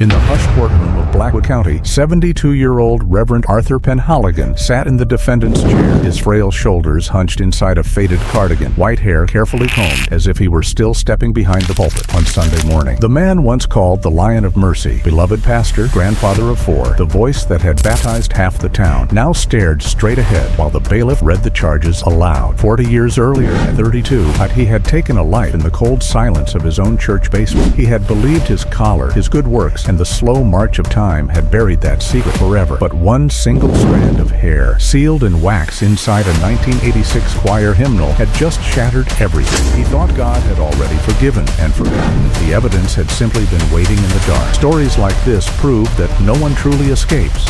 In the hushed courtroom of Blackwood County, 72-year-old Reverend Arthur Penhaligon sat in the defendant's chair, his frail shoulders hunched inside a faded cardigan, white hair carefully combed as if he were still stepping behind the pulpit on Sunday morning. The man once called the Lion of Mercy, beloved pastor, grandfather of four, the voice that had baptized half the town, now stared straight ahead while the bailiff read the charges aloud. 40 years earlier, at 32, he had taken a life in the cold silence of his own church basement. He had believed his collar, his good works, and the slow march of time had buried that secret forever. But one single strand of hair, sealed in wax inside a 1986 choir hymnal, had just shattered everything. He thought God had already forgiven and forgotten. The evidence had simply been waiting in the dark. Stories like this prove that no one truly escapes.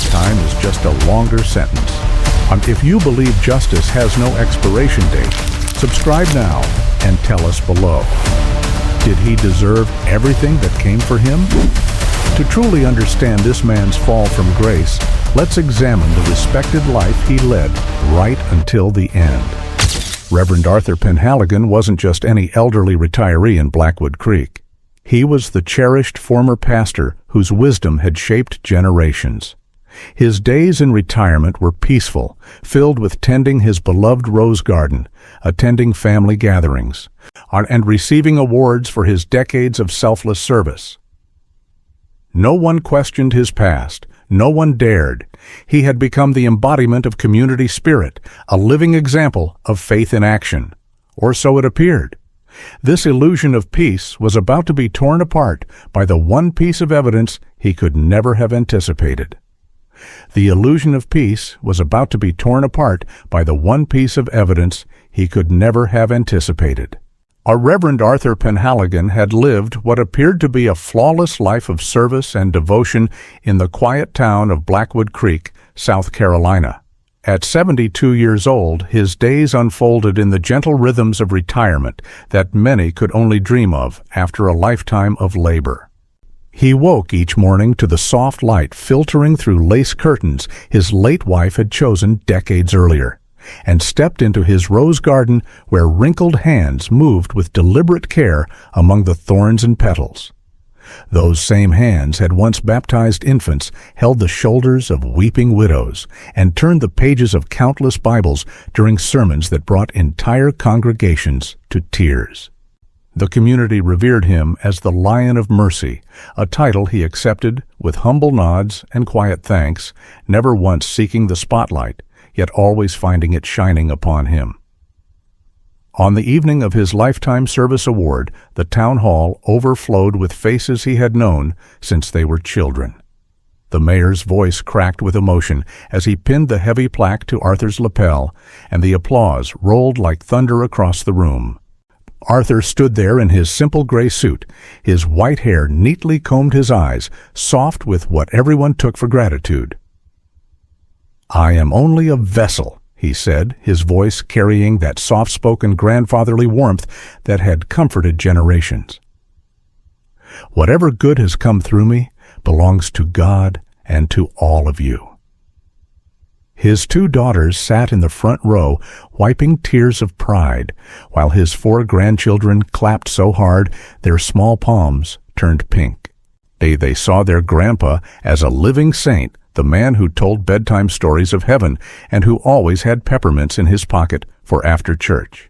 Time is just a longer sentence. If you believe justice has no expiration date, subscribe now and tell us below. Did he deserve everything that came for him? To truly understand this man's fall from grace, let's examine the respected life he led right until the end. Reverend Arthur Penhaligon wasn't just any elderly retiree in Blackwood Creek. He was the cherished former pastor whose wisdom had shaped generations. His days in retirement were peaceful, filled with tending his beloved rose garden, attending family gatherings, and receiving awards for his decades of selfless service. No one questioned his past. No one dared. He had become the embodiment of community spirit, a living example of faith in action. Or so it appeared. This illusion of peace was about to be torn apart by the one piece of evidence he could never have anticipated. The illusion of peace was about to be torn apart by the one piece of evidence he could never have anticipated. Our Reverend Arthur Penhaligon had lived what appeared to be a flawless life of service and devotion in the quiet town of Blackwood Creek, South Carolina. At 72 years old, his days unfolded in the gentle rhythms of retirement that many could only dream of after a lifetime of labor. He woke each morning to the soft light filtering through lace curtains his late wife had chosen decades earlier, and stepped into his rose garden where wrinkled hands moved with deliberate care among the thorns and petals. Those same hands had once baptized infants, held the shoulders of weeping widows, and turned the pages of countless Bibles during sermons that brought entire congregations to tears. The community revered him as the Lion of Mercy, a title he accepted with humble nods and quiet thanks, never once seeking the spotlight, yet always finding it shining upon him. On the evening of his Lifetime Service Award, the town hall overflowed with faces he had known since they were children. The mayor's voice cracked with emotion as he pinned the heavy plaque to Arthur's lapel, and the applause rolled like thunder across the room. Arthur stood there in his simple gray suit, his white hair neatly combed, his eyes soft with what everyone took for gratitude. "I am only a vessel," he said, his voice carrying that soft-spoken grandfatherly warmth that had comforted generations. "Whatever good has come through me belongs to God and to all of you." His two daughters sat in the front row, wiping tears of pride, while his four grandchildren clapped so hard their small palms turned pink. They saw their grandpa as a living saint, the man who told bedtime stories of heaven and who always had peppermints in his pocket for after church.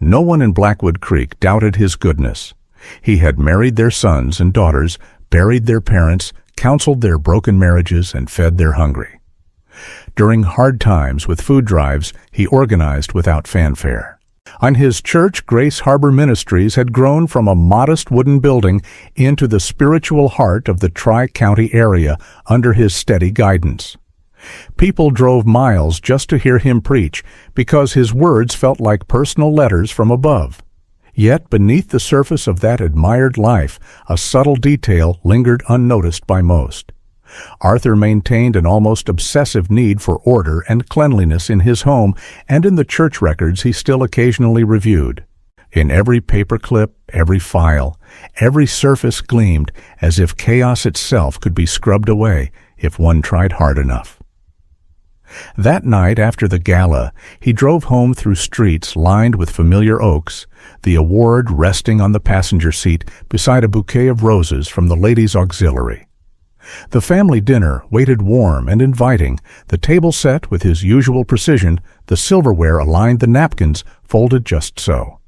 No one in Blackwood Creek doubted his goodness. He had married their sons and daughters, buried their parents, counseled their broken marriages, and fed their hungry. During hard times with food drives, he organized without fanfare. On his church, Grace Harbor Ministries had grown from a modest wooden building into the spiritual heart of the Tri-County area under his steady guidance. People drove miles just to hear him preach because his words felt like personal letters from above. Yet beneath the surface of that admired life, a subtle detail lingered unnoticed by most. Arthur maintained an almost obsessive need for order and cleanliness in his home and in the church records he still occasionally reviewed. In every paperclip, every file, every surface gleamed as if chaos itself could be scrubbed away if one tried hard enough. That night after the gala, he drove home through streets lined with familiar oaks, the award resting on the passenger seat beside a bouquet of roses from the ladies' auxiliary. The family dinner waited warm and inviting, the table set with his usual precision, the silverware aligned the napkins, folded just so.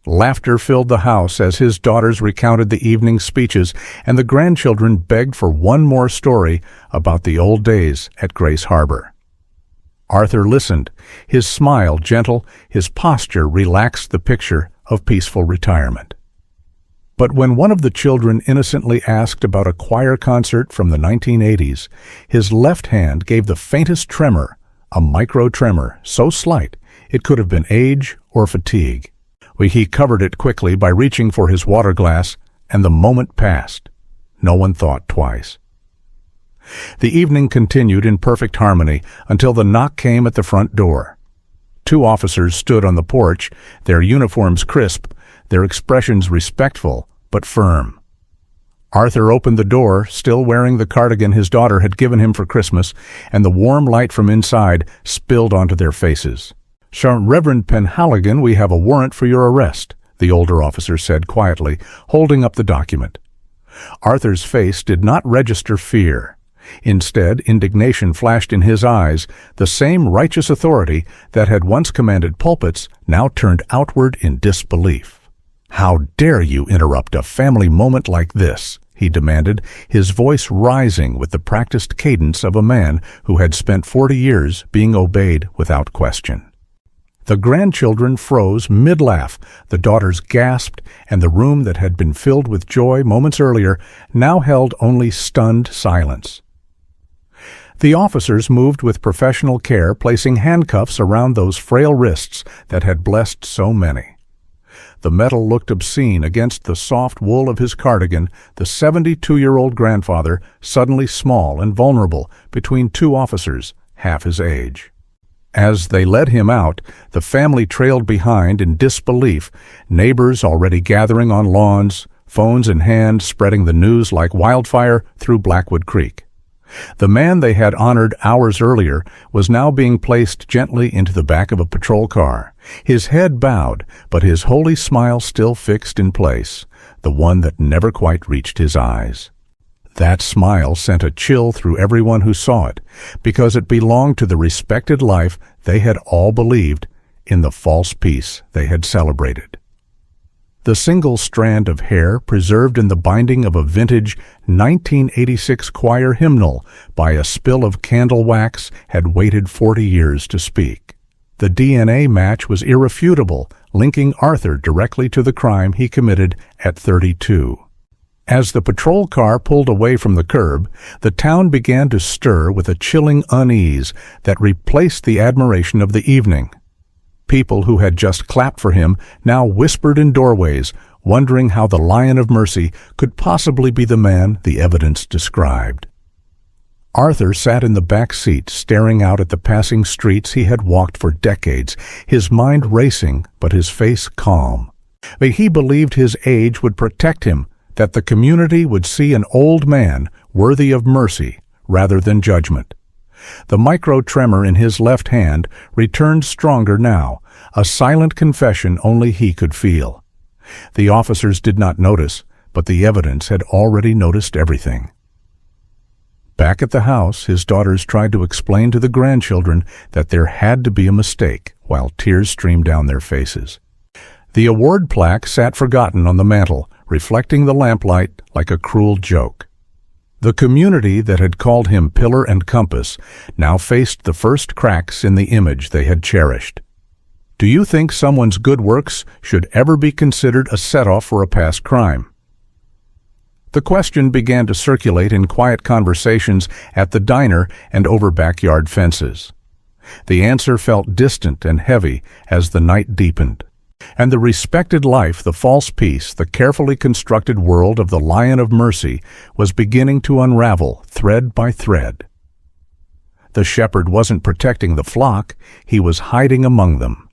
Laughter filled the house as his daughters recounted the evening's speeches, and the grandchildren begged for one more story about the old days at Grace Harbor. Arthur listened, his smile gentle, his posture relaxed the picture of peaceful retirement. But when one of the children innocently asked about a choir concert from the 1980s, his left hand gave the faintest tremor, a micro-tremor so slight it could have been age or fatigue. He covered it quickly by reaching for his water glass, and the moment passed. No one thought twice. The evening continued in perfect harmony until the knock came at the front door. 2 officers stood on the porch, their uniforms crisp, their expressions respectful but firm. Arthur opened the door, still wearing the cardigan his daughter had given him for Christmas, and the warm light from inside spilled onto their faces. "Reverend Penhaligon, we have a warrant for your arrest," the older officer said quietly, holding up the document. Arthur's face did not register fear. Instead, indignation flashed in his eyes. The same righteous authority that had once commanded pulpits now turned outward in disbelief. "How dare you interrupt a family moment like this?" he demanded, his voice rising with the practiced cadence of a man who had spent 40 years being obeyed without question. The grandchildren froze mid-laugh, the daughters gasped, and the room that had been filled with joy moments earlier now held only stunned silence. The officers moved with professional care, placing handcuffs around those frail wrists that had blessed so many. The metal looked obscene against the soft wool of his cardigan, the 72-year-old grandfather, suddenly small and vulnerable between 2 officers, half his age. As they led him out, the family trailed behind in disbelief, neighbors already gathering on lawns, phones in hand spreading the news like wildfire through Blackwood Creek. The man they had honored hours earlier was now being placed gently into the back of a patrol car, his head bowed, but his holy smile still fixed in place, the one that never quite reached his eyes. That smile sent a chill through everyone who saw it, because it belonged to the respected life they had all believed in, the false peace they had celebrated. The single strand of hair preserved in the binding of a vintage 1986 choir hymnal by a spill of candle wax had waited 40 years to speak. The DNA match was irrefutable, linking Arthur directly to the crime he committed at 32. As the patrol car pulled away from the curb, the town began to stir with a chilling unease that replaced the admiration of the evening. People who had just clapped for him now whispered in doorways, wondering how the Lion of Mercy could possibly be the man the evidence described. Arthur sat in the back seat, staring out at the passing streets he had walked for decades, his mind racing but his face calm. But he believed his age would protect him, that the community would see an old man worthy of mercy rather than judgment. The micro-tremor in his left hand returned stronger now, a silent confession only he could feel. The officers did not notice, but the evidence had already noticed everything. Back at the house, his daughters tried to explain to the grandchildren that there had to be a mistake, while tears streamed down their faces. The award plaque sat forgotten on the mantel, reflecting the lamplight like a cruel joke. The community that had called him pillar and compass now faced the first cracks in the image they had cherished. Do you think someone's good works should ever be considered a set-off for a past crime? The question began to circulate in quiet conversations at the diner and over backyard fences. The answer felt distant and heavy as the night deepened. And the respected life, the false peace, the carefully constructed world of the Lion of Mercy was beginning to unravel thread by thread. The shepherd wasn't protecting the flock, he was hiding among them.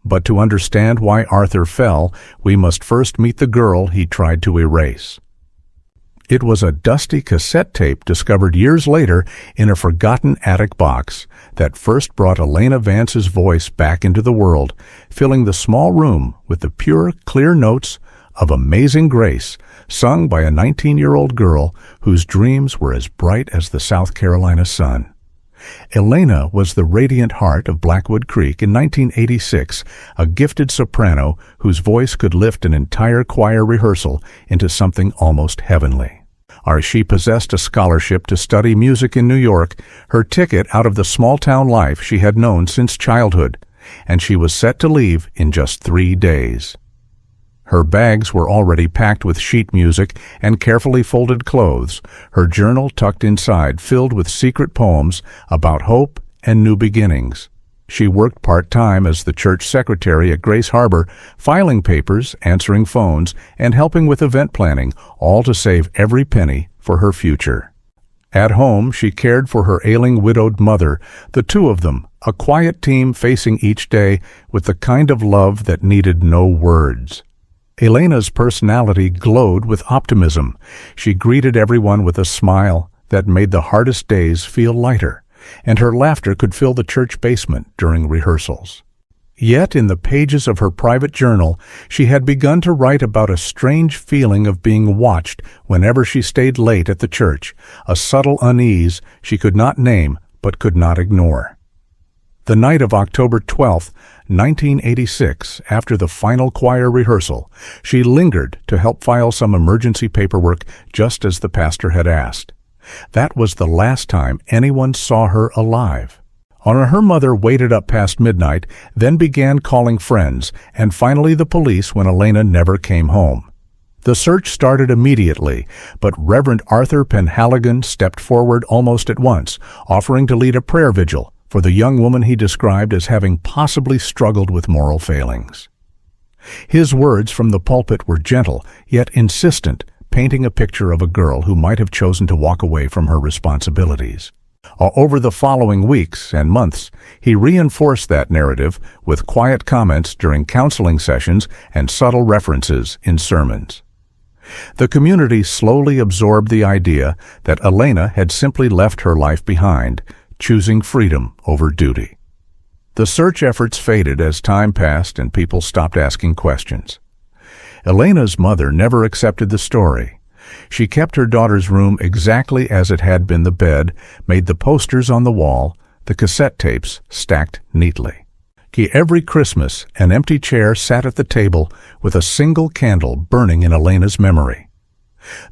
But to understand why Arthur fell, we must first meet the girl he tried to erase. It was a dusty cassette tape discovered years later in a forgotten attic box that first brought Elena Vance's voice back into the world, filling the small room with the pure, clear notes of Amazing Grace, sung by a 19-year-old girl whose dreams were as bright as the South Carolina sun. Elena was the radiant heart of Blackwood Creek in 1986, a gifted soprano whose voice could lift an entire choir rehearsal into something almost heavenly. She possessed a scholarship to study music in New York, her ticket out of the small-town life she had known since childhood, and she was set to leave in just 3 days. Her bags were already packed with sheet music and carefully folded clothes, her journal tucked inside filled with secret poems about hope and new beginnings. She worked part-time as the church secretary at Grace Harbor, filing papers, answering phones, and helping with event planning, all to save every penny for her future. At home, she cared for her ailing widowed mother, the two of them, a quiet team facing each day with the kind of love that needed no words. Elena's personality glowed with optimism. She greeted everyone with a smile that made the hardest days feel lighter, and her laughter could fill the church basement during rehearsals. Yet in the pages of her private journal, she had begun to write about a strange feeling of being watched whenever she stayed late at the church, a subtle unease she could not name but could not ignore. The night of October 12, 1986, after the final choir rehearsal, she lingered to help file some emergency paperwork just as the pastor had asked. That was the last time anyone saw her alive. Her mother waited up past midnight, then began calling friends, and finally the police when Elena never came home. The search started immediately, but Reverend Arthur Penhaligon stepped forward almost at once, offering to lead a prayer vigil for the young woman he described as having possibly struggled with moral failings. His words from the pulpit were gentle, yet insistent, painting a picture of a girl who might have chosen to walk away from her responsibilities. Over the following weeks and months, he reinforced that narrative with quiet comments during counseling sessions and subtle references in sermons. The community slowly absorbed the idea that Elena had simply left her life behind, choosing freedom over duty. The search efforts faded as time passed and people stopped asking questions. Elena's mother never accepted the story. She kept her daughter's room exactly as it had been the bed, made the posters on the wall, the cassette tapes stacked neatly. Every Christmas, an empty chair sat at the table with a single candle burning in Elena's memory.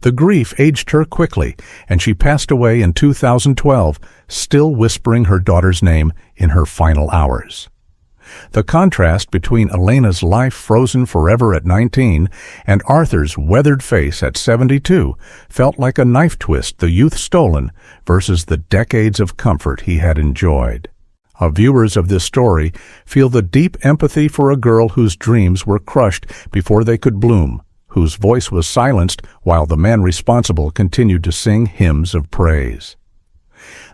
The grief aged her quickly, and she passed away in 2012, still whispering her daughter's name in her final hours. The contrast between Elena's life frozen forever at 19 and Arthur's weathered face at 72 felt like a knife twist, the youth stolen versus the decades of comfort he had enjoyed. Viewers of this story feel the deep empathy for a girl whose dreams were crushed before they could bloom, whose voice was silenced while the man responsible continued to sing hymns of praise.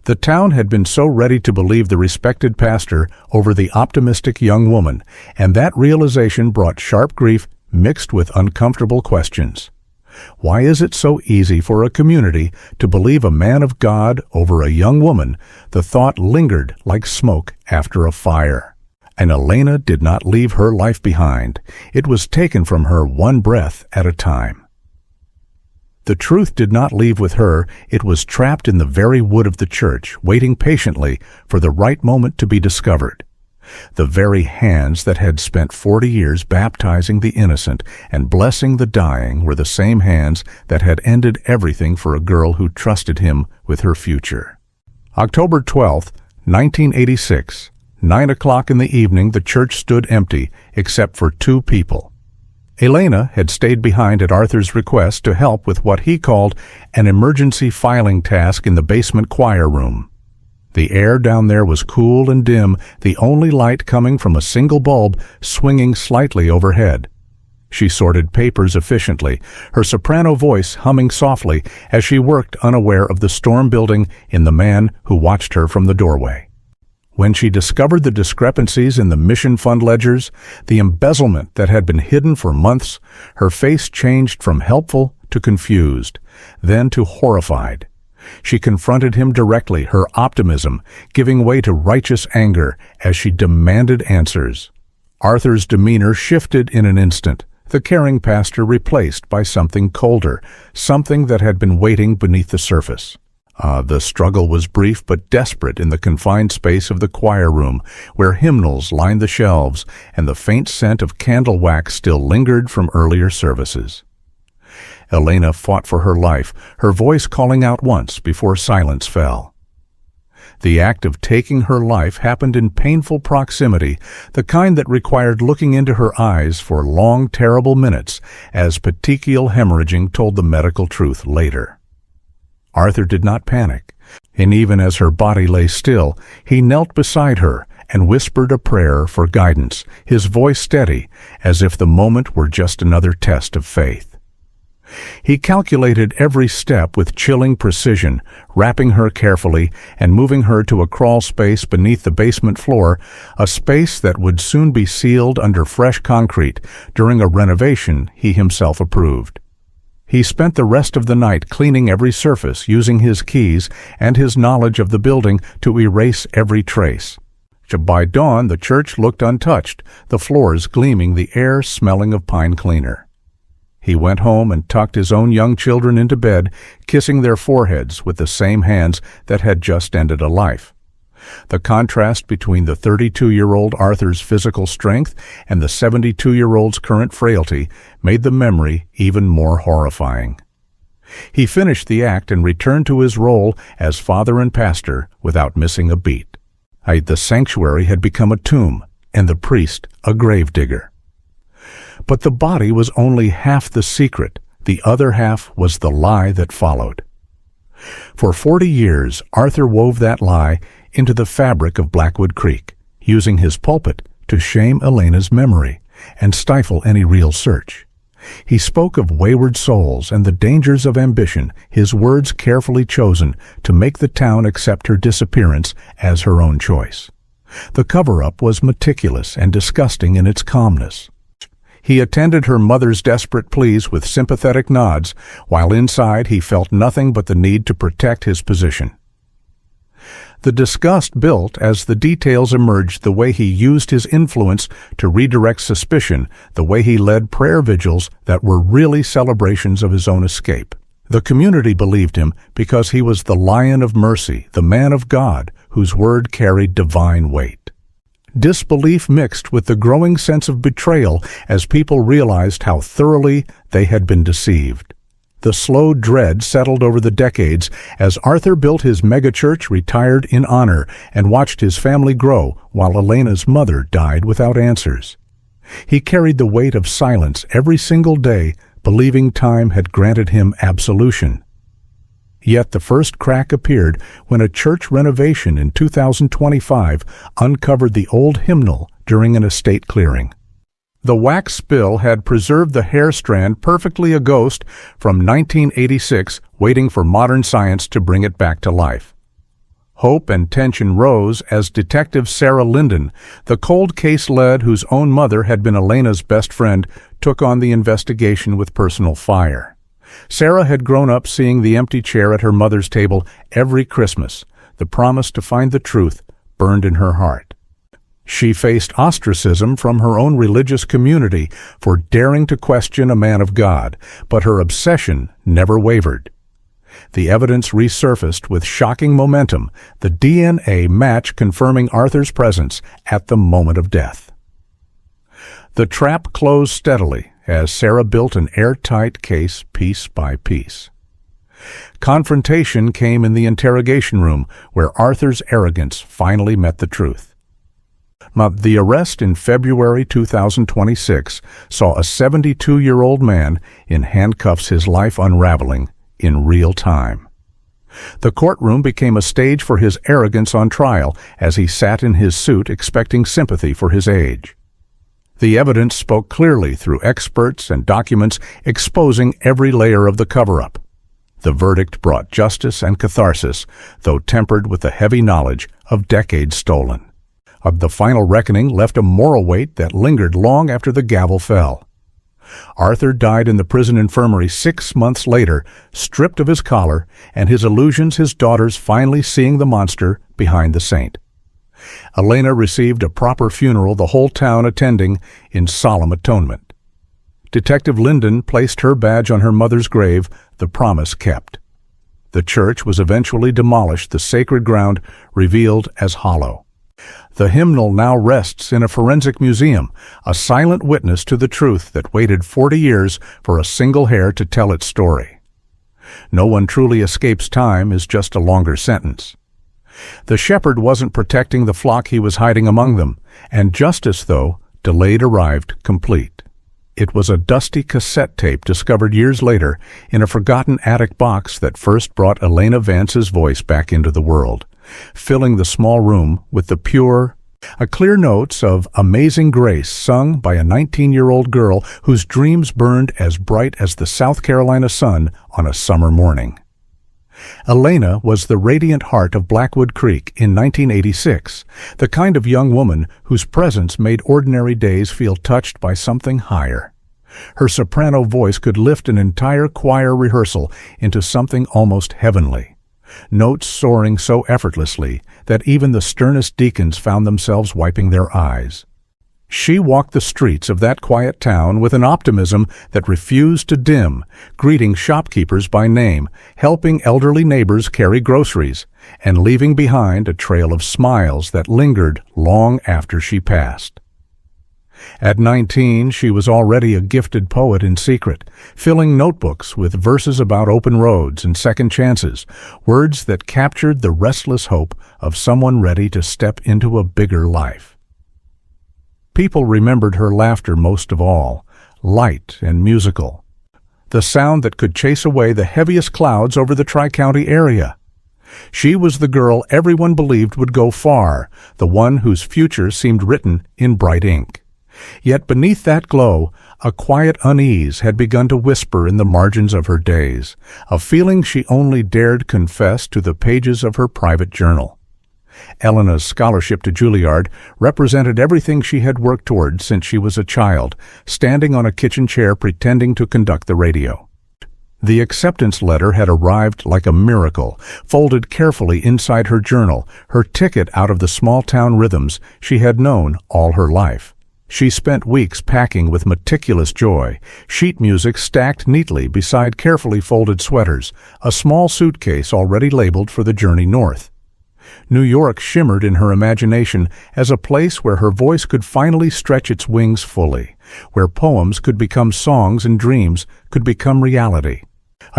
The town had been so ready to believe the respected pastor over the optimistic young woman, and that realization brought sharp grief mixed with uncomfortable questions. Why is it so easy for a community to believe a man of God over a young woman? The thought lingered like smoke after a fire. And Elena did not leave her life behind. It was taken from her one breath at a time. The truth did not leave with her. It was trapped in the very wood of the church, waiting patiently for the right moment to be discovered. The very hands that had spent 40 years baptizing the innocent and blessing the dying were the same hands that had ended everything for a girl who trusted him with her future. October 12, 1986. 9 o'clock in the evening, the church stood empty, except for 2 people. Elena had stayed behind at Arthur's request to help with what he called an emergency filing task in the basement choir room. The air down there was cool and dim, the only light coming from a single bulb swinging slightly overhead. She sorted papers efficiently, her soprano voice humming softly as she worked, unaware of the storm building in the man who watched her from the doorway. When she discovered the discrepancies in the mission fund ledgers, the embezzlement that had been hidden for months, her face changed from helpful to confused, then to horrified. She confronted him directly, her optimism giving way to righteous anger as she demanded answers. Arthur's demeanor shifted in an instant, the caring pastor replaced by something colder, something that had been waiting beneath the surface. The struggle was brief but desperate in the confined space of the choir room, where hymnals lined the shelves and the faint scent of candle wax still lingered from earlier services. Elena fought for her life, her voice calling out once before silence fell. The act of taking her life happened in painful proximity, the kind that required looking into her eyes for long, terrible minutes, as petechial hemorrhaging told the medical truth later. Arthur did not panic, and even as her body lay still, he knelt beside her and whispered a prayer for guidance, his voice steady, as if the moment were just another test of faith. He calculated every step with chilling precision, wrapping her carefully and moving her to a crawl space beneath the basement floor, a space that would soon be sealed under fresh concrete during a renovation he himself approved. He spent the rest of the night cleaning every surface, using his keys and his knowledge of the building to erase every trace. By dawn, the church looked untouched, the floors gleaming, the air smelling of pine cleaner. He went home and tucked his own young children into bed, kissing their foreheads with the same hands that had just ended a life. The contrast between the 32-year-old Arthur's physical strength and the 72-year-old's current frailty made the memory even more horrifying. He finished the act and returned to his role as father and pastor without missing a beat. The sanctuary had become a tomb, and the priest a gravedigger. But the body was only half the secret. The other half was the lie that followed. For 40 years, Arthur wove that lie into the fabric of Blackwood Creek, using his pulpit to shame Elena's memory and stifle any real search. He spoke of wayward souls and the dangers of ambition, his words carefully chosen to make the town accept her disappearance as her own choice. The cover-up was meticulous and disgusting in its calmness. He attended her mother's desperate pleas with sympathetic nods, while inside he felt nothing but the need to protect his position. The disgust built as the details emerged, the way he used his influence to redirect suspicion, the way he led prayer vigils that were really celebrations of his own escape. The community believed him because he was the Lion of Mercy, the man of God, whose word carried divine weight. Disbelief mixed with the growing sense of betrayal as people realized how thoroughly they had been deceived. The slow dread settled over the decades as Arthur built his megachurch, retired in honor, and watched his family grow while Elena's mother died without answers. He carried the weight of silence every single day, believing time had granted him absolution. Yet the first crack appeared when a church renovation in 2025 uncovered the old hymnal during an estate clearing. The wax spill had preserved the hair strand perfectly, a ghost from 1986, waiting for modern science to bring it back to life. Hope and tension rose as Detective Sarah Linden, the cold case lead whose own mother had been Elena's best friend, took on the investigation with personal fire. Sarah had grown up seeing the empty chair at her mother's table every Christmas. The promise to find the truth burned in her heart. She faced ostracism from her own religious community for daring to question a man of God, but her obsession never wavered. The evidence resurfaced with shocking momentum, the DNA match confirming Arthur's presence at the moment of death. The trap closed steadily as Sarah built an airtight case piece by piece. Confrontation came in the interrogation room, where Arthur's arrogance finally met the truth. The arrest in February 2026 saw a 72-year-old man in handcuffs, his life unraveling in real time. The courtroom became a stage for his arrogance on trial as he sat in his suit expecting sympathy for his age. The evidence spoke clearly through experts and documents exposing every layer of the cover-up. The verdict brought justice and catharsis, though tempered with the heavy knowledge of decades stolen. The final reckoning left a moral weight that lingered long after the gavel fell. Arthur died in the prison infirmary 6 months later, stripped of his collar and his illusions, his daughters finally seeing the monster behind the saint. Elena received a proper funeral, the whole town attending in solemn atonement. Detective Linden placed her badge on her mother's grave, the promise kept. The church was eventually demolished, the sacred ground revealed as hollow. The hymnal now rests in a forensic museum, a silent witness to the truth that waited 40 years for a single hair to tell its story. No one truly escapes time is just a longer sentence. The shepherd wasn't protecting the flock, he was hiding among them, and justice, though delayed, arrived complete. It was a dusty cassette tape discovered years later in a forgotten attic box that first brought Elena Vance's voice back into the world, filling the small room with the pure, clear notes of Amazing Grace sung by a 19-year-old girl whose dreams burned as bright as the South Carolina sun on a summer morning. Elena was the radiant heart of Blackwood Creek in 1986, the kind of young woman whose presence made ordinary days feel touched by something higher. Her soprano voice could lift an entire choir rehearsal into something almost heavenly, notes soaring so effortlessly that even the sternest deacons found themselves wiping their eyes. She walked the streets of that quiet town with an optimism that refused to dim, greeting shopkeepers by name, helping elderly neighbors carry groceries, and leaving behind a trail of smiles that lingered long after she passed. At 19, she was already a gifted poet in secret, filling notebooks with verses about open roads and second chances, words that captured the restless hope of someone ready to step into a bigger life. People remembered her laughter most of all, light and musical, the sound that could chase away the heaviest clouds over the Tri-County area. She was the girl everyone believed would go far, the one whose future seemed written in bright ink. Yet beneath that glow, a quiet unease had begun to whisper in the margins of her days, a feeling she only dared confess to the pages of her private journal. Elena's scholarship to Juilliard represented everything she had worked toward since she was a child, standing on a kitchen chair pretending to conduct the radio. The acceptance letter had arrived like a miracle, folded carefully inside her journal, her ticket out of the small-town rhythms she had known all her life. She spent weeks packing with meticulous joy, sheet music stacked neatly beside carefully folded sweaters, a small suitcase already labeled for the journey north. New York shimmered in her imagination as a place where her voice could finally stretch its wings fully, where poems could become songs and dreams could become reality.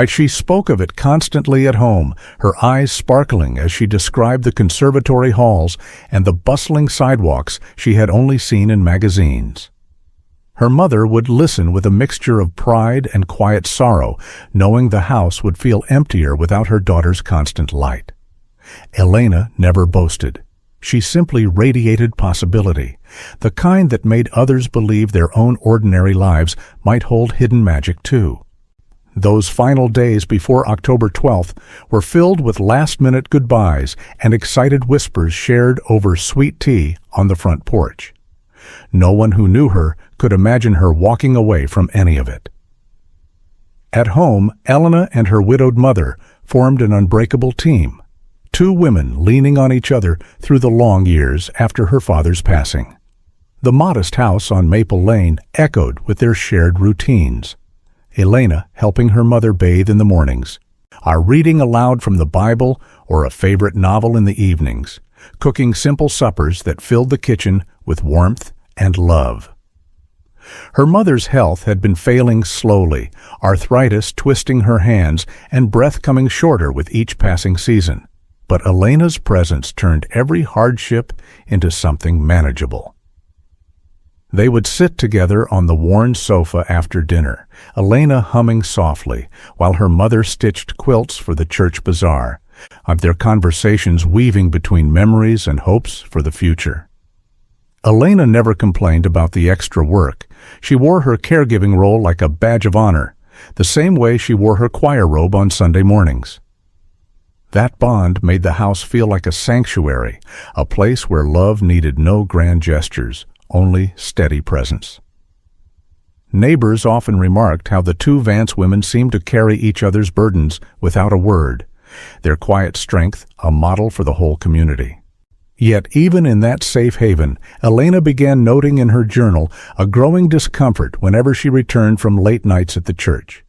She spoke of it constantly at home, her eyes sparkling as she described the conservatory halls and the bustling sidewalks she had only seen in magazines. Her mother would listen with a mixture of pride and quiet sorrow, knowing the house would feel emptier without her daughter's constant light. Elena never boasted. She simply radiated possibility, the kind that made others believe their own ordinary lives might hold hidden magic too. Those final days before October 12th were filled with last-minute goodbyes and excited whispers shared over sweet tea on the front porch. No one who knew her could imagine her walking away from any of it. At home, Elena and her widowed mother formed an unbreakable team, two women leaning on each other through the long years after her father's passing. The modest house on Maple Lane echoed with their shared routines. Elena helping her mother bathe in the mornings, reading aloud from the Bible or a favorite novel in the evenings, cooking simple suppers that filled the kitchen with warmth and love. Her mother's health had been failing slowly, arthritis twisting her hands and breath coming shorter with each passing season. But Elena's presence turned every hardship into something manageable. They would sit together on the worn sofa after dinner, Elena humming softly, while her mother stitched quilts for the church bazaar, their conversations weaving between memories and hopes for the future. Elena never complained about the extra work. She wore her caregiving role like a badge of honor, the same way she wore her choir robe on Sunday mornings. That bond made the house feel like a sanctuary, a place where love needed no grand gestures, only steady presence. Neighbors often remarked how the two Vance women seemed to carry each other's burdens without a word, their quiet strength a model for the whole community. Yet even in that safe haven, Elena began noting in her journal a growing discomfort whenever she returned from late nights at the church,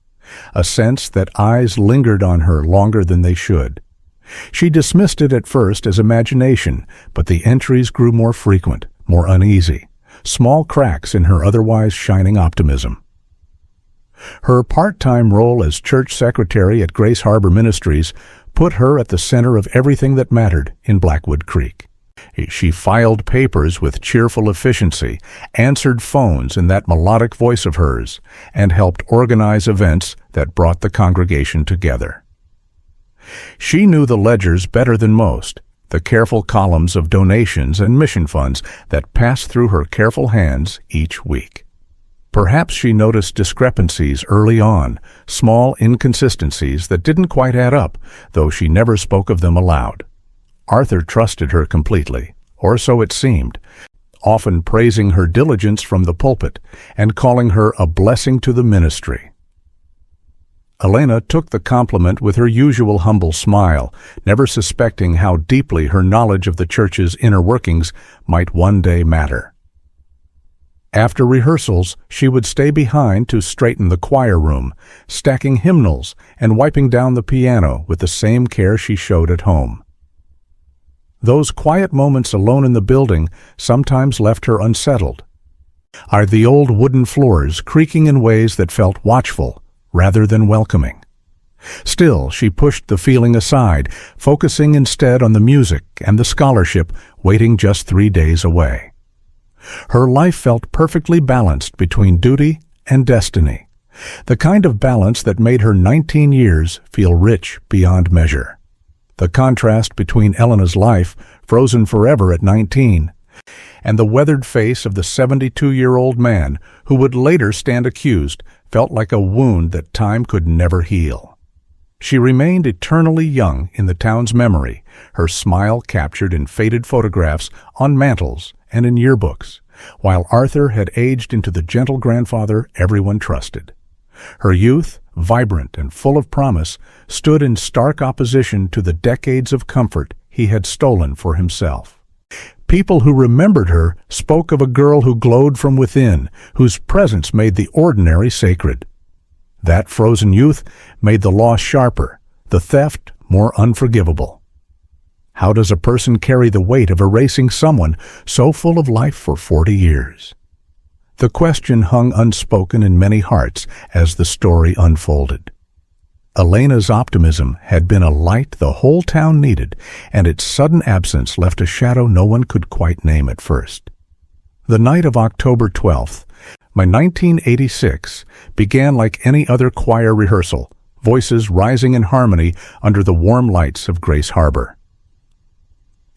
a sense that eyes lingered on her longer than they should. She dismissed it at first as imagination, but the entries grew more frequent, more uneasy, small cracks in her otherwise shining optimism. Her part-time role as church secretary at Grace Harbor Ministries put her at the center of everything that mattered in Blackwood Creek. She filed papers with cheerful efficiency, answered phones in that melodic voice of hers, and helped organize events that brought the congregation together. She knew the ledgers better than most, the careful columns of donations and mission funds that passed through her careful hands each week. Perhaps she noticed discrepancies early on, small inconsistencies that didn't quite add up, though she never spoke of them aloud. Arthur trusted her completely, or so it seemed, often praising her diligence from the pulpit and calling her a blessing to the ministry. Elena took the compliment with her usual humble smile, never suspecting how deeply her knowledge of the church's inner workings might one day matter. After rehearsals, she would stay behind to straighten the choir room, stacking hymnals and wiping down the piano with the same care she showed at home. Those quiet moments alone in the building sometimes left her unsettled. The old wooden floors creaking in ways that felt watchful rather than welcoming. Still, she pushed the feeling aside, focusing instead on the music and the scholarship waiting just 3 days away. Her life felt perfectly balanced between duty and destiny, the kind of balance that made her 19 years feel rich beyond measure. The contrast between Elena's life, frozen forever at 19, and the weathered face of the 72-year-old man who would later stand accused felt like a wound that time could never heal. She remained eternally young in the town's memory, her smile captured in faded photographs on mantels and in yearbooks, while Arthur had aged into the gentle grandfather everyone trusted. Her youth, vibrant and full of promise, stood in stark opposition to the decades of comfort he had stolen for himself. People who remembered her spoke of a girl who glowed from within, whose presence made the ordinary sacred. That frozen youth made the loss sharper, the theft more unforgivable. How does a person carry the weight of erasing someone so full of life for 40 years? The question hung unspoken in many hearts as the story unfolded. Elena's optimism had been a light the whole town needed, and its sudden absence left a shadow no one could quite name at first. The night of October 12th, 1986, began like any other choir rehearsal, voices rising in harmony under the warm lights of Grace Harbor.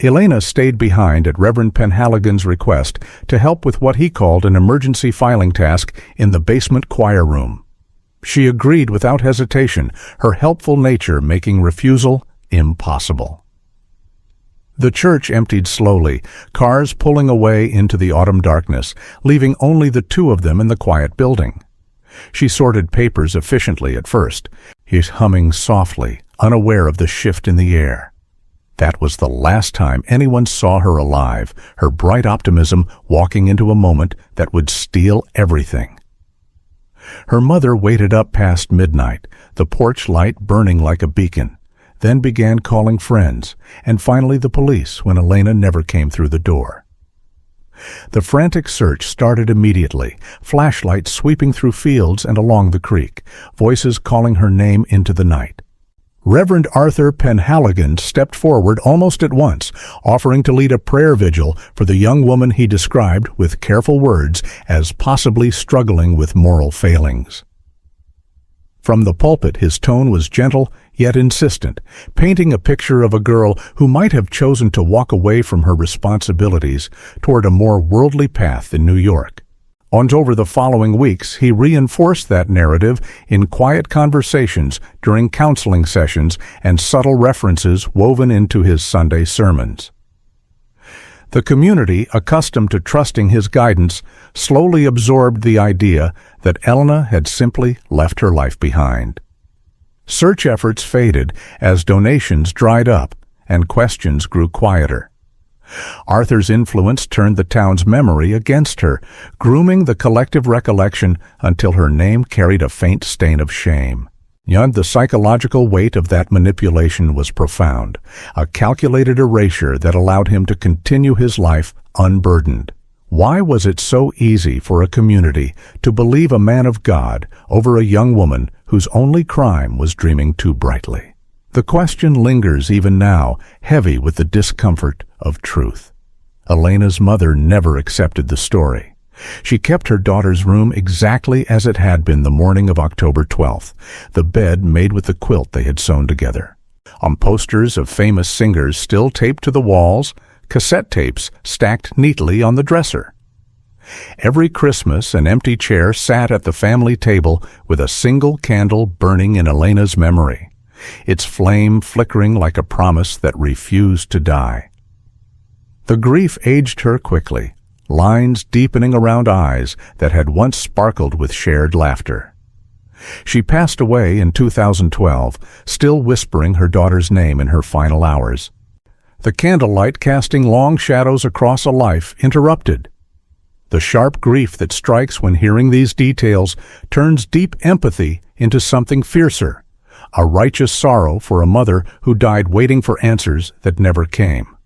Elena stayed behind at Reverend Penhaligon's request to help with what he called an emergency filing task in the basement choir room. She agreed without hesitation, her helpful nature making refusal impossible. The church emptied slowly, cars pulling away into the autumn darkness, leaving only the two of them in the quiet building. She sorted papers efficiently at first, his humming softly, unaware of the shift in the air. That was the last time anyone saw her alive, her bright optimism walking into a moment that would steal everything. Her mother waited up past midnight, the porch light burning like a beacon, then began calling friends, and finally the police when Elena never came through the door. The frantic search started immediately, flashlights sweeping through fields and along the creek, voices calling her name into the night. Reverend Arthur Penhaligon stepped forward almost at once, offering to lead a prayer vigil for the young woman he described with careful words as possibly struggling with moral failings. From the pulpit, his tone was gentle yet insistent, painting a picture of a girl who might have chosen to walk away from her responsibilities toward a more worldly path in New York. And over the following weeks, he reinforced that narrative in quiet conversations during counseling sessions and subtle references woven into his Sunday sermons. The community, accustomed to trusting his guidance, slowly absorbed the idea that Elena had simply left her life behind. Search efforts faded as donations dried up and questions grew quieter. Arthur's influence turned the town's memory against her, grooming the collective recollection until her name carried a faint stain of shame. Yet the psychological weight of that manipulation was profound, a calculated erasure that allowed him to continue his life unburdened. Why was it so easy for a community to believe a man of God over a young woman whose only crime was dreaming too brightly? The question lingers even now, heavy with the discomfort of truth. Elena's mother never accepted the story. She kept her daughter's room exactly as it had been the morning of October 12th, the bed made with the quilt they had sewn together. On posters of famous singers still taped to the walls, cassette tapes stacked neatly on the dresser. Every Christmas, an empty chair sat at the family table with a single candle burning in Elena's memory, its flame flickering like a promise that refused to die. The grief aged her quickly, lines deepening around eyes that had once sparkled with shared laughter. She passed away in 2012, still whispering her daughter's name in her final hours. The candlelight casting long shadows across a life interrupted. The sharp grief that strikes when hearing these details turns deep empathy into something fiercer, a righteous sorrow for a mother who died waiting for answers that never came.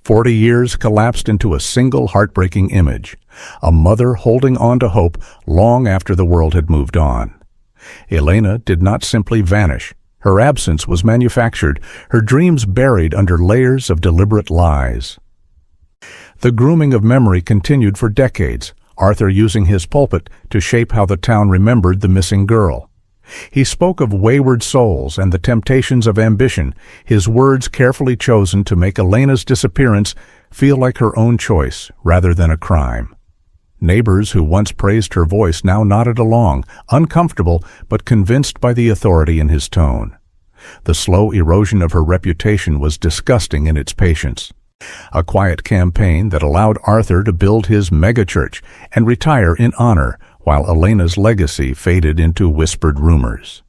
40 years collapsed into a single heartbreaking image, a mother holding on to hope long after the world had moved on. Elena did not simply vanish. Her absence was manufactured, her dreams buried under layers of deliberate lies. The grooming of memory continued for decades, Arthur using his pulpit to shape how the town remembered the missing girl. He spoke of wayward souls and the temptations of ambition, his words carefully chosen to make Elena's disappearance feel like her own choice rather than a crime. Neighbors who once praised her voice now nodded along, uncomfortable but convinced by the authority in his tone. The slow erosion of her reputation was disgusting in its patience. A quiet campaign that allowed Arthur to build his megachurch and retire in honor, while Elena's legacy faded into whispered rumors.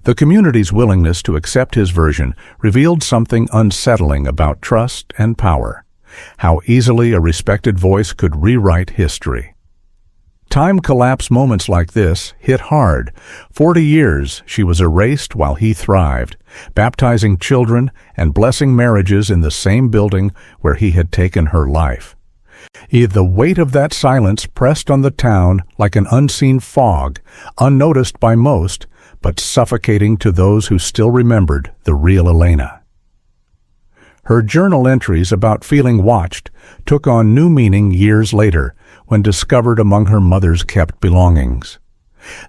The community's willingness to accept his version revealed something unsettling about trust and power, how easily a respected voice could rewrite history. Time collapse moments like this hit hard. 40 years she was erased while he thrived, baptizing children and blessing marriages in the same building where he had taken her life. The weight of that silence pressed on the town like an unseen fog, unnoticed by most, but suffocating to those who still remembered the real Elena. Her journal entries about feeling watched took on new meaning years later when discovered among her mother's kept belongings.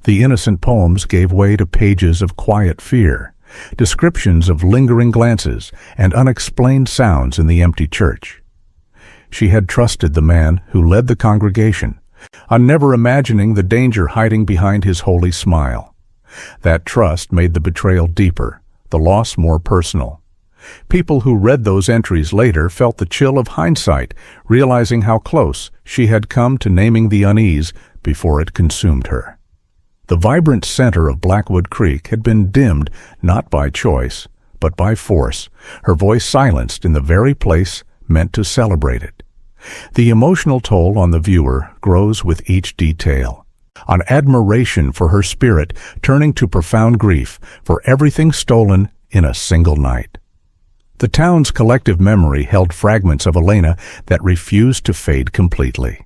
The innocent poems gave way to pages of quiet fear, descriptions of lingering glances and unexplained sounds in the empty church. She had trusted the man who led the congregation, on never imagining the danger hiding behind his holy smile. That trust made the betrayal deeper, the loss more personal. People who read those entries later felt the chill of hindsight, realizing how close she had come to naming the unease before it consumed her. The vibrant center of Blackwood Creek had been dimmed not by choice, but by force, her voice silenced in the very place meant to celebrate it. The emotional toll on the viewer grows with each detail, on admiration for her spirit turning to profound grief for everything stolen in a single night. The town's collective memory held fragments of Elena that refused to fade completely.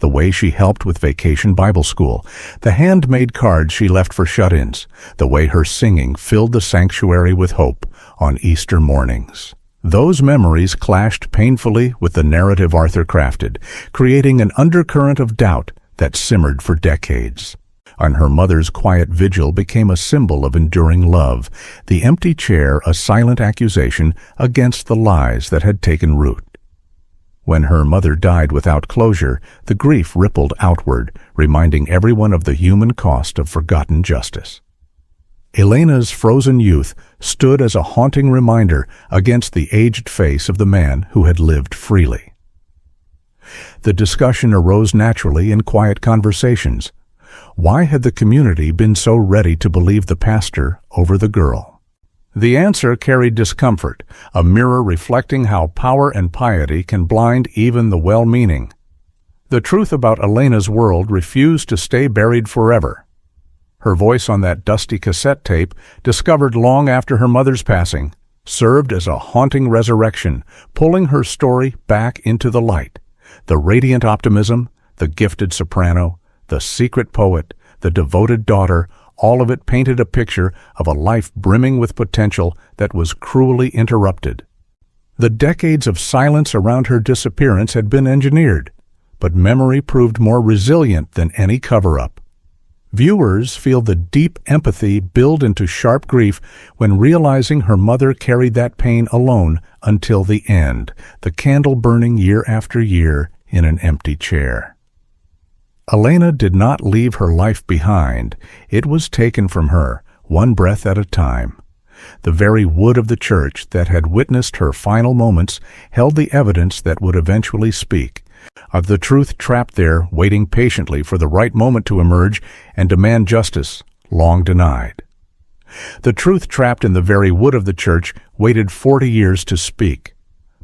The way she helped with Vacation Bible School, the handmade cards she left for shut-ins, the way her singing filled the sanctuary with hope on Easter mornings. Those memories clashed painfully with the narrative Arthur crafted, creating an undercurrent of doubt that simmered for decades. On her mother's quiet vigil became a symbol of enduring love, the empty chair a silent accusation against the lies that had taken root. When her mother died without closure, the grief rippled outward, reminding everyone of the human cost of forgotten justice. Elena's frozen youth stood as a haunting reminder against the aged face of the man who had lived freely. The discussion arose naturally in quiet conversations. Why had the community been so ready to believe the pastor over the girl? The answer carried discomfort, a mirror reflecting how power and piety can blind even the well-meaning. The truth about Elena's world refused to stay buried forever. Her voice on that dusty cassette tape, discovered long after her mother's passing, served as a haunting resurrection, pulling her story back into the light. The radiant optimism, the gifted soprano, the secret poet, the devoted daughter, all of it painted a picture of a life brimming with potential that was cruelly interrupted. The decades of silence around her disappearance had been engineered, but memory proved more resilient than any cover-up. Viewers feel the deep empathy build into sharp grief when realizing her mother carried that pain alone until the end, the candle burning year after year in an empty chair. Elena did not leave her life behind. It was taken from her, one breath at a time. The very wood of the church that had witnessed her final moments held the evidence that would eventually speak, of the truth trapped there, waiting patiently for the right moment to emerge and demand justice, long denied. The truth trapped in the very wood of the church waited 40 years to speak.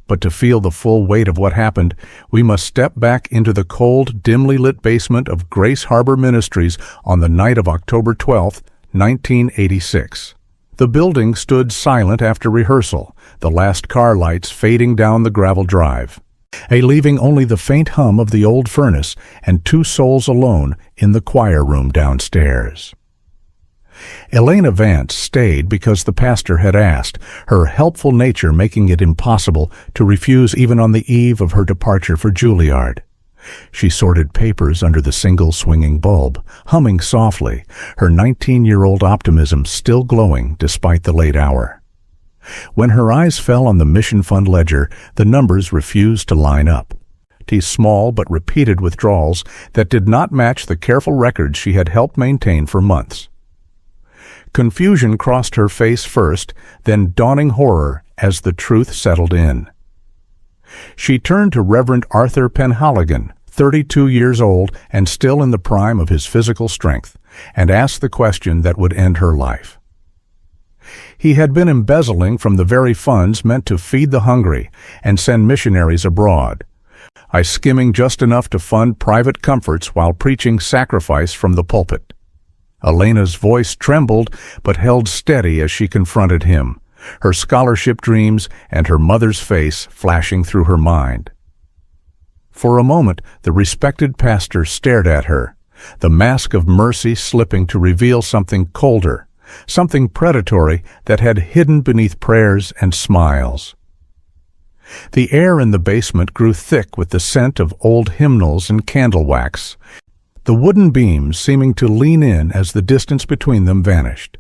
But to feel the full weight of what happened, we must step back into the cold, dimly lit basement of Grace Harbor Ministries on the night of October 12, 1986. The building stood silent after rehearsal, the last car lights fading down the gravel drive, leaving only the faint hum of the old furnace and two souls alone in the choir room downstairs. Elena Vance stayed because the pastor had asked, her helpful nature making it impossible to refuse even on the eve of her departure for Juilliard. She sorted papers under the single swinging bulb, humming softly, her 19-year-old optimism still glowing despite the late hour. When her eyes fell on the Mission Fund ledger, the numbers refused to line up. Small but repeated withdrawals that did not match the careful records she had helped maintain for months. Confusion crossed her face first, then dawning horror as the truth settled in. She turned to Reverend Arthur Penhaligon, 32 years old and still in the prime of his physical strength, and asked the question that would end her life. He had been embezzling from the very funds meant to feed the hungry and send missionaries abroad, skimming just enough to fund private comforts while preaching sacrifice from the pulpit. Elena's voice trembled but held steady as she confronted him, her scholarship dreams and her mother's face flashing through her mind. For a moment, the respected pastor stared at her, the mask of mercy slipping to reveal something colder, something predatory that had hidden beneath prayers and smiles. The air in the basement grew thick with the scent of old hymnals and candle wax, the wooden beams seeming to lean in as the distance between them vanished.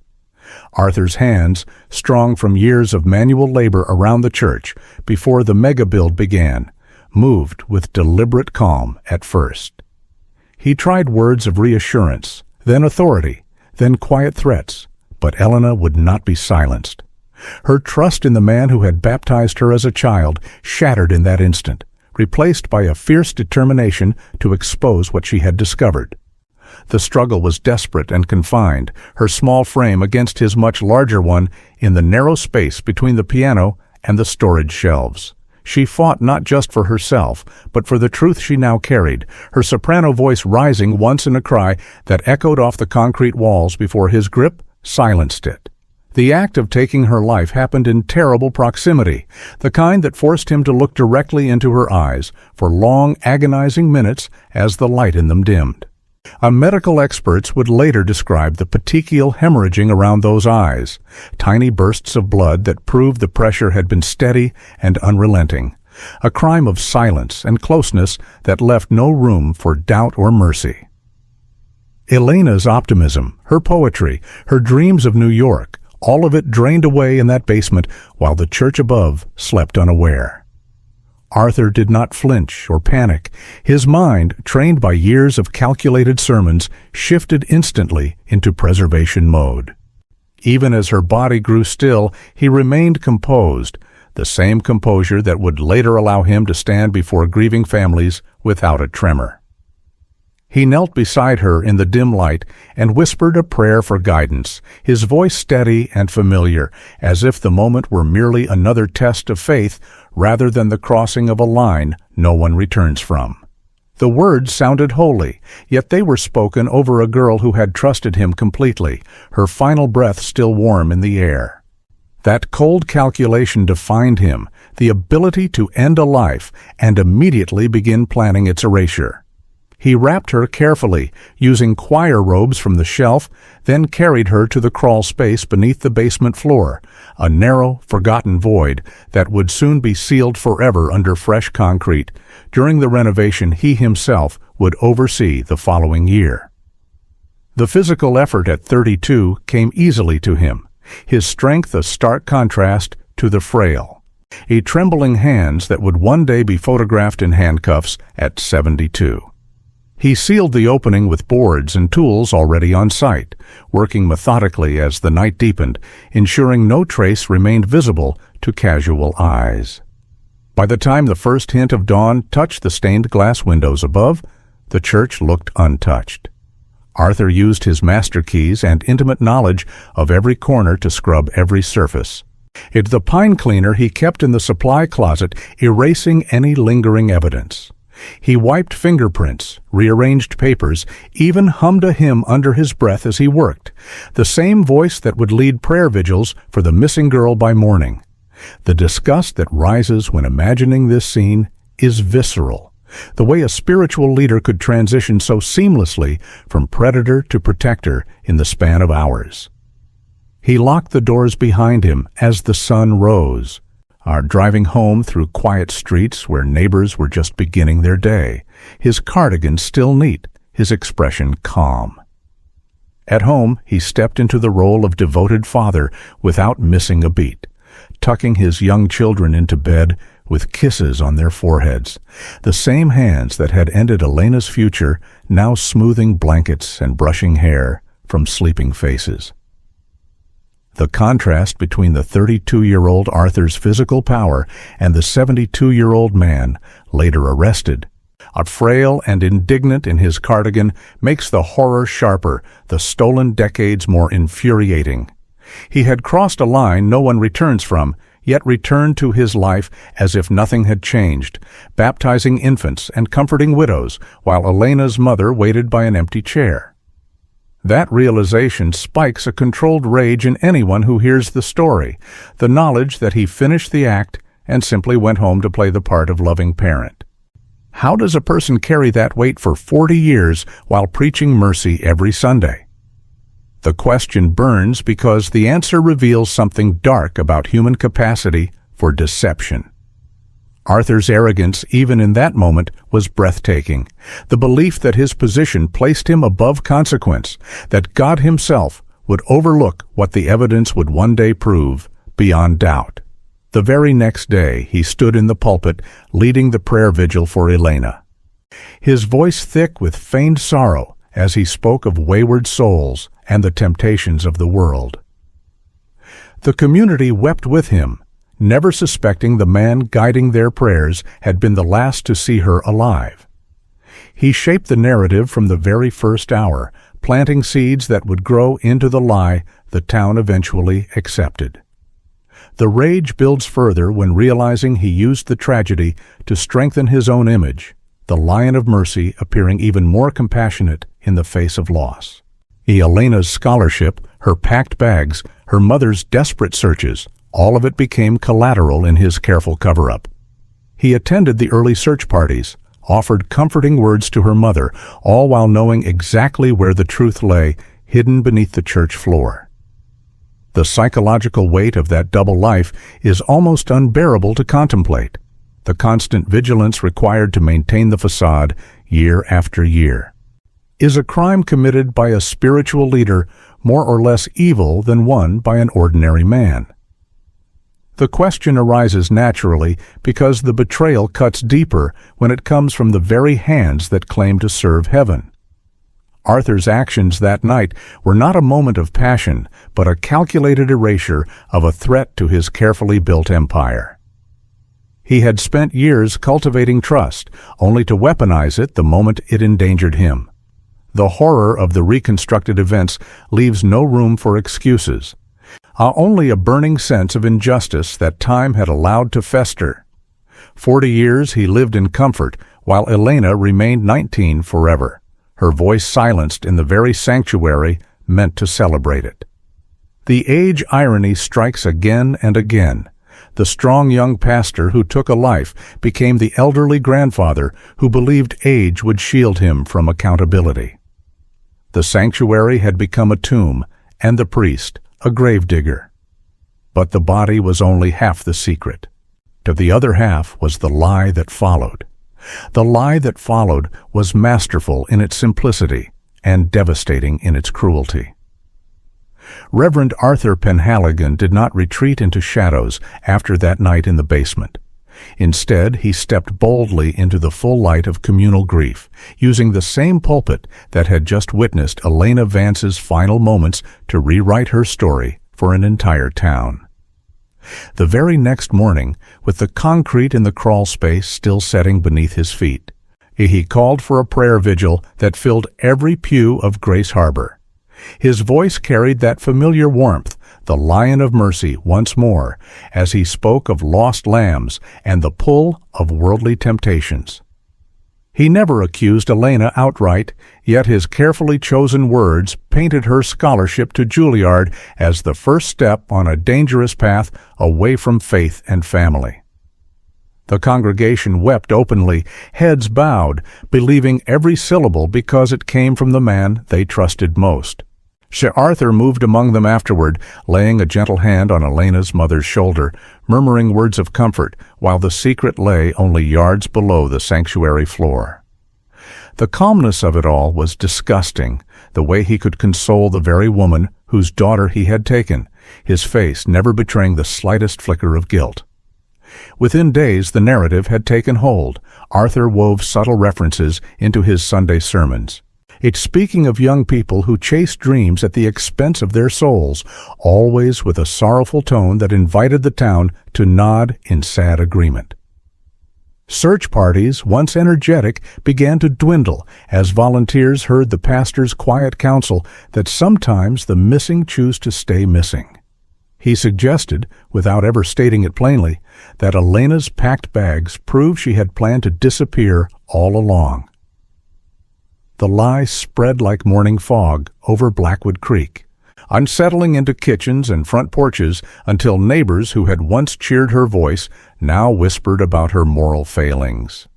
Arthur's hands, strong from years of manual labor around the church before the mega-build began, moved with deliberate calm at first. He tried words of reassurance, then authority, then quiet threats, but Elena would not be silenced. Her trust in the man who had baptized her as a child shattered in that instant, replaced by a fierce determination to expose what she had discovered. The struggle was desperate and confined, her small frame against his much larger one in the narrow space between the piano and the storage shelves. She fought not just for herself, but for the truth she now carried, her soprano voice rising once in a cry that echoed off the concrete walls before his grip silenced it. The act of taking her life happened in terrible proximity, the kind that forced him to look directly into her eyes for long, agonizing minutes as the light in them dimmed. Medical experts would later describe the petechial hemorrhaging around those eyes, tiny bursts of blood that proved the pressure had been steady and unrelenting, a crime of silence and closeness that left no room for doubt or mercy. Elena's optimism, her poetry, her dreams of New York, all of it drained away in that basement while the church above slept unaware. Arthur did not flinch or panic. His mind, trained by years of calculated sermons, shifted instantly into preservation mode. Even as her body grew still, he remained composed, the same composure that would later allow him to stand before grieving families without a tremor. He knelt beside her in the dim light and whispered a prayer for guidance, his voice steady and familiar, as if the moment were merely another test of faith rather than the crossing of a line no one returns from. The words sounded holy, yet they were spoken over a girl who had trusted him completely, her final breath still warm in the air. That cold calculation defined him, the ability to end a life and immediately begin planning its erasure. He wrapped her carefully, using choir robes from the shelf, then carried her to the crawl space beneath the basement floor, a narrow, forgotten void that would soon be sealed forever under fresh concrete. During the renovation he himself would oversee the following year. The physical effort at 32 came easily to him, his strength a stark contrast to the frail, trembling hands that would one day be photographed in handcuffs at 72. He sealed the opening with boards and tools already on site, working methodically as the night deepened, ensuring no trace remained visible to casual eyes. By the time the first hint of dawn touched the stained glass windows above, the church looked untouched. Arthur used his master keys and intimate knowledge of every corner to scrub every surface. It's the pine cleaner he kept in the supply closet, erasing any lingering evidence. He wiped fingerprints, rearranged papers, even hummed a hymn under his breath as he worked, the same voice that would lead prayer vigils for the missing girl by morning. The disgust that rises when imagining this scene is visceral. The way a spiritual leader could transition so seamlessly from predator to protector in the span of hours. He locked the doors behind him as the sun rose, driving home through quiet streets where neighbors were just beginning their day, his cardigan still neat, his expression calm. At home, he stepped into the role of devoted father without missing a beat, tucking his young children into bed with kisses on their foreheads, the same hands that had ended Elena's future now smoothing blankets and brushing hair from sleeping faces. The contrast between the 32-year-old Arthur's physical power and the 72-year-old man, later arrested, frail and indignant in his cardigan, makes the horror sharper, the stolen decades more infuriating. He had crossed a line no one returns from, yet returned to his life as if nothing had changed, baptizing infants and comforting widows while Elena's mother waited by an empty chair. That realization spikes a controlled rage in anyone who hears the story, the knowledge that he finished the act and simply went home to play the part of loving parent. How does a person carry that weight for 40 years while preaching mercy every Sunday? The question burns because the answer reveals something dark about human capacity for deception. Arthur's arrogance, even in that moment, was breathtaking. The belief that his position placed him above consequence, that God himself would overlook what the evidence would one day prove beyond doubt. The very next day, he stood in the pulpit, leading the prayer vigil for Elena. His voice thick with feigned sorrow as he spoke of wayward souls and the temptations of the world. The community wept with him, never suspecting the man guiding their prayers had been the last to see her alive. He shaped the narrative from the very first hour, planting seeds that would grow into the lie the town eventually accepted. The rage builds further when realizing he used the tragedy to strengthen his own image, the Lion of Mercy appearing even more compassionate in the face of loss. Elena's scholarship, her packed bags, her mother's desperate searches, all of it became collateral in his careful cover-up. He attended the early search parties, offered comforting words to her mother, all while knowing exactly where the truth lay, hidden beneath the church floor. The psychological weight of that double life is almost unbearable to contemplate, the constant vigilance required to maintain the facade year after year. Is a crime committed by a spiritual leader more or less evil than one by an ordinary man? The question arises naturally because the betrayal cuts deeper when it comes from the very hands that claim to serve heaven. Arthur's actions that night were not a moment of passion, but a calculated erasure of a threat to his carefully built empire. He had spent years cultivating trust, only to weaponize it the moment it endangered him. The horror of the reconstructed events leaves no room for excuses, only a burning sense of injustice that time had allowed to fester. 40 years he lived in comfort, while Elena remained 19 forever, her voice silenced in the very sanctuary meant to celebrate it. The age irony strikes again and again. The strong young pastor who took a life became the elderly grandfather who believed age would shield him from accountability. The sanctuary had become a tomb, and the priest a gravedigger. But the body was only half the secret. To the other half was the lie that followed. The lie that followed was masterful in its simplicity and devastating in its cruelty. Reverend Arthur Penhaligon did not retreat into shadows after that night in the basement. Instead, he stepped boldly into the full light of communal grief, using the same pulpit that had just witnessed Elena Vance's final moments to rewrite her story for an entire town. The very next morning, with the concrete in the crawl space still setting beneath his feet, he called for a prayer vigil that filled every pew of Grace Harbor. His voice carried that familiar warmth, the Lion of Mercy once more, as he spoke of lost lambs and the pull of worldly temptations. He never accused Elena outright, yet his carefully chosen words painted her scholarship to Juilliard as the first step on a dangerous path away from faith and family. The congregation wept openly, heads bowed, believing every syllable because it came from the man they trusted most. Sir Arthur moved among them afterward, laying a gentle hand on Elena's mother's shoulder, murmuring words of comfort, while the secret lay only yards below the sanctuary floor. The calmness of it all was disgusting, the way he could console the very woman whose daughter he had taken, his face never betraying the slightest flicker of guilt. Within days the narrative had taken hold. Arthur wove subtle references into his Sunday sermons. It's speaking of young people who chase dreams at the expense of their souls, always with a sorrowful tone that invited the town to nod in sad agreement. Search parties, once energetic, began to dwindle as volunteers heard the pastor's quiet counsel that sometimes the missing choose to stay missing. He suggested, without ever stating it plainly, that Elena's packed bags prove she had planned to disappear all along. The lie spread like morning fog over Blackwood Creek, unsettling into kitchens and front porches until neighbors who had once cheered her voice now whispered about her moral failings.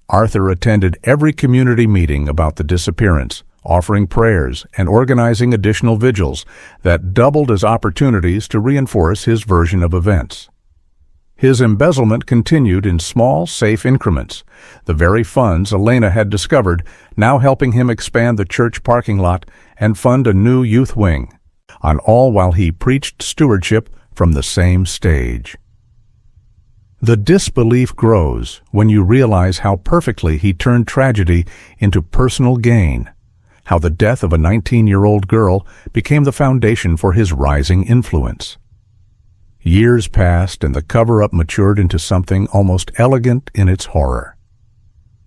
Arthur attended every community meeting about the disappearance, offering prayers and organizing additional vigils that doubled as opportunities to reinforce his version of events. His embezzlement continued in small, safe increments, the very funds Elena had discovered now helping him expand the church parking lot and fund a new youth wing, on all while he preached stewardship from the same stage. The disbelief grows when you realize how perfectly he turned tragedy into personal gain, how the death of a 19-year-old girl became the foundation for his rising influence. Years passed and the cover-up matured into something almost elegant in its horror.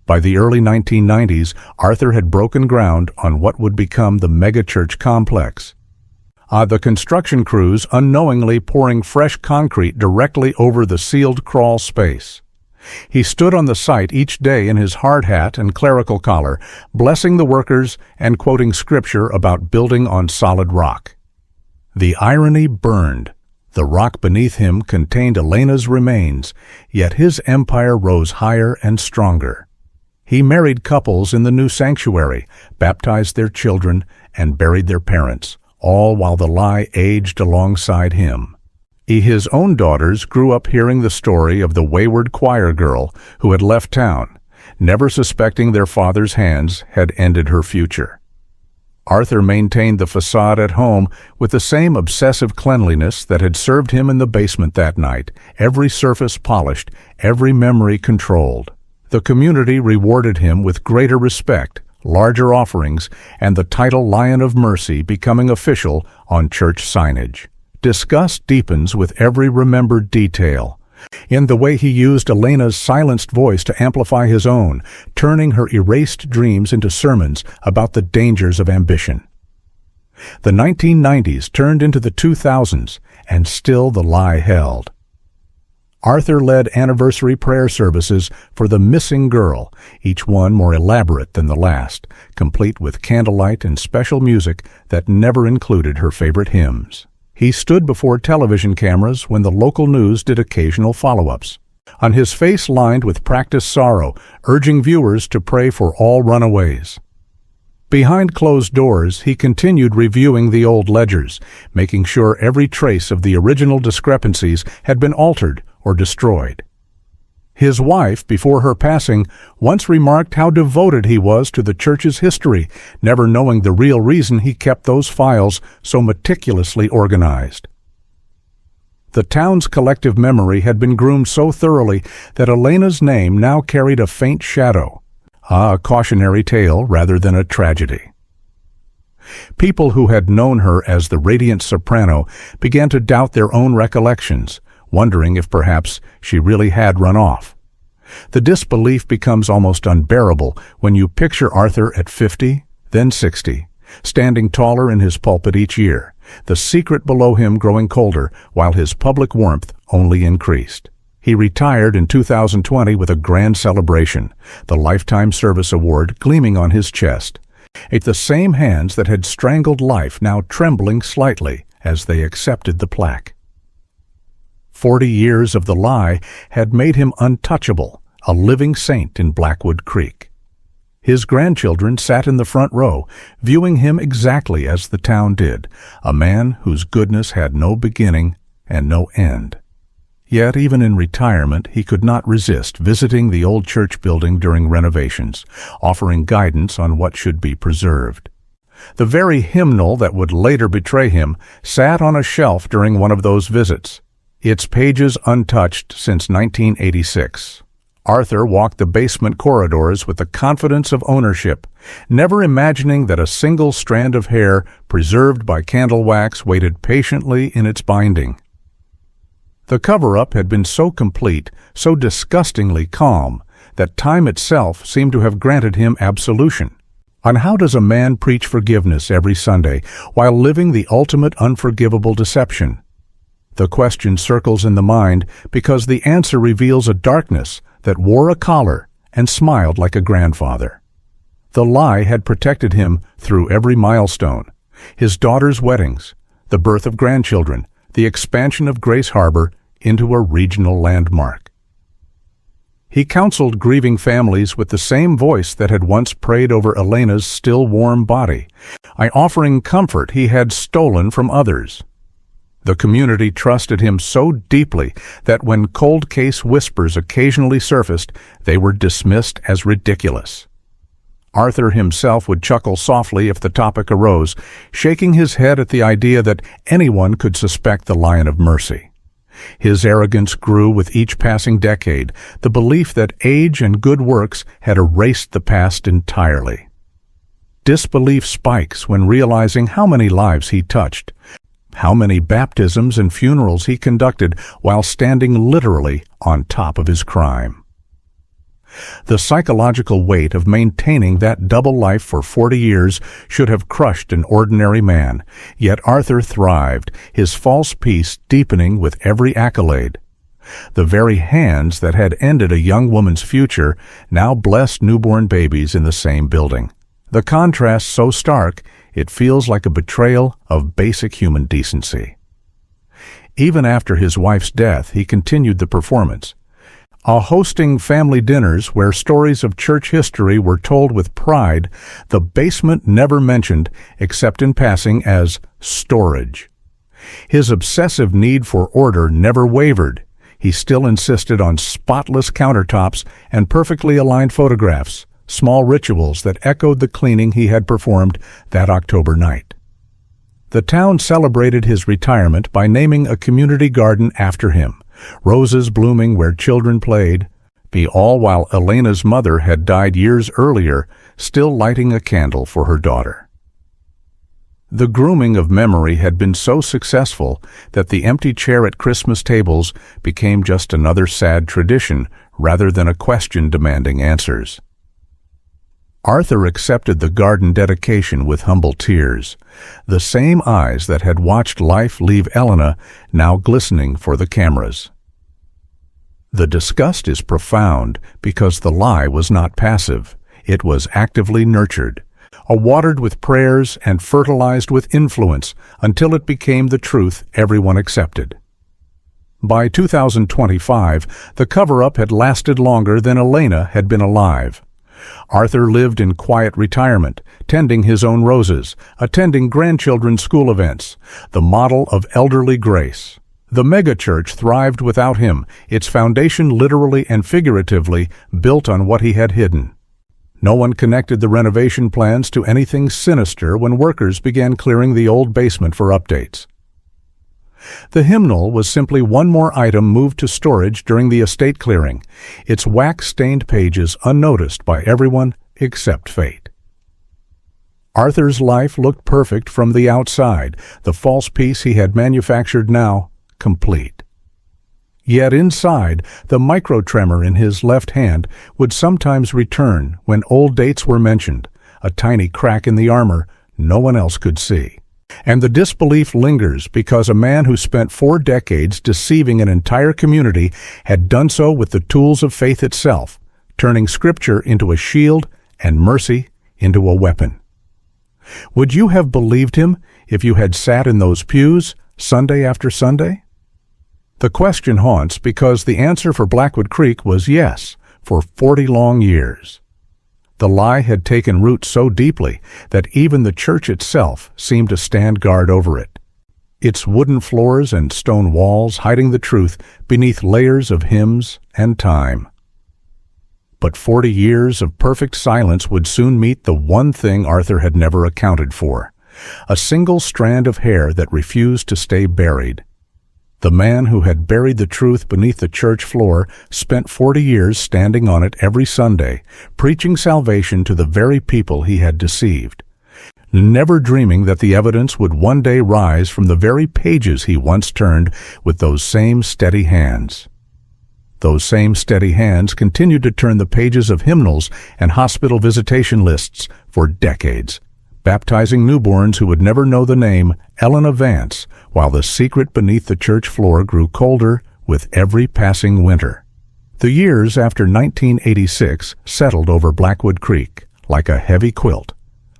By the early 1990s, Arthur had broken ground on what would become the megachurch complex. The construction crews unknowingly pouring fresh concrete directly over the sealed crawl space. He stood on the site each day in his hard hat and clerical collar, blessing the workers and quoting scripture about building on solid rock. The irony burned. The rock beneath him contained Elena's remains, yet his empire rose higher and stronger. He married couples in the new sanctuary, baptized their children, and buried their parents, all while the lie aged alongside him. His own daughters grew up hearing the story of the wayward choir girl who had left town, never suspecting their father's hands had ended her future. Arthur maintained the facade at home with the same obsessive cleanliness that had served him in the basement that night, every surface polished, every memory controlled. The community rewarded him with greater respect, larger offerings, and the title Lion of Mercy becoming official on church signage. Disgust deepens with every remembered detail. In the way he used Elena's silenced voice to amplify his own, turning her erased dreams into sermons about the dangers of ambition. The 1990s turned into the 2000s, and still the lie held. Arthur led anniversary prayer services for the missing girl, each one more elaborate than the last, complete with candlelight and special music that never included her favorite hymns. He stood before television cameras when the local news did occasional follow-ups, on his face lined with practiced sorrow, urging viewers to pray for all runaways. Behind closed doors, he continued reviewing the old ledgers, making sure every trace of the original discrepancies had been altered or destroyed. His wife, before her passing, once remarked how devoted he was to the church's history, never knowing the real reason he kept those files so meticulously organized. The town's collective memory had been groomed so thoroughly that Elena's name now carried a faint shadow, a cautionary tale rather than a tragedy. People who had known her as the radiant soprano began to doubt their own recollections, wondering if perhaps she really had run off. The disbelief becomes almost unbearable when you picture Arthur at 50, then 60, standing taller in his pulpit each year, the secret below him growing colder while his public warmth only increased. He retired in 2020 with a grand celebration, the Lifetime Service Award gleaming on his chest, the same hands that had strangled life now trembling slightly as they accepted the plaque. 40 years of the lie had made him untouchable, a living saint in Blackwood Creek. His grandchildren sat in the front row, viewing him exactly as the town did, a man whose goodness had no beginning and no end. Yet even in retirement, he could not resist visiting the old church building during renovations, offering guidance on what should be preserved. The very hymnal that would later betray him sat on a shelf during one of those visits, its pages untouched since 1986. Arthur walked the basement corridors with the confidence of ownership, never imagining that a single strand of hair preserved by candle wax waited patiently in its binding. The cover-up had been so complete, so disgustingly calm, that time itself seemed to have granted him absolution. On how does a man preach forgiveness every Sunday while living the ultimate unforgivable deception? The question circles in the mind because the answer reveals a darkness that wore a collar and smiled like a grandfather. The lie had protected him through every milestone: his daughter's weddings, the birth of grandchildren, the expansion of Grace Harbor into a regional landmark. He counseled grieving families with the same voice that had once prayed over Elena's still warm body, offering comfort he had stolen from others. The community trusted him so deeply that when cold case whispers occasionally surfaced, they were dismissed as ridiculous. Arthur himself would chuckle softly if the topic arose, shaking his head at the idea that anyone could suspect the Lion of Mercy. His arrogance grew with each passing decade, the belief that age and good works had erased the past entirely. Disbelief spikes when realizing how many lives he touched, how many baptisms and funerals he conducted while standing literally on top of his crime. The psychological weight of maintaining that double life for 40 years should have crushed an ordinary man, yet Arthur thrived, his false peace deepening with every accolade. The very hands that had ended a young woman's future now blessed newborn babies in the same building. The contrast so stark, it feels like a betrayal of basic human decency. Even after his wife's death, he continued the performance, hosting family dinners where stories of church history were told with pride, the basement never mentioned except in passing as storage. His obsessive need for order never wavered. He still insisted on spotless countertops and perfectly aligned photographs, small rituals that echoed the cleaning he had performed that October night. The town celebrated his retirement by naming a community garden after him, roses blooming where children played, be all while Elena's mother had died years earlier, still lighting a candle for her daughter. The grooming of memory had been so successful that the empty chair at Christmas tables became just another sad tradition rather than a question demanding answers. Arthur accepted the garden dedication with humble tears, the same eyes that had watched life leave Elena now glistening for the cameras. The disgust is profound because the lie was not passive. It was actively nurtured, watered with prayers and fertilized with influence until it became the truth everyone accepted. By 2025, the cover-up had lasted longer than Elena had been alive. Arthur lived in quiet retirement, tending his own roses, attending grandchildren's school events, the model of elderly grace. The megachurch thrived without him, its foundation literally and figuratively built on what he had hidden. No one connected the renovation plans to anything sinister when workers began clearing the old basement for updates. The hymnal was simply one more item moved to storage during the estate clearing, its wax-stained pages unnoticed by everyone except fate. Arthur's life looked perfect from the outside, the false peace he had manufactured now complete. Yet inside, the micro-tremor in his left hand would sometimes return when old dates were mentioned, a tiny crack in the armor no one else could see. And the disbelief lingers because a man who spent 4 decades deceiving an entire community had done so with the tools of faith itself, turning Scripture into a shield and mercy into a weapon. Would you have believed him if you had sat in those pews Sunday after Sunday? The question haunts because the answer for Blackwood Creek was yes, for 40 long years. The lie had taken root so deeply that even the church itself seemed to stand guard over it, its wooden floors and stone walls hiding the truth beneath layers of hymns and time. But 40 years of perfect silence would soon meet the one thing Arthur had never accounted for, a single strand of hair that refused to stay buried. The man who had buried the truth beneath the church floor spent 40 years standing on it every Sunday, preaching salvation to the very people he had deceived, never dreaming that the evidence would one day rise from the very pages he once turned with those same steady hands. Those same steady hands continued to turn the pages of hymnals and hospital visitation lists for decades, baptizing newborns who would never know the name Elena Vance, while the secret beneath the church floor grew colder with every passing winter. The years after 1986 settled over Blackwood Creek like a heavy quilt,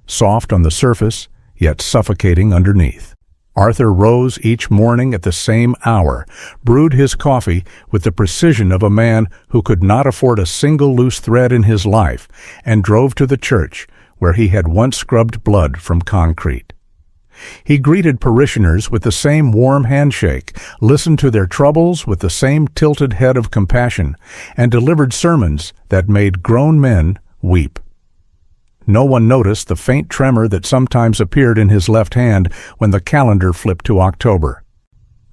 soft on the surface, yet suffocating underneath. Arthur rose each morning at the same hour, brewed his coffee with the precision of a man who could not afford a single loose thread in his life, and drove to the church, where he had once scrubbed blood from concrete. He greeted parishioners with the same warm handshake, listened to their troubles with the same tilted head of compassion, and delivered sermons that made grown men weep. No one noticed the faint tremor that sometimes appeared in his left hand when the calendar flipped to October.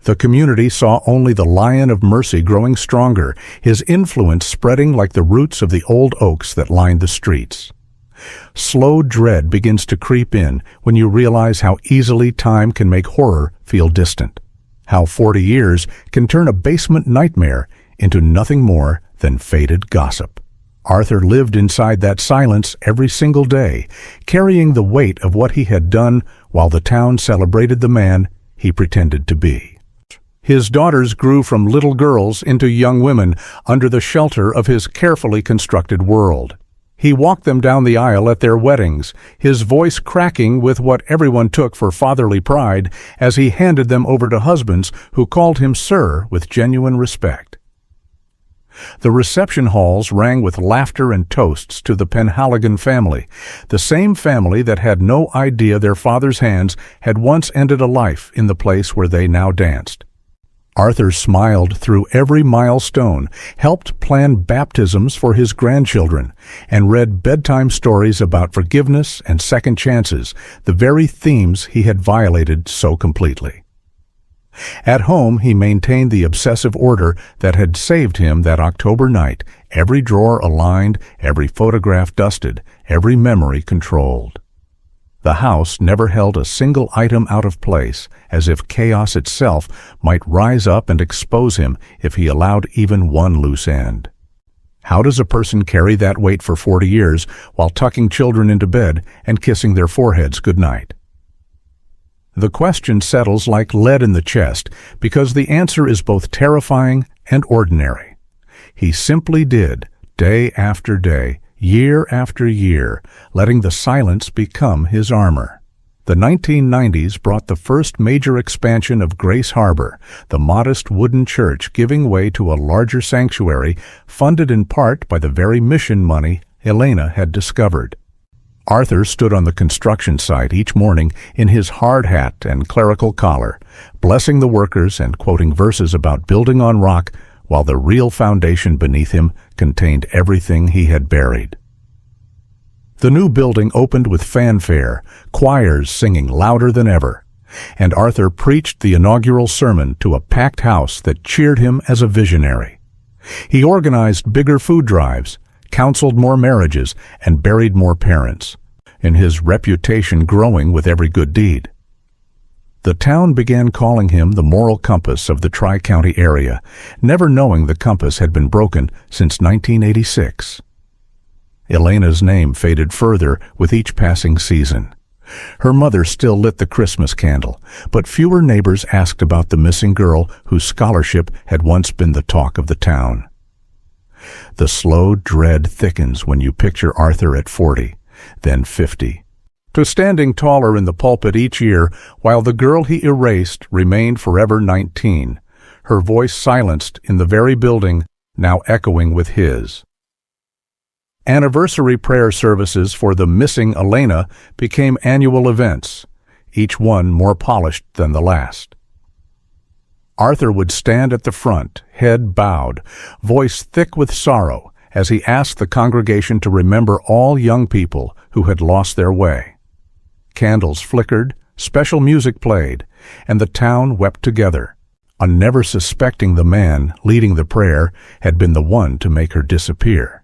The community saw only the Lion of Mercy growing stronger, his influence spreading like the roots of the old oaks that lined the streets. Slow dread begins to creep in when you realize how easily time can make horror feel distant, how 40 years can turn a basement nightmare into nothing more than faded gossip. Arthur lived inside that silence every single day, carrying the weight of what he had done while the town celebrated the man he pretended to be. His daughters grew from little girls into young women under the shelter of his carefully constructed world. He walked them down the aisle at their weddings, his voice cracking with what everyone took for fatherly pride as he handed them over to husbands who called him sir with genuine respect. The reception halls rang with laughter and toasts to the Penhaligon family, the same family that had no idea their father's hands had once ended a life in the place where they now danced. Arthur smiled through every milestone, helped plan baptisms for his grandchildren, and read bedtime stories about forgiveness and second chances, the very themes he had violated so completely. At home, he maintained the obsessive order that had saved him that October night every drawer aligned, every photograph dusted, every memory controlled. The house never held a single item out of place, as if chaos itself might rise up and expose him if he allowed even one loose end. How does a person carry that weight for 40 years while tucking children into bed and kissing their foreheads goodnight? The question settles like lead in the chest because the answer is both terrifying and ordinary. He simply did, day after day, year after year, letting the silence become his armor. The 1990s brought the first major expansion of Grace Harbor, the modest wooden church giving way to a larger sanctuary funded in part by the very mission money Elena had discovered. Arthur stood on the construction site each morning in his hard hat and clerical collar, blessing the workers and quoting verses about building on rock, while the real foundation beneath him contained everything he had buried. The new building opened with fanfare, choirs singing louder than ever, and Arthur preached the inaugural sermon to a packed house that cheered him as a visionary. He organized bigger food drives, counseled more marriages, and buried more parents, and his reputation growing with every good deed. The town began calling him the moral compass of the Tri-County area, never knowing the compass had been broken since 1986. Elena's name faded further with each passing season. Her mother still lit the Christmas candle, but fewer neighbors asked about the missing girl whose scholarship had once been the talk of the town. The slow dread thickens when you picture Arthur at 40, then 50. To standing taller in the pulpit each year, while the girl he erased remained forever 19, her voice silenced in the very building, now echoing with his. Anniversary prayer services for the missing Elena became annual events, each one more polished than the last. Arthur would stand at the front, head bowed, voice thick with sorrow, as he asked the congregation to remember all young people who had lost their way. Candles flickered, special music played, and the town wept together, on never suspecting the man leading the prayer had been the one to make her disappear.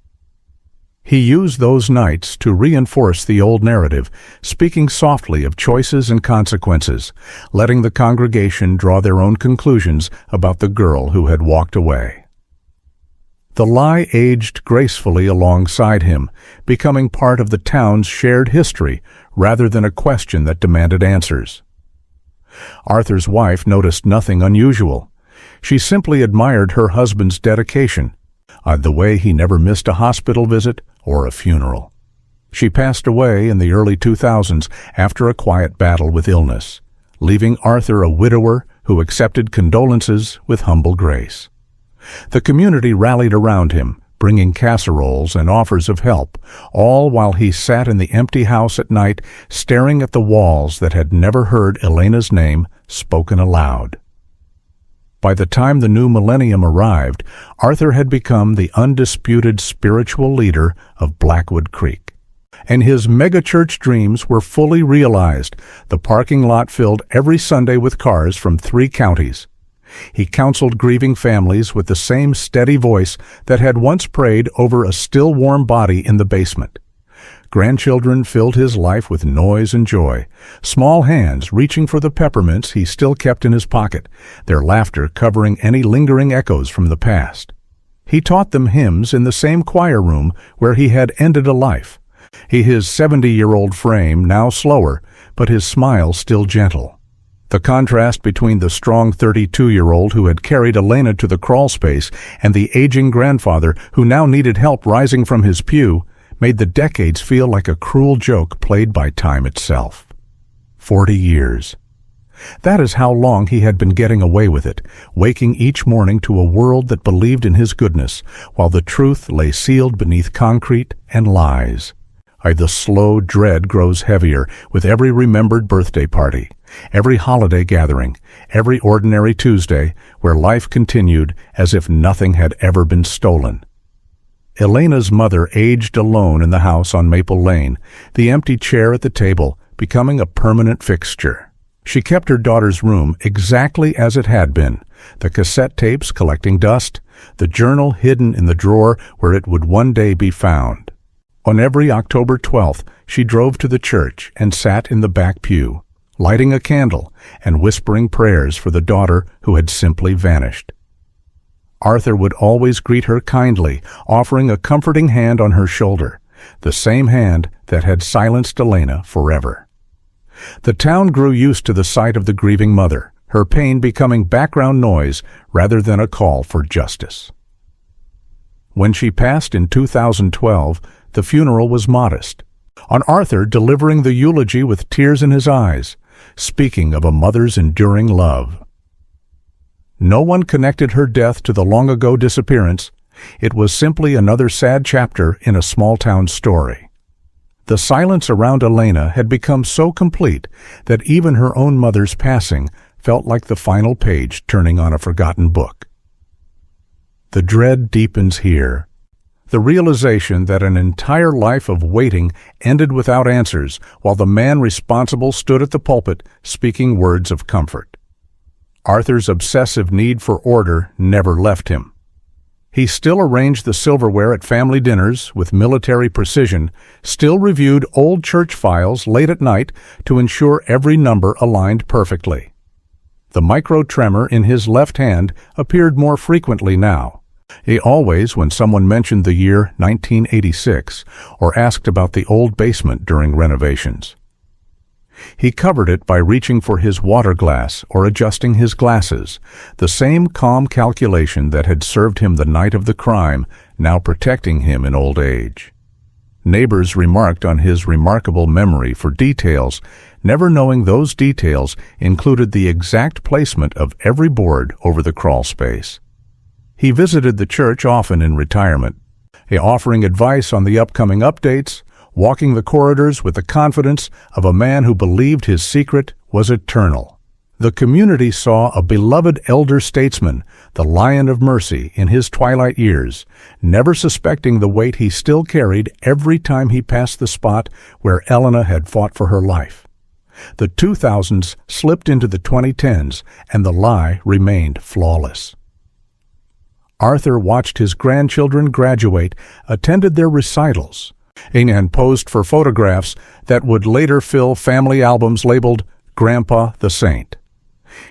He used those nights to reinforce the old narrative, speaking softly of choices and consequences, letting the congregation draw their own conclusions about the girl who had walked away. The lie aged gracefully alongside him, becoming part of the town's shared history rather than a question that demanded answers. Arthur's wife noticed nothing unusual. She simply admired her husband's dedication, the way he never missed a hospital visit or a funeral. She passed away in the early 2000s after a quiet battle with illness, leaving Arthur a widower who accepted condolences with humble grace. The community rallied around him, bringing casseroles and offers of help, all while he sat in the empty house at night, staring at the walls that had never heard Elena's name spoken aloud. By the time the new millennium arrived, Arthur had become the undisputed spiritual leader of Blackwood Creek. And his megachurch dreams were fully realized. The parking lot filled every Sunday with cars from 3 counties. He counseled grieving families with the same steady voice that had once prayed over a still warm body in the basement. Grandchildren filled his life with noise and joy, small hands reaching for the peppermints he still kept in his pocket, their laughter covering any lingering echoes from the past. He taught them hymns in the same choir room where he had ended a life, his 70-year-old frame now slower, but his smile still gentle. The contrast between the strong 32-year-old who had carried Elena to the crawl space and the aging grandfather who now needed help rising from his pew made the decades feel like a cruel joke played by time itself. 40 years. That is how long he had been getting away with it, waking each morning to a world that believed in his goodness, while the truth lay sealed beneath concrete and lies. The slow dread grows heavier with every remembered birthday party, every holiday gathering, every ordinary Tuesday where life continued as if nothing had ever been stolen. Elena's mother aged alone in the house on Maple Lane, the empty chair at the table becoming a permanent fixture. She kept her daughter's room exactly as it had been, the cassette tapes collecting dust, the journal hidden in the drawer where it would one day be found. On every October 12th, she drove to the church and sat in the back pew, lighting a candle and whispering prayers for the daughter who had simply vanished. Arthur would always greet her kindly, offering a comforting hand on her shoulder, the same hand that had silenced Elena forever. The town grew used to the sight of the grieving mother, her pain becoming background noise rather than a call for justice. When she passed in 2012, the funeral was modest, on Arthur delivering the eulogy with tears in his eyes, speaking of a mother's enduring love. No one connected her death to the long-ago disappearance. It was simply another sad chapter in a small-town story. The silence around Elena had become so complete that even her own mother's passing felt like the final page turning on a forgotten book. The dread deepens here. The realization that an entire life of waiting ended without answers while the man responsible stood at the pulpit speaking words of comfort. Arthur's obsessive need for order never left him. He still arranged the silverware at family dinners with military precision, still reviewed old church files late at night to ensure every number aligned perfectly. The micro-tremor in his left hand appeared more frequently now. He always, when someone mentioned the year 1986 or asked about the old basement during renovations. He covered it by reaching for his water glass or adjusting his glasses, the same calm calculation that had served him the night of the crime, now protecting him in old age. Neighbors remarked on his remarkable memory for details, never knowing those details included the exact placement of every board over the crawl space. He visited the church often in retirement, offering advice on the upcoming updates, walking the corridors with the confidence of a man who believed his secret was eternal. The community saw a beloved elder statesman, the Lion of Mercy, in his twilight years, never suspecting the weight he still carried every time he passed the spot where Elena had fought for her life. The 2000s slipped into the 2010s, and the lie remained flawless. Arthur watched his grandchildren graduate, attended their recitals, and posed for photographs that would later fill family albums labeled Grandpa the Saint.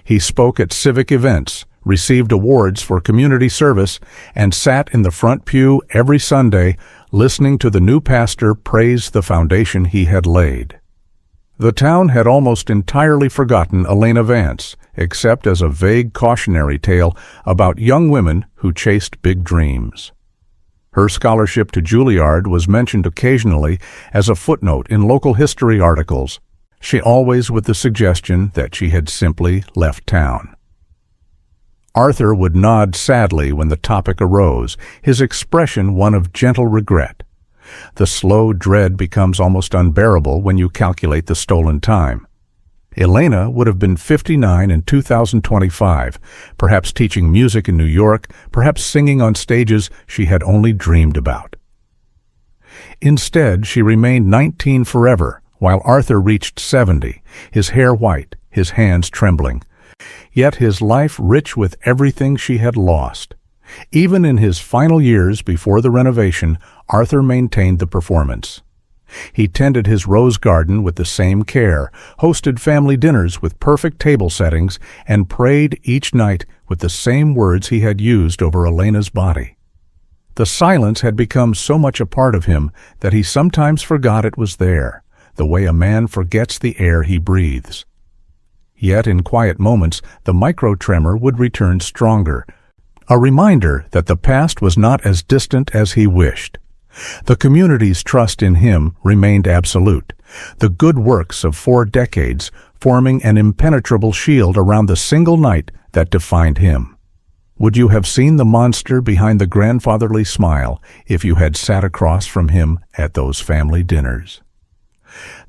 He spoke at civic events, received awards for community service, and sat in the front pew every Sunday listening to the new pastor praise the foundation he had laid. The town had almost entirely forgotten Elena Vance, except as a vague cautionary tale about young women who chased big dreams. Her scholarship to Juilliard was mentioned occasionally as a footnote in local history articles, she always with the suggestion that she had simply left town. Arthur would nod sadly when the topic arose, his expression one of gentle regret. The slow dread becomes almost unbearable when you calculate the stolen time. Elena would have been 59 in 2025, perhaps teaching music in New York, perhaps singing on stages she had only dreamed about. Instead, she remained 19 forever, while Arthur reached 70, his hair white, his hands trembling, yet his life rich with everything she had lost. Even in his final years before the renovation, Arthur maintained the performance. He tended his rose garden with the same care, hosted family dinners with perfect table settings, and prayed each night with the same words he had used over Elena's body. The silence had become so much a part of him that he sometimes forgot it was there, the way a man forgets the air he breathes. Yet in quiet moments, the micro-tremor would return stronger, a reminder that the past was not as distant as he wished. The community's trust in him remained absolute, the good works of 4 decades forming an impenetrable shield around the single night that defined him. Would you have seen the monster behind the grandfatherly smile if you had sat across from him at those family dinners?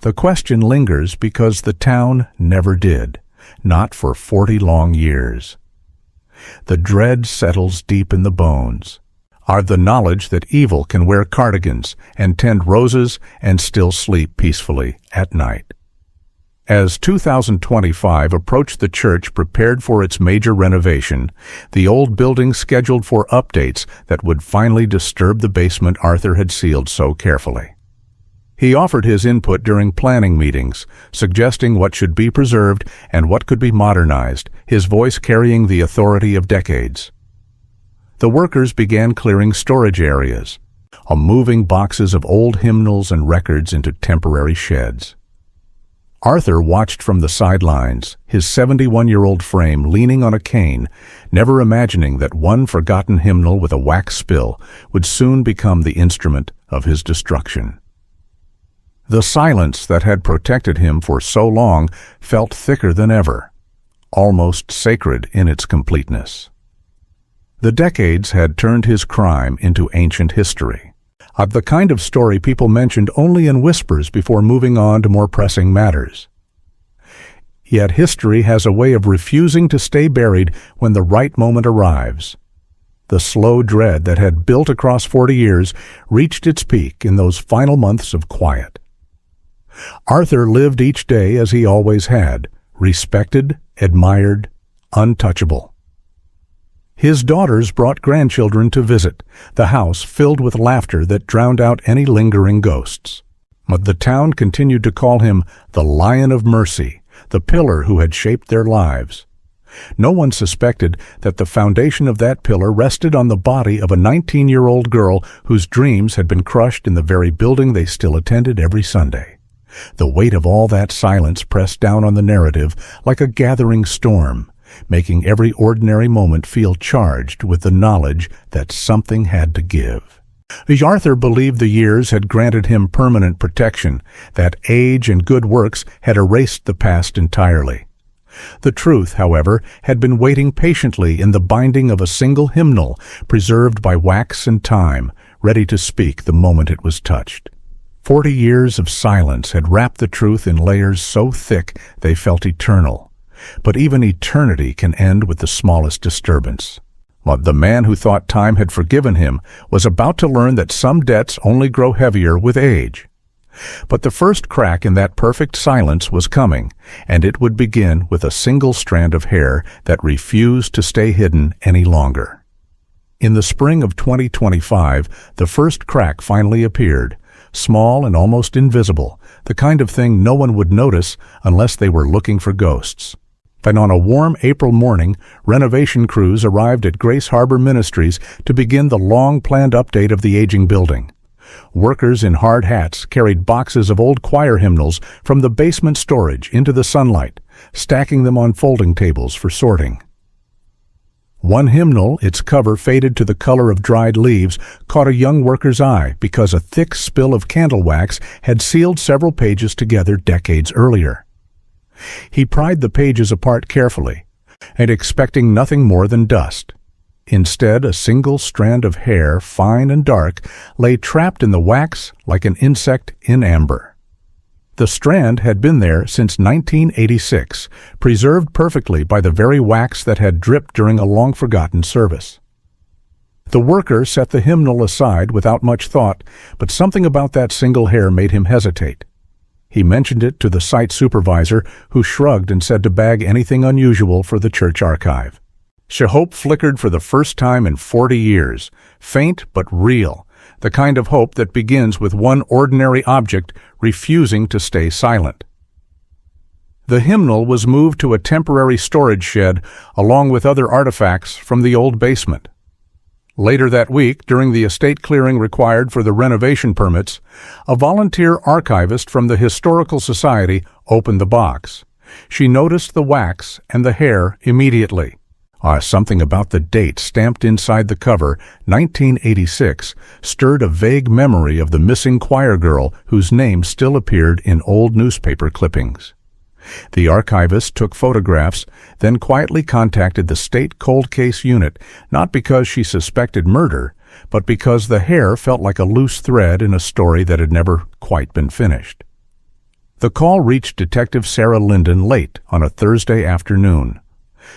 The question lingers because the town never did, not for 40 long years. The dread settles deep in the bones. Are the knowledge that evil can wear cardigans and tend roses and still sleep peacefully at night. As 2025 approached, the church prepared for its major renovation, the old building scheduled for updates that would finally disturb the basement Arthur had sealed so carefully. He offered his input during planning meetings, suggesting what should be preserved and what could be modernized, his voice carrying the authority of decades. The workers began clearing storage areas, moving boxes of old hymnals and records into temporary sheds. Arthur watched from the sidelines, his 71-year-old frame leaning on a cane, never imagining that one forgotten hymnal with a wax spill would soon become the instrument of his destruction. The silence that had protected him for so long felt thicker than ever, almost sacred in its completeness. The decades had turned his crime into ancient history, the kind of story people mentioned only in whispers before moving on to more pressing matters. Yet history has a way of refusing to stay buried when the right moment arrives. The slow dread that had built across 40 years reached its peak in those final months of quiet. Arthur lived each day as he always had, respected, admired, untouchable. His daughters brought grandchildren to visit, the house filled with laughter that drowned out any lingering ghosts. But the town continued to call him the Lion of Mercy, the pillar who had shaped their lives. No one suspected that the foundation of that pillar rested on the body of a 19-year-old girl whose dreams had been crushed in the very building they still attended every Sunday. The weight of all that silence pressed down on the narrative like a gathering storm, making every ordinary moment feel charged with the knowledge that something had to give. Arthur believed the years had granted him permanent protection, that age and good works had erased the past entirely. The truth, however, had been waiting patiently in the binding of a single hymnal, preserved by wax and time, ready to speak the moment it was touched. 40 years of silence had wrapped the truth in layers so thick they felt eternal. But even eternity can end with the smallest disturbance. But the man who thought time had forgiven him was about to learn that some debts only grow heavier with age. But the first crack in that perfect silence was coming, and it would begin with a single strand of hair that refused to stay hidden any longer. In the spring of 2025, the first crack finally appeared, small and almost invisible, the kind of thing no one would notice unless they were looking for ghosts. Then on a warm April morning, renovation crews arrived at Grace Harbor Ministries to begin the long-planned update of the aging building. Workers in hard hats carried boxes of old choir hymnals from the basement storage into the sunlight, stacking them on folding tables for sorting. One hymnal, its cover faded to the color of dried leaves, caught a young worker's eye because a thick spill of candle wax had sealed several pages together decades earlier. He pried the pages apart carefully, and expecting nothing more than dust. Instead, a single strand of hair, fine and dark, lay trapped in the wax like an insect in amber. The strand had been there since 1986, preserved perfectly by the very wax that had dripped during a long-forgotten service. The worker set the hymnal aside without much thought, but something about that single hair made him hesitate. He mentioned it to the site supervisor, who shrugged and said to bag anything unusual for the church archive. Hope flickered for the first time in 40 years, faint but real, the kind of hope that begins with one ordinary object refusing to stay silent. The hymnal was moved to a temporary storage shed along with other artifacts from the old basement. Later that week, during the estate clearing required for the renovation permits, a volunteer archivist from the Historical Society opened the box. She noticed the wax and the hair immediately. Something about the date stamped inside the cover, 1986, stirred a vague memory of the missing choir girl whose name still appeared in old newspaper clippings. The archivist took photographs, then quietly contacted the state cold case unit, not because she suspected murder, but because the hair felt like a loose thread in a story that had never quite been finished. The call reached Detective Sarah Linden late on a Thursday afternoon.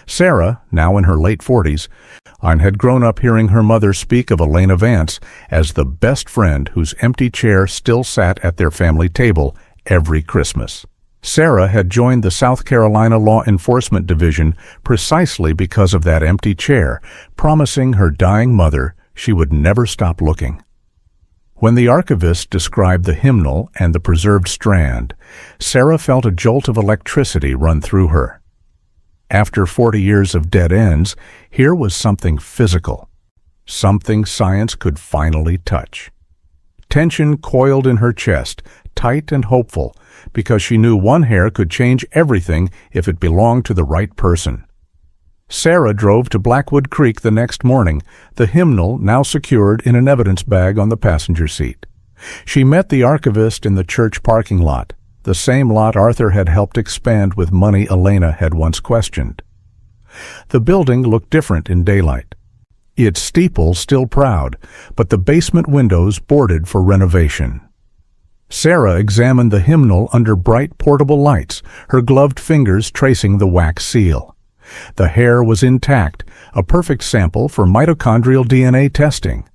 Sarah, now in her late 40s, had grown up hearing her mother speak of Elena Vance as the best friend whose empty chair still sat at their family table every Christmas. Sarah had joined the South Carolina Law Enforcement Division precisely because of that empty chair, promising her dying mother she would never stop looking. When the archivist described the hymnal and the preserved strand, Sarah felt a jolt of electricity run through her. After 40 years of dead ends, here was something physical, something science could finally touch. Tension coiled in her chest, tight and hopeful, because she knew one hair could change everything if it belonged to the right person. Sarah drove to Blackwood Creek the next morning, the hymnal now secured in an evidence bag on the passenger seat. She met the archivist in the church parking lot, the same lot Arthur had helped expand with money Elena had once questioned. The building looked different in daylight. Its steeple still proud, but the basement windows boarded for renovation. Sarah examined the hymnal under bright portable lights, her gloved fingers tracing the wax seal. The hair was intact, a perfect sample for mitochondrial DNA testing.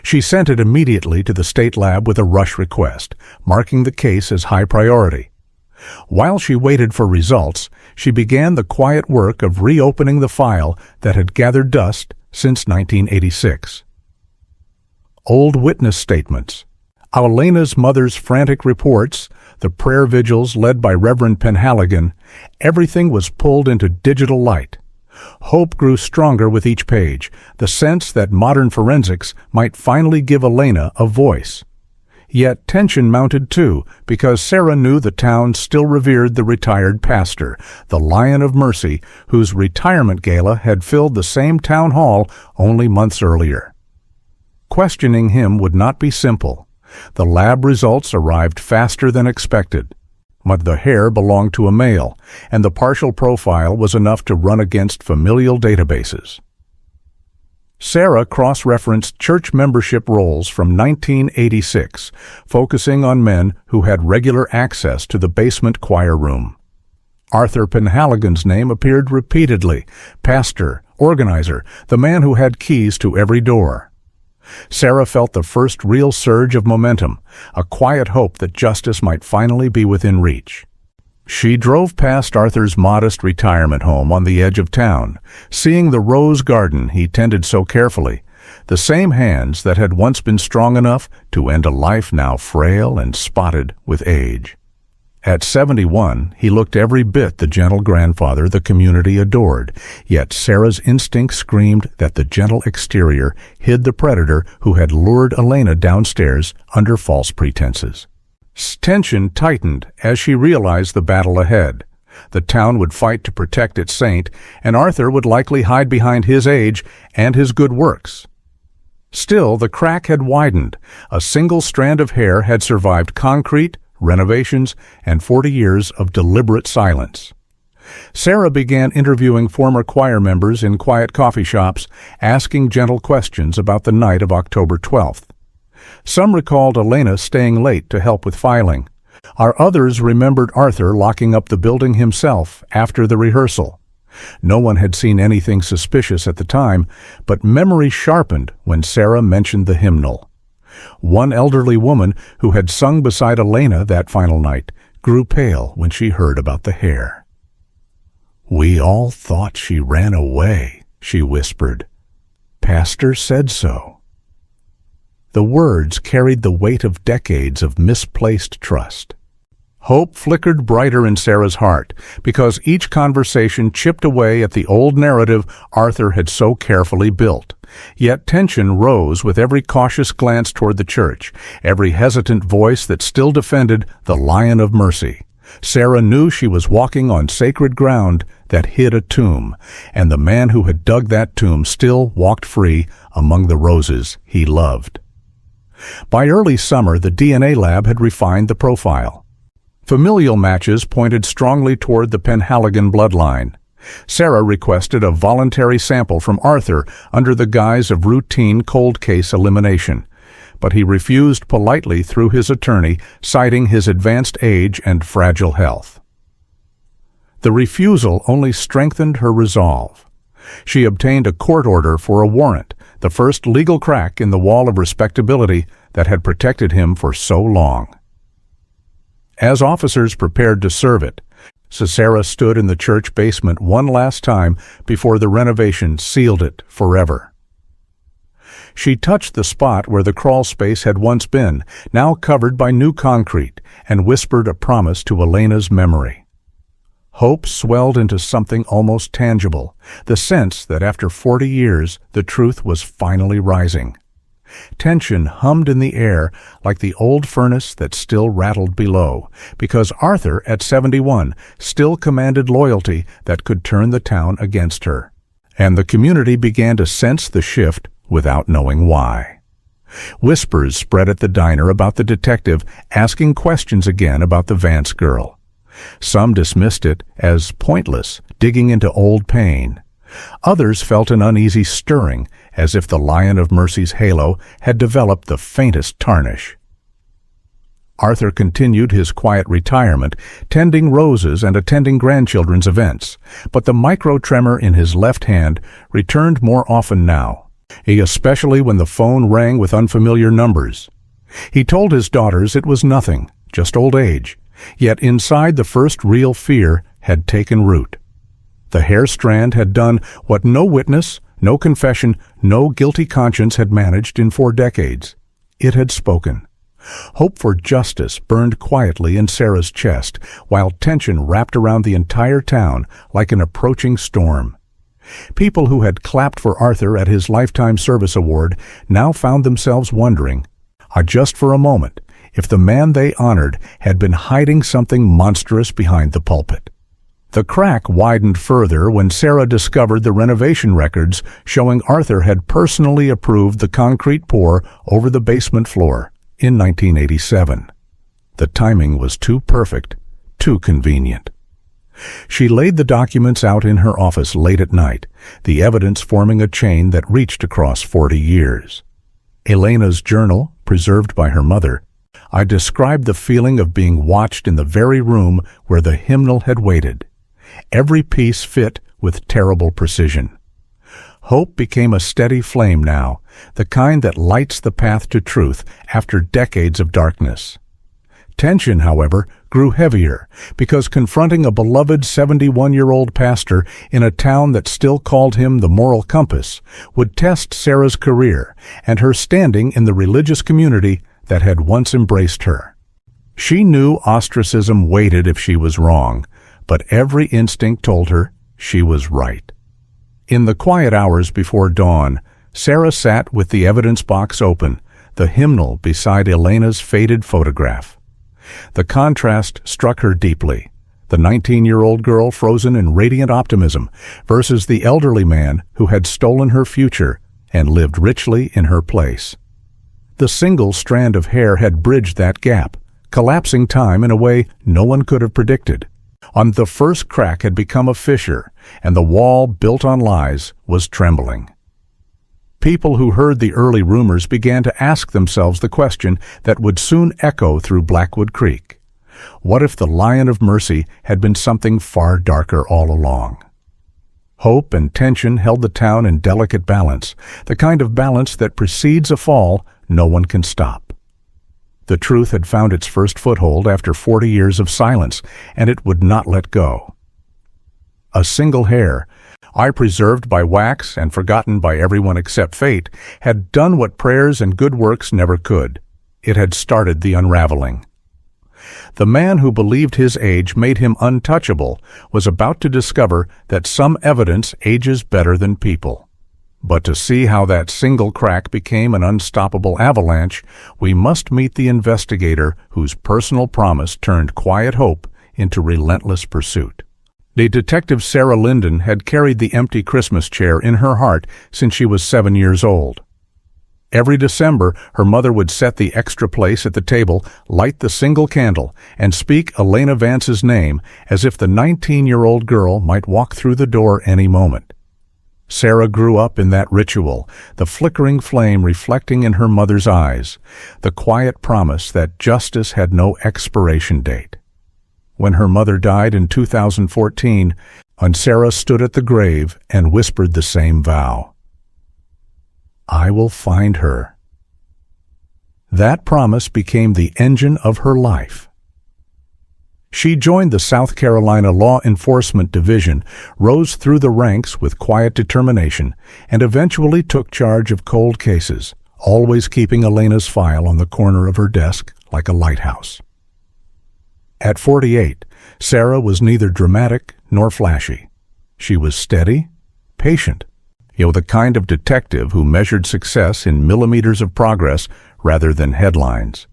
She sent it immediately to the state lab with a rush request, marking the case as high priority. While she waited for results, she began the quiet work of reopening the file that had gathered dust since 1986. Old witness statements, Elena's mother's frantic reports, the prayer vigils led by Reverend Penhaligon, everything was pulled into digital light. Hope grew stronger with each page, the sense that modern forensics might finally give Elena a voice. Yet tension mounted too, because Sarah knew the town still revered the retired pastor, the Lion of Mercy, whose retirement gala had filled the same town hall only months earlier. Questioning him would not be simple. The lab results arrived faster than expected. But the hair belonged to a male, and the partial profile was enough to run against familial databases. Sarah cross-referenced church membership rolls from 1986, focusing on men who had regular access to the basement choir room. Arthur Penhaligon's name appeared repeatedly, pastor, organizer, the man who had keys to every door. Sarah felt the first real surge of momentum, a quiet hope that justice might finally be within reach. She drove past Arthur's modest retirement home on the edge of town, seeing the rose garden he tended so carefully, the same hands that had once been strong enough to end a life now frail and spotted with age. At 71, he looked every bit the gentle grandfather the community adored, yet Sarah's instinct screamed that the gentle exterior hid the predator who had lured Elena downstairs under false pretenses. Tension tightened as she realized the battle ahead. The town would fight to protect its saint, and Arthur would likely hide behind his age and his good works. Still, the crack had widened. A single strand of hair had survived concrete, renovations, and 40 years of deliberate silence. Sarah began interviewing former choir members in quiet coffee shops, asking gentle questions about the night of October 12th. Some recalled Elena staying late to help with filing. Our others remembered Arthur locking up the building himself after the rehearsal. No one had seen anything suspicious at the time, but memory sharpened when Sarah mentioned the hymnal. One elderly woman who had sung beside Elena that final night grew pale when she heard about the hair. "We all thought she ran away," she whispered. "Pastor said so." The words carried the weight of decades of misplaced trust. Hope flickered brighter in Sarah's heart, because each conversation chipped away at the old narrative Arthur had so carefully built. Yet tension rose with every cautious glance toward the church, every hesitant voice that still defended the Lion of Mercy. Sarah knew she was walking on sacred ground that hid a tomb, and the man who had dug that tomb still walked free among the roses he loved. By early summer, the DNA lab had refined the profile. Familial matches pointed strongly toward the Penhaligon bloodline. Sarah requested a voluntary sample from Arthur under the guise of routine cold case elimination, but he refused politely through his attorney, citing his advanced age and fragile health. The refusal only strengthened her resolve. She obtained a court order for a warrant, the first legal crack in the wall of respectability that had protected him for so long. as officers prepared to serve it, Sarah stood in the church basement one last time before the renovation sealed it forever. She touched the spot where the crawl space had once been, now covered by new concrete, and whispered a promise to Elena's memory. Hope swelled into something almost tangible, the sense that after 40 years the truth was finally rising. Tension hummed in the air like the old furnace that still rattled below, because Arthur, at 71, still commanded loyalty that could turn the town against her. And the community began to sense the shift without knowing why. Whispers spread at the diner about the detective asking questions again about the Vance girl. Some dismissed it as pointless, digging into old pain. Others felt an uneasy stirring, as if the Lion of Mercy's halo had developed the faintest tarnish. Arthur continued his quiet retirement, tending roses and attending grandchildren's events, but the micro-tremor in his left hand returned more often now, especially when the phone rang with unfamiliar numbers. He told his daughters it was nothing, just old age, yet inside the first real fear had taken root. The hair strand had done what no witness, no confession, no guilty conscience had managed in 4 decades. It had spoken. Hope for justice burned quietly in Sarah's chest, while tension wrapped around the entire town like an approaching storm. People who had clapped for Arthur at his Lifetime Service Award now found themselves wondering, just for a moment, if the man they honored had been hiding something monstrous behind the pulpit. The crack widened further when Sarah discovered the renovation records showing Arthur had personally approved the concrete pour over the basement floor in 1987. The timing was too perfect, too convenient. She laid the documents out in her office late at night, the evidence forming a chain that reached across 40 years. Elena's journal, preserved by her mother, I described the feeling of being watched in the very room where the hymnal had waited. Every piece fit with terrible precision. Hope became a steady flame now, the kind that lights the path to truth after decades of darkness. Tension, however, grew heavier, because confronting a beloved 71-year-old pastor in a town that still called him the moral compass would test Sarah's career and her standing in the religious community that had once embraced her. She knew ostracism waited if she was wrong, but every instinct told her she was right. In the quiet hours before dawn, Sarah sat with the evidence box open, the hymnal beside Elena's faded photograph. The contrast struck her deeply. The 19-year-old girl frozen in radiant optimism versus the elderly man who had stolen her future and lived richly in her place. The single strand of hair had bridged that gap, collapsing time in a way no one could have predicted. The first crack had become a fissure, and the wall built on lies was trembling. People who heard the early rumors began to ask themselves the question that would soon echo through Blackwood Creek. What if the Lion of Mercy had been something far darker all along? Hope and tension held the town in delicate balance, the kind of balance that precedes a fall no one can stop. The truth had found its first foothold after 40 years of silence, and it would not let go. A single hair, preserved by wax and forgotten by everyone except fate, had done what prayers and good works never could. It had started the unraveling. The man who believed his age made him untouchable was about to discover that some evidence ages better than people. But to see how that single crack became an unstoppable avalanche, we must meet the investigator whose personal promise turned quiet hope into relentless pursuit. The detective Sarah Linden had carried the empty Christmas chair in her heart since she was 7 years old. Every December, her mother would set the extra place at the table, light the single candle, and speak Elena Vance's name as if the 19-year-old girl might walk through the door any moment. Sarah grew up in that ritual, the flickering flame reflecting in her mother's eyes, the quiet promise that justice had no expiration date. When her mother died in 2014, Sarah stood at the grave and whispered the same vow. I will find her. That promise became the engine of her life. She joined the South Carolina Law Enforcement Division, rose through the ranks with quiet determination, and eventually took charge of cold cases, always keeping Elena's file on the corner of her desk like a lighthouse. At 48, Sarah was neither dramatic nor flashy. She was steady, patient, the kind of detective who measured success in millimeters of progress rather than headlines.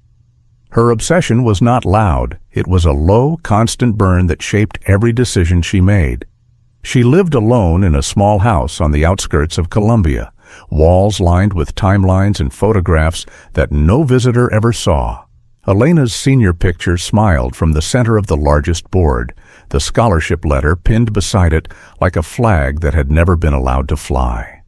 Her obsession was not loud. It was a low, constant burn that shaped every decision she made. She lived alone in a small house on the outskirts of Columbia, walls lined with timelines and photographs that no visitor ever saw. Elena's senior picture smiled from the center of the largest board, the scholarship letter pinned beside it like a flag that had never been allowed to fly.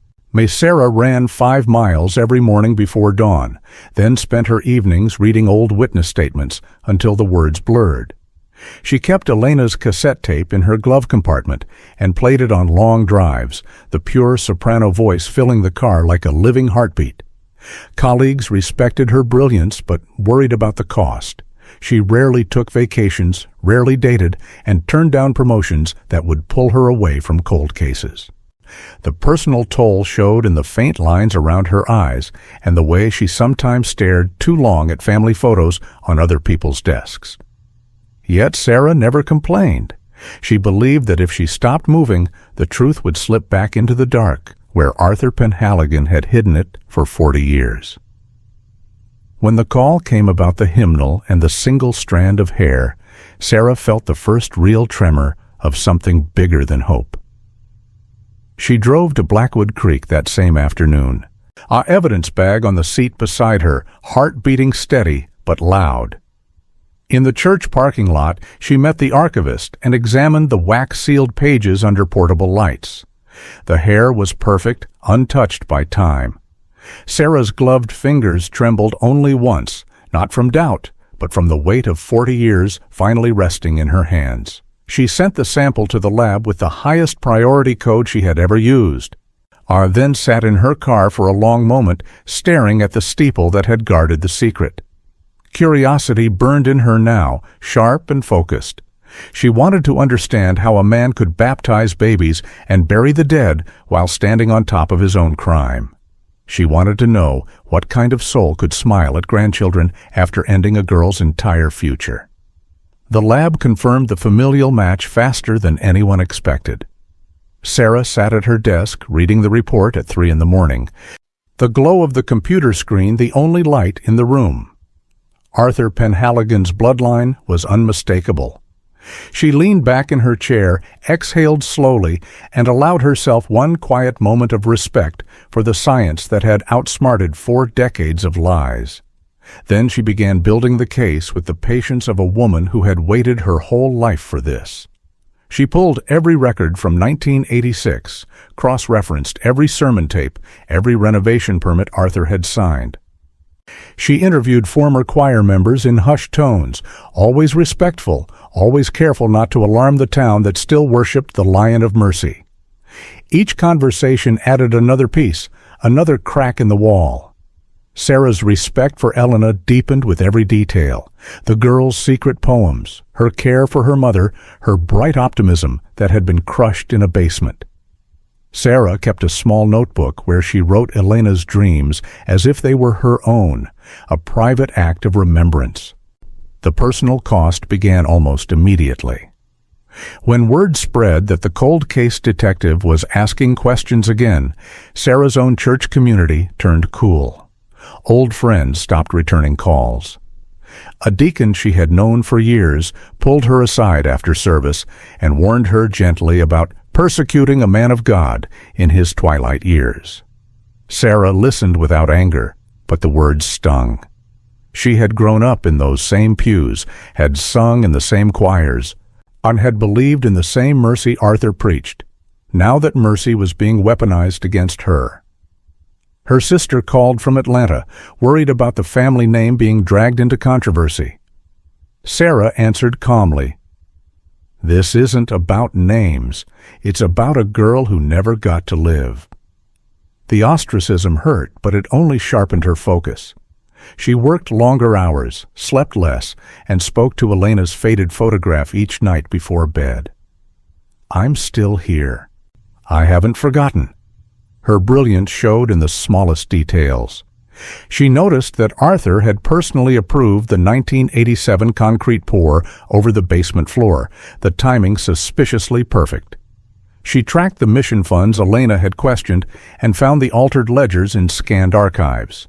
Sarah ran 5 miles every morning before dawn, then spent her evenings reading old witness statements until the words blurred. She kept Elena's cassette tape in her glove compartment and played it on long drives, the pure soprano voice filling the car like a living heartbeat. Colleagues respected her brilliance but worried about the cost. She rarely took vacations, rarely dated, and turned down promotions that would pull her away from cold cases. The personal toll showed in the faint lines around her eyes and the way she sometimes stared too long at family photos on other people's desks. Yet Sarah never complained. She believed that if she stopped moving, the truth would slip back into the dark, where Arthur Penhaligon had hidden it for 40 years. When the call came about the hymnal and the single strand of hair, Sarah felt the first real tremor of something bigger than hope. She drove to Blackwood Creek that same afternoon, a evidence bag on the seat beside her, heart beating steady but loud. In the church parking lot, she met the archivist and examined the wax-sealed pages under portable lights. The hair was perfect, untouched by time. Sarah's gloved fingers trembled only once, not from doubt, but from the weight of 40 years finally resting in her hands. She sent the sample to the lab with the highest priority code she had ever used. R then sat in her car for a long moment, staring at the steeple that had guarded the secret. Curiosity burned in her now, sharp and focused. She wanted to understand how a man could baptize babies and bury the dead while standing on top of his own crime. She wanted to know what kind of soul could smile at grandchildren after ending a girl's entire future. The lab confirmed the familial match faster than anyone expected. Sarah sat at her desk reading the report at 3 a.m, the glow of the computer screen the only light in the room. Arthur Penhaligon's bloodline was unmistakable. She leaned back in her chair, exhaled slowly, and allowed herself one quiet moment of respect for the science that had outsmarted 4 decades of lies. Then she began building the case with the patience of a woman who had waited her whole life for this. She pulled every record from 1986, cross-referenced every sermon tape, every renovation permit Arthur had signed. She interviewed former choir members in hushed tones, always respectful, always careful not to alarm the town that still worshipped the Lion of Mercy. Each conversation added another piece, another crack in the wall. Sarah's respect for Elena deepened with every detail. The girl's secret poems, her care for her mother, her bright optimism that had been crushed in a basement. Sarah kept a small notebook where she wrote Elena's dreams as if they were her own, a private act of remembrance. The personal cost began almost immediately. When word spread that the cold case detective was asking questions again, Sarah's own church community turned cool. Old friends stopped returning calls. A deacon she had known for years pulled her aside after service and warned her gently about persecuting a man of God in his twilight years. Sarah listened without anger, but the words stung. She had grown up in those same pews, had sung in the same choirs, and had believed in the same mercy Arthur preached. Now that mercy was being weaponized against her. Her sister called from Atlanta, worried about the family name being dragged into controversy. Sarah answered calmly, "This isn't about names. It's about a girl who never got to live." The ostracism hurt, but it only sharpened her focus. She worked longer hours, slept less, and spoke to Elena's faded photograph each night before bed. "I'm still here. I haven't forgotten." Her brilliance showed in the smallest details. She noticed that Arthur had personally approved the 1987 concrete pour over the basement floor, the timing suspiciously perfect. She tracked the mission funds Elena had questioned and found the altered ledgers in scanned archives.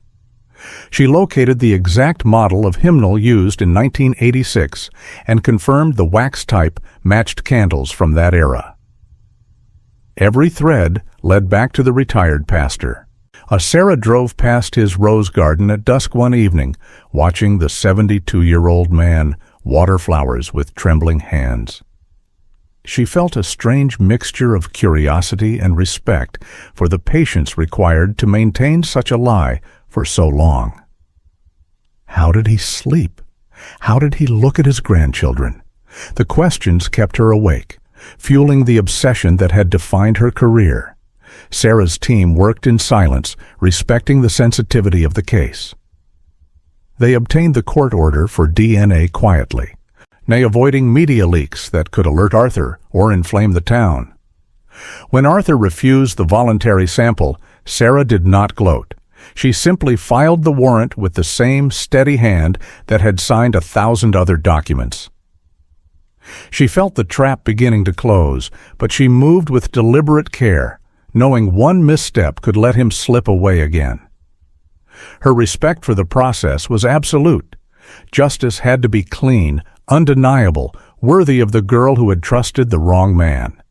She located the exact model of hymnal used in 1986 and confirmed the wax type matched candles from that era. Every thread led back to the retired pastor. Sarah drove past his rose garden at dusk one evening, watching the 72-year-old man water flowers with trembling hands. She felt a strange mixture of curiosity and respect for the patience required to maintain such a lie for so long. How did he sleep? How did he look at his grandchildren? The questions kept her awake, fueling the obsession that had defined her career. Sarah's team worked in silence, respecting the sensitivity of the case. They obtained the court order for DNA quietly, avoiding media leaks that could alert Arthur or inflame the town. When Arthur refused the voluntary sample, Sarah did not gloat. She simply filed the warrant with the same steady hand that had signed 1,000 other documents. She felt the trap beginning to close, but she moved with deliberate care, knowing one misstep could let him slip away again. Her respect for the process was absolute. Justice had to be clean, undeniable, worthy of the girl who had trusted the wrong man.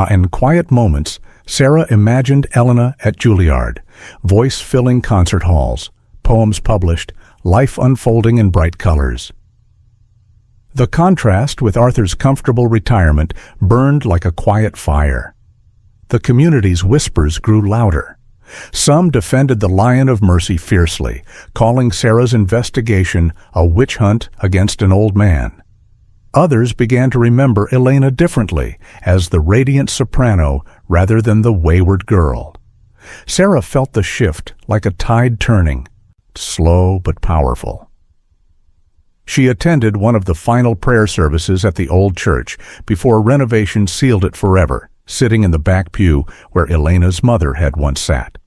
In quiet moments, Sarah imagined Elena at Juilliard, voice-filling concert halls, poems published, life unfolding in bright colors. The contrast with Arthur's comfortable retirement burned like a quiet fire. The community's whispers grew louder. Some defended the Lion of Mercy fiercely, calling Sarah's investigation a witch hunt against an old man. Others began to remember Elena differently, as the radiant soprano rather than the wayward girl. Sarah felt the shift like a tide turning, slow but powerful. She attended one of the final prayer services at the old church before renovation sealed it forever, sitting in the back pew where Elena's mother had once sat.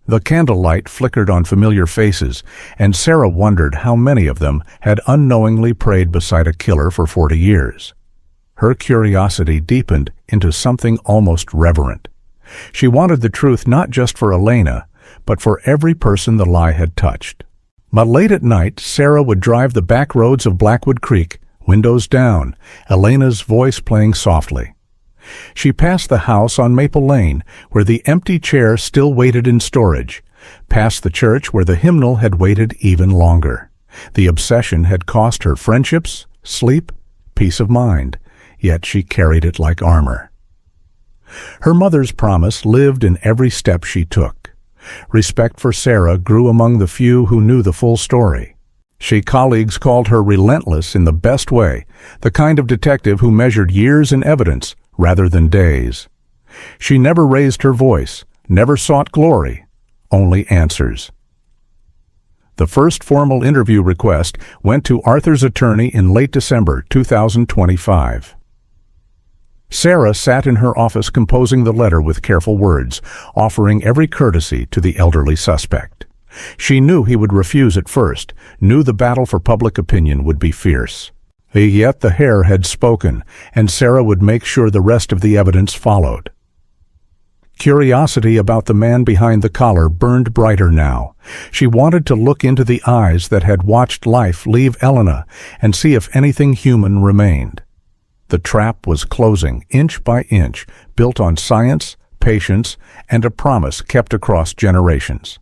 The candlelight flickered on familiar faces, and Sarah wondered how many of them had unknowingly prayed beside a killer for 40 years. Her curiosity deepened into something almost reverent. She wanted the truth not just for Elena, but for every person the lie had touched. But late at night, Sarah would drive the back roads of Blackwood Creek, windows down, Elena's voice playing softly. She passed the house on Maple Lane, where the empty chair still waited in storage, past the church where the hymnal had waited even longer. The obsession had cost her friendships, sleep, peace of mind, yet she carried it like armor. Her mother's promise lived in every step she took. Respect for Sarah grew among the few who knew the full story. Colleagues called her relentless in the best way, the kind of detective who measured years in evidence rather than days. She never raised her voice, never sought glory, only answers. The first formal interview request went to Arthur's attorney in late December 2025. Sarah sat in her office composing the letter with careful words, offering every courtesy to the elderly suspect. She knew he would refuse at first, knew the battle for public opinion would be fierce. Yet the hair had spoken, and Sarah would make sure the rest of the evidence followed. Curiosity about the man behind the collar burned brighter now. She wanted to look into the eyes that had watched life leave Elena and see if anything human remained. The trap was closing inch by inch, built on science, patience, and a promise kept across generations.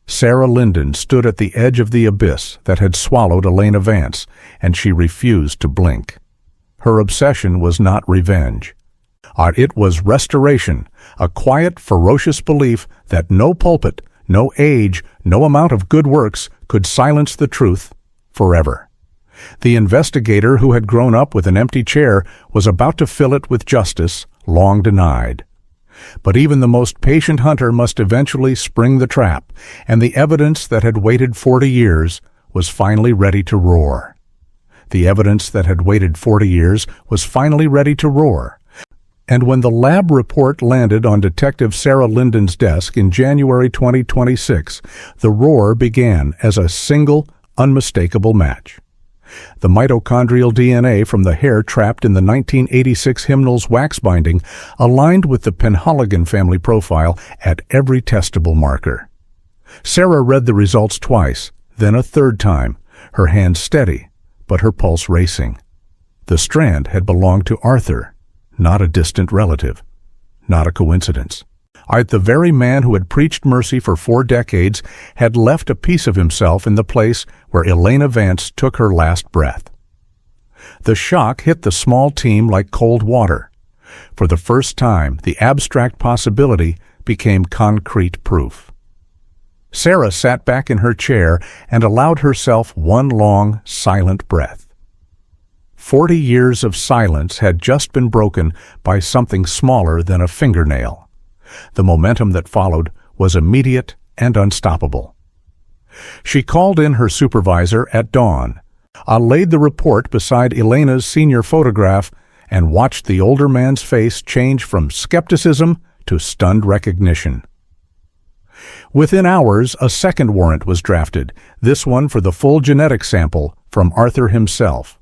Sarah Linden stood at the edge of the abyss that had swallowed Elena Vance, and she refused to blink. Her obsession was not revenge. It was restoration, a quiet, ferocious belief that no pulpit, no age, no amount of good works could silence the truth forever. The investigator who had grown up with an empty chair was about to fill it with justice long denied. But even the most patient hunter must eventually spring the trap, and the evidence that had waited 40 years was finally ready to roar. The evidence that had waited 40 years was finally ready to roar. And when the lab report landed on Detective Sarah Linden's desk in January 2026, the roar began as a single, unmistakable match. The mitochondrial DNA from the hair trapped in the 1986 hymnal's wax binding aligned with the Penhaligon family profile at every testable marker. Sarah read the results twice, then a third time, her hand steady, but her pulse racing. The strand had belonged to Arthur, not a distant relative, not a coincidence. The very man who had preached mercy for 4 decades had left a piece of himself in the place where Elena Vance took her last breath. The shock hit the small team like cold water. For the first time, the abstract possibility became concrete proof. Sarah sat back in her chair and allowed herself one long, silent breath. 40 years of silence had just been broken by something smaller than a fingernail. The momentum that followed was immediate and unstoppable. She called in her supervisor at dawn, laid the report beside Elena's senior photograph, and watched the older man's face change from skepticism to stunned recognition. Within hours, a second warrant was drafted, this one for the full genetic sample from Arthur himself.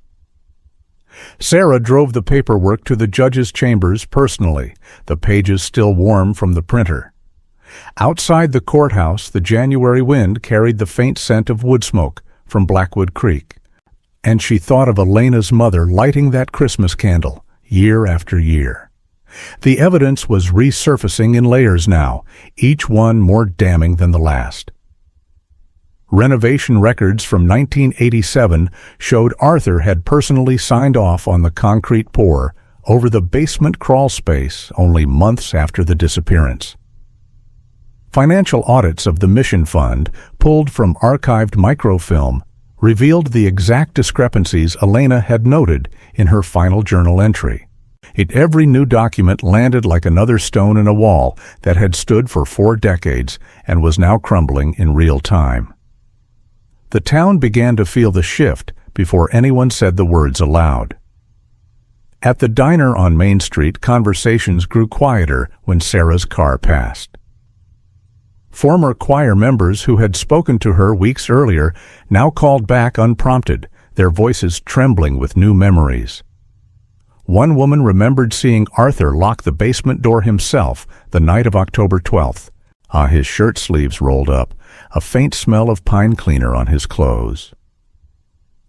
Sarah drove the paperwork to the judge's chambers personally, the pages still warm from the printer. Outside the courthouse, the January wind carried the faint scent of wood smoke from Blackwood Creek, and she thought of Elena's mother lighting that Christmas candle year after year. The evidence was resurfacing in layers now, each one more damning than the last. Renovation records from 1987 showed Arthur had personally signed off on the concrete pour over the basement crawl space only months after the disappearance. Financial audits of the Mission Fund, pulled from archived microfilm, revealed the exact discrepancies Elena had noted in her final journal entry. Every new document landed like another stone in a wall that had stood for 4 decades and was now crumbling in real time. The town began to feel the shift before anyone said the words aloud. At the diner on Main Street, conversations grew quieter when Sarah's car passed. Former choir members who had spoken to her weeks earlier now called back unprompted, their voices trembling with new memories. One woman remembered seeing Arthur lock the basement door himself the night of October 12th. His shirt sleeves rolled up, a faint smell of pine cleaner on his clothes.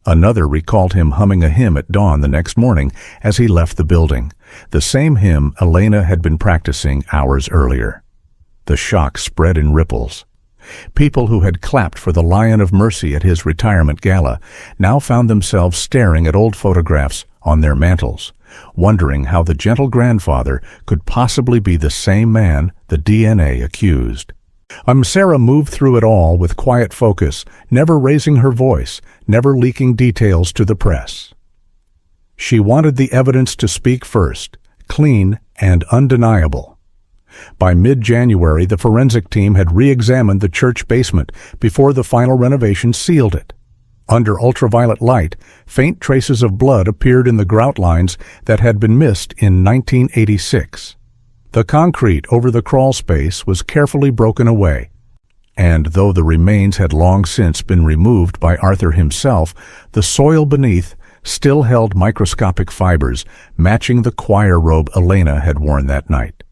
Another recalled him humming a hymn at dawn the next morning as he left the building, the same hymn Elena had been practicing hours earlier. The shock spread in ripples. People who had clapped for the Lion of Mercy at his retirement gala now found themselves staring at old photographs on their mantels, wondering how the gentle grandfather could possibly be the same man the DNA accused. Sarah moved through it all with quiet focus, never raising her voice, never leaking details to the press. She wanted the evidence to speak first, clean and undeniable. By mid-January, the forensic team had re-examined the church basement before the final renovation sealed it. Under ultraviolet light, faint traces of blood appeared in the grout lines that had been missed in 1986. The concrete over the crawl space was carefully broken away, and though the remains had long since been removed by Arthur himself, the soil beneath still held microscopic fibers matching the choir robe Elena had worn that night.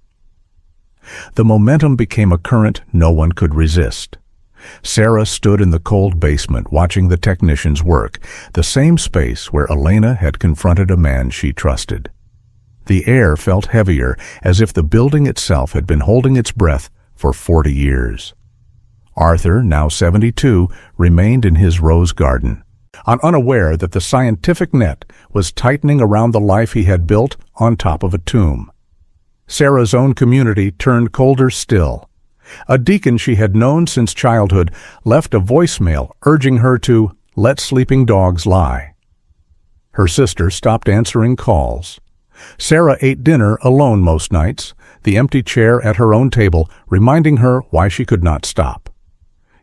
The momentum became a current no one could resist. Sarah stood in the cold basement watching the technicians work, the same space where Elena had confronted a man she trusted. The air felt heavier, as if the building itself had been holding its breath for 40 years. Arthur, now 72, remained in his rose garden, unaware that the scientific net was tightening around the life he had built on top of a tomb. Sarah's own community turned colder still. A deacon she had known since childhood left a voicemail urging her to let sleeping dogs lie. Her sister stopped answering calls. Sarah ate dinner alone most nights, the empty chair at her own table reminding her why she could not stop.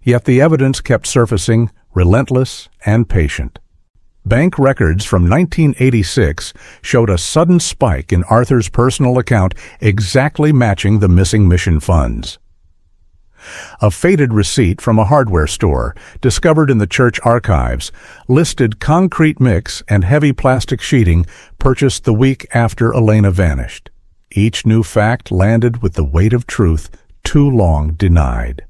Yet the evidence kept surfacing, relentless and patient. Bank records from 1986 showed a sudden spike in Arthur's personal account exactly matching the missing mission funds. A faded receipt from a hardware store, discovered in the church archives, listed concrete mix and heavy plastic sheeting purchased the week after Elena vanished. Each new fact landed with the weight of truth too long denied.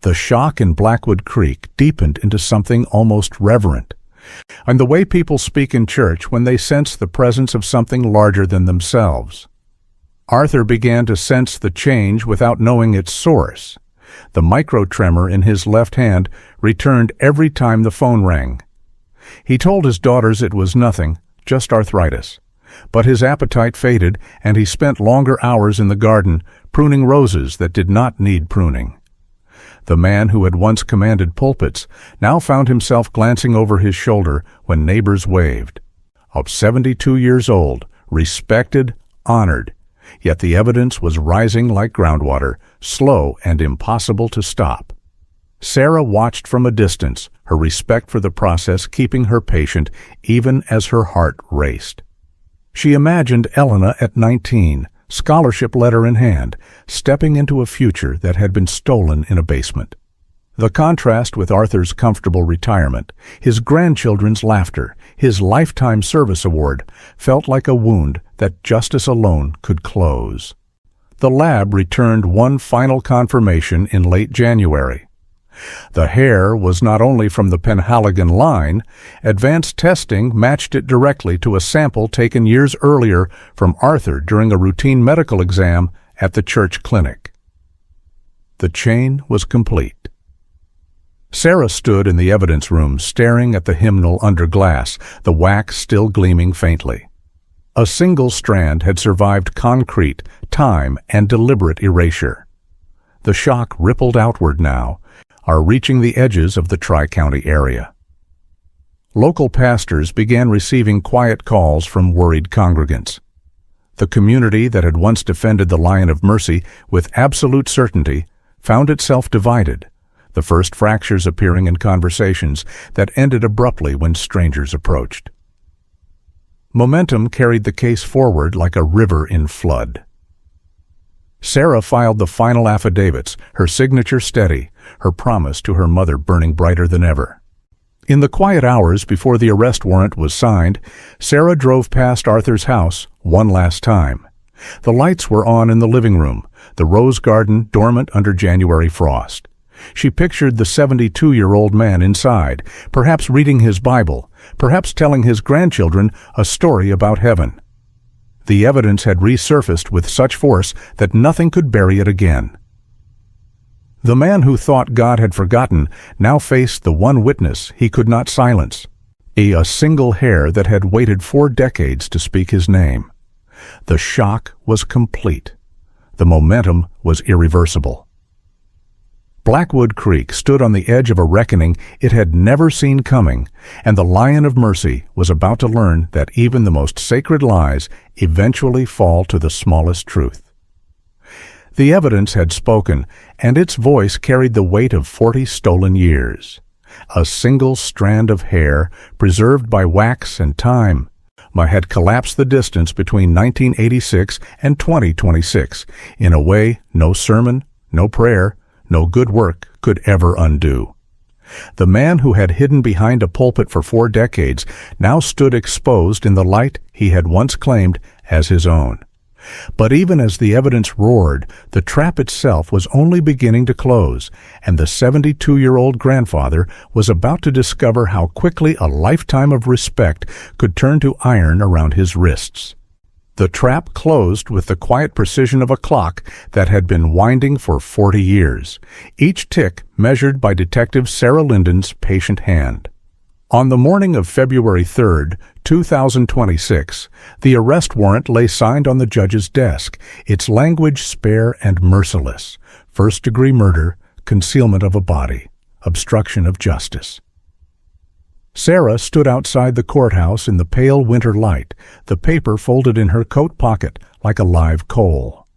The shock in Blackwood Creek deepened into something almost reverent. And the way people speak in church when they sense the presence of something larger than themselves. Arthur began to sense the change without knowing its source. The micro-tremor in his left hand returned every time the phone rang. He told his daughters it was nothing, just arthritis. But his appetite faded, and he spent longer hours in the garden, pruning roses that did not need pruning. The man who had once commanded pulpits now found himself glancing over his shoulder when neighbors waved. 72 years old, respected, honored, yet the evidence was rising like groundwater, slow and impossible to stop. Sarah watched from a distance, her respect for the process keeping her patient even as her heart raced. She imagined Elena at 19, scholarship letter in hand, stepping into a future that had been stolen in a basement. The contrast with Arthur's comfortable retirement, his grandchildren's laughter, his lifetime service award, felt like a wound that justice alone could close. The lab returned one final confirmation in late January. The hair was not only from the Penhaligon line, advanced testing matched it directly to a sample taken years earlier from Arthur during a routine medical exam at the church clinic. The chain was complete. Sarah stood in the evidence room staring at the hymnal under glass, the wax still gleaming faintly. A single strand had survived concrete, time, and deliberate erasure. The shock rippled outward now, are reaching the edges of the Tri-County area. Local pastors began receiving quiet calls from worried congregants. The community that had once defended the Lion of Mercy with absolute certainty found itself divided, the first fractures appearing in conversations that ended abruptly when strangers approached. Momentum carried the case forward like a river in flood. Sarah filed the final affidavits, her signature steady, her promise to her mother burning brighter than ever. In the quiet hours before the arrest warrant was signed, Sarah drove past Arthur's house one last time. The lights were on in the living room, the rose garden dormant under January frost. She pictured the 72-year-old man inside, perhaps reading his Bible, perhaps telling his grandchildren a story about heaven. The evidence had resurfaced with such force that nothing could bury it again. The man who thought God had forgotten now faced the one witness he could not silence, a single hair that had waited 4 decades to speak his name. The shock was complete. The momentum was irreversible. Blackwood Creek stood on the edge of a reckoning it had never seen coming, and the Lion of Mercy was about to learn that even the most sacred lies eventually fall to the smallest truth. The evidence had spoken, and its voice carried the weight of 40 stolen years. A single strand of hair, preserved by wax and time, had collapsed the distance between 1986 and 2026 in a way no sermon, no prayer, no good work could ever undo. The man who had hidden behind a pulpit for 4 decades now stood exposed in the light he had once claimed as his own. But even as the evidence roared, the trap itself was only beginning to close, and the 72-year-old grandfather was about to discover how quickly a lifetime of respect could turn to iron around his wrists. The trap closed with the quiet precision of a clock that had been winding for 40 years, each tick measured by Detective Sarah Linden's patient hand. On the morning of February 3, 2026, the arrest warrant lay signed on the judge's desk, its language spare and merciless: first-degree murder, concealment of a body, obstruction of justice. Sarah stood outside the courthouse in the pale winter light, the paper folded in her coat pocket like a live coal.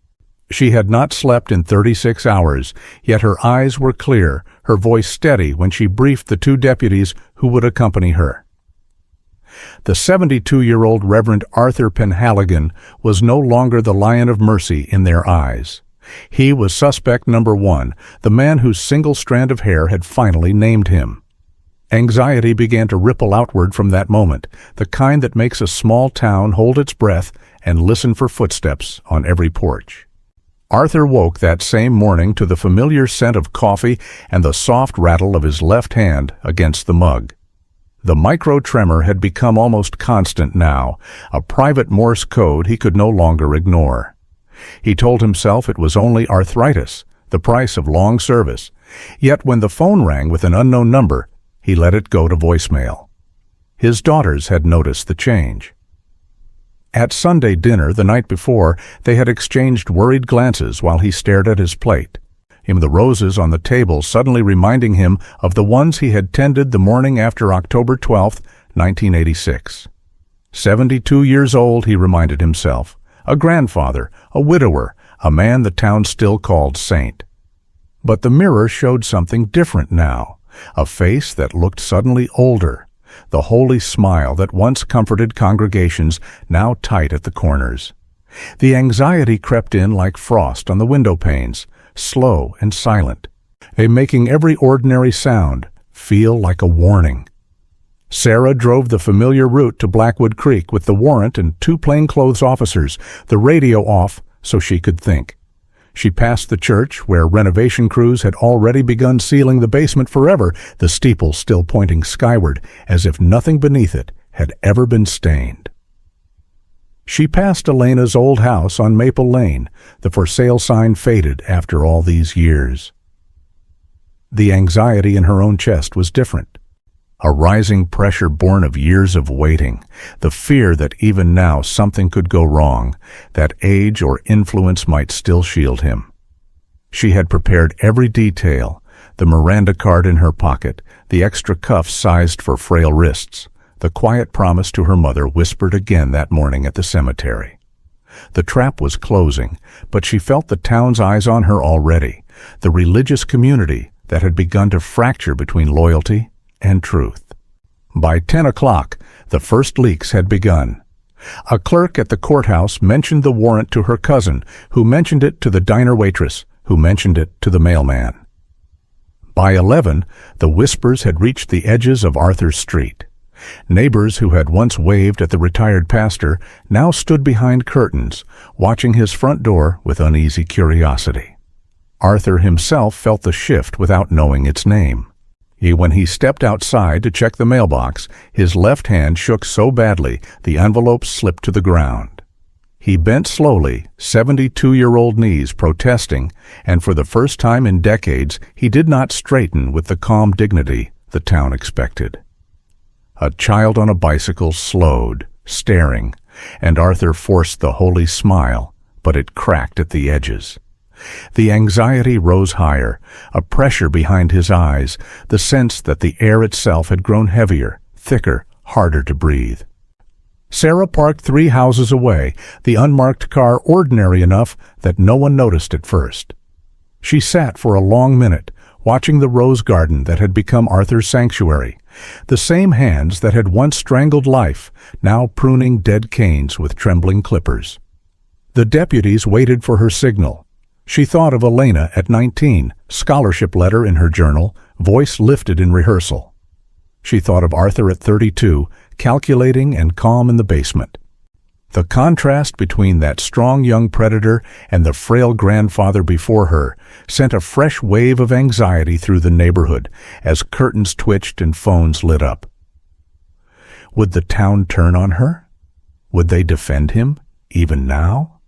She had not slept in 36 hours, yet her eyes were clear, her voice steady when she briefed the two deputies who would accompany her. The 72-year-old Reverend Arthur Penhaligon was no longer the Lion of Mercy in their eyes. He was suspect number one, the man whose single strand of hair had finally named him. Anxiety began to ripple outward from that moment, the kind that makes a small town hold its breath and listen for footsteps on every porch. Arthur woke that same morning to the familiar scent of coffee and the soft rattle of his left hand against the mug. The micro-tremor had become almost constant now, a private Morse code he could no longer ignore. He told himself it was only arthritis, the price of long service, yet when the phone rang with an unknown number, he let it go to voicemail. His daughters had noticed the change. At Sunday dinner the night before, they had exchanged worried glances while he stared at his plate, the roses on the table suddenly reminding him of the ones he had tended the morning after October 12, 1986. 72 years old, he reminded himself, a grandfather, a widower, a man the town still called saint. But the mirror showed something different now, a face that looked suddenly older, the holy smile that once comforted congregations now tight at the corners. The anxiety crept in like frost on the window panes, slow and silent, making every ordinary sound feel like a warning. Sarah drove the familiar route to Blackwood Creek with the warrant and two plainclothes officers, the radio off so she could think. She passed the church, where renovation crews had already begun sealing the basement forever, the steeple still pointing skyward, as if nothing beneath it had ever been stained. She passed Elena's old house on Maple Lane, the for sale sign faded after all these years. The anxiety in her own chest was different. A rising pressure born of years of waiting, the fear that even now something could go wrong, that age or influence might still shield him. She had prepared every detail, the Miranda card in her pocket, the extra cuffs sized for frail wrists, the quiet promise to her mother whispered again that morning at the cemetery. The trap was closing, but she felt the town's eyes on her already, the religious community that had begun to fracture between loyalty and truth. By 10 o'clock, the first leaks had begun. A clerk at the courthouse mentioned the warrant to her cousin, who mentioned it to the diner waitress, who mentioned it to the mailman. By 11, the whispers had reached the edges of Arthur's street. Neighbors who had once waved at the retired pastor now stood behind curtains, watching his front door with uneasy curiosity. Arthur himself felt the shift without knowing its name. When he stepped outside to check the mailbox, his left hand shook so badly the envelope slipped to the ground. He bent slowly, 72-year-old knees protesting, and for the first time in decades he did not straighten with the calm dignity the town expected. A child on a bicycle slowed, staring, and Arthur forced the holy smile, but it cracked at the edges. The anxiety rose higher, a pressure behind his eyes, the sense that the air itself had grown heavier, thicker, harder to breathe. Sarah parked 3 houses away, the unmarked car ordinary enough that no one noticed at first. She sat for a long minute, watching the rose garden that had become Arthur's sanctuary, the same hands that had once strangled life, now pruning dead canes with trembling clippers. The deputies waited for her signal. She thought of Elena at 19, scholarship letter in her journal, voice lifted in rehearsal. She thought of Arthur at 32, calculating and calm in the basement. The contrast between that strong young predator and the frail grandfather before her sent a fresh wave of anxiety through the neighborhood as curtains twitched and phones lit up. Would the town turn on her? Would they defend him, even now?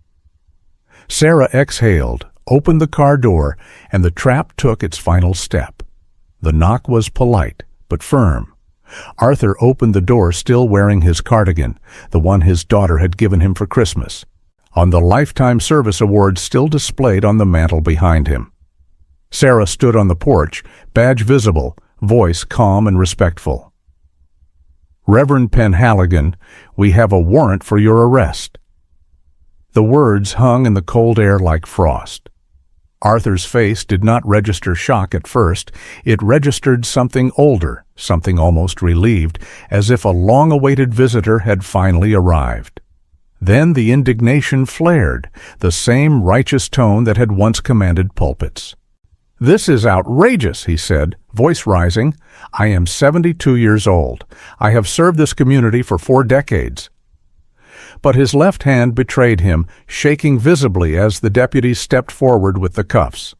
Sarah exhaled, opened the car door, and the trap took its final step. The knock was polite, but firm. Arthur opened the door still wearing his cardigan, the one his daughter had given him for Christmas, on the Lifetime Service Award still displayed on the mantel behind him. Sarah stood on the porch, badge visible, voice calm and respectful. "Reverend Penhaligon, we have a warrant for your arrest." The words hung in the cold air like frost. Arthur's face did not register shock at first. It registered something older, something almost relieved, as if a long-awaited visitor had finally arrived. Then the indignation flared, the same righteous tone that had once commanded pulpits. "This is outrageous," he said, voice rising. "I am 72 years old. I have served this community for 4 decades. But his left hand betrayed him, shaking visibly as the deputy stepped forward with the cuffs.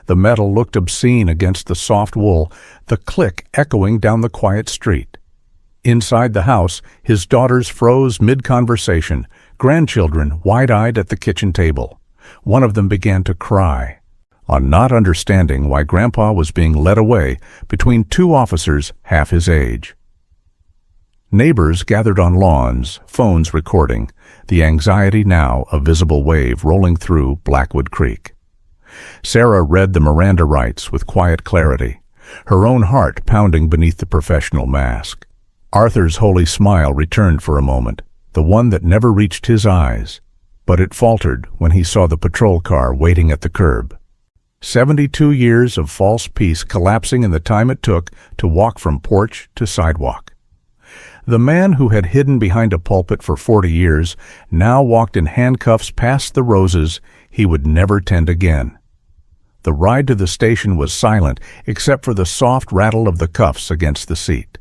The metal looked obscene against the soft wool, the click echoing down the quiet street. Inside the house, his daughters froze mid-conversation, grandchildren wide-eyed at the kitchen table. One of them began to cry, on not understanding why Grandpa was being led away between 2 officers half his age. Neighbors gathered on lawns, phones recording, the anxiety now a visible wave rolling through Blackwood Creek. Sarah read the Miranda rights with quiet clarity, her own heart pounding beneath the professional mask. Arthur's holy smile returned for a moment, the one that never reached his eyes, but it faltered when he saw the patrol car waiting at the curb. 72 years of false peace collapsing in the time it took to walk from porch to sidewalk. The man who had hidden behind a pulpit for 40 years now walked in handcuffs past the roses he would never tend again. The ride to the station was silent except for the soft rattle of the cuffs against the seat.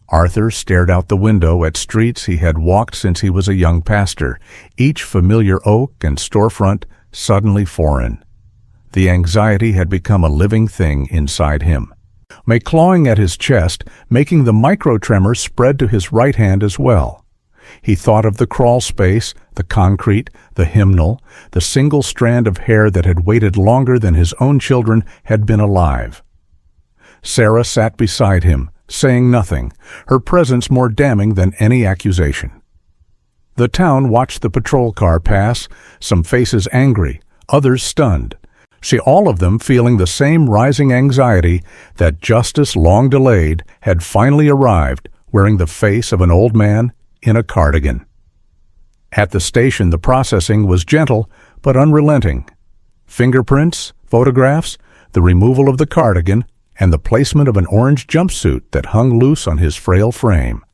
Arthur stared out the window at streets he had walked since he was a young pastor, each familiar oak and storefront suddenly foreign. The anxiety had become a living thing inside him, clawing at his chest, making the micro-tremor spread to his right hand as well. He thought of the crawl space, the concrete, the hymnal, the single strand of hair that had waited longer than his own children had been alive. Sarah sat beside him, saying nothing, her presence more damning than any accusation. The town watched the patrol car pass, some faces angry, others stunned. All of them feeling the same rising anxiety that justice long delayed had finally arrived, wearing the face of an old man in a cardigan. At the station, the processing was gentle but unrelenting. Fingerprints, photographs, the removal of the cardigan, and the placement of an orange jumpsuit that hung loose on his frail frame.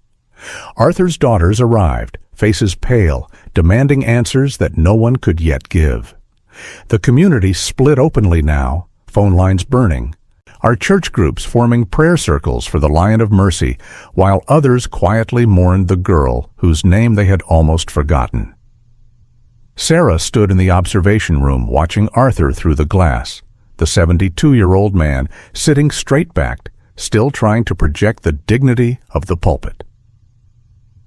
Arthur's daughters arrived, faces pale, demanding answers that no one could yet give. The community split openly now, phone lines burning, our church groups forming prayer circles for the Lion of Mercy, while others quietly mourned the girl whose name they had almost forgotten. Sarah stood in the observation room watching Arthur through the glass, the 72-year-old man sitting straight-backed, still trying to project the dignity of the pulpit.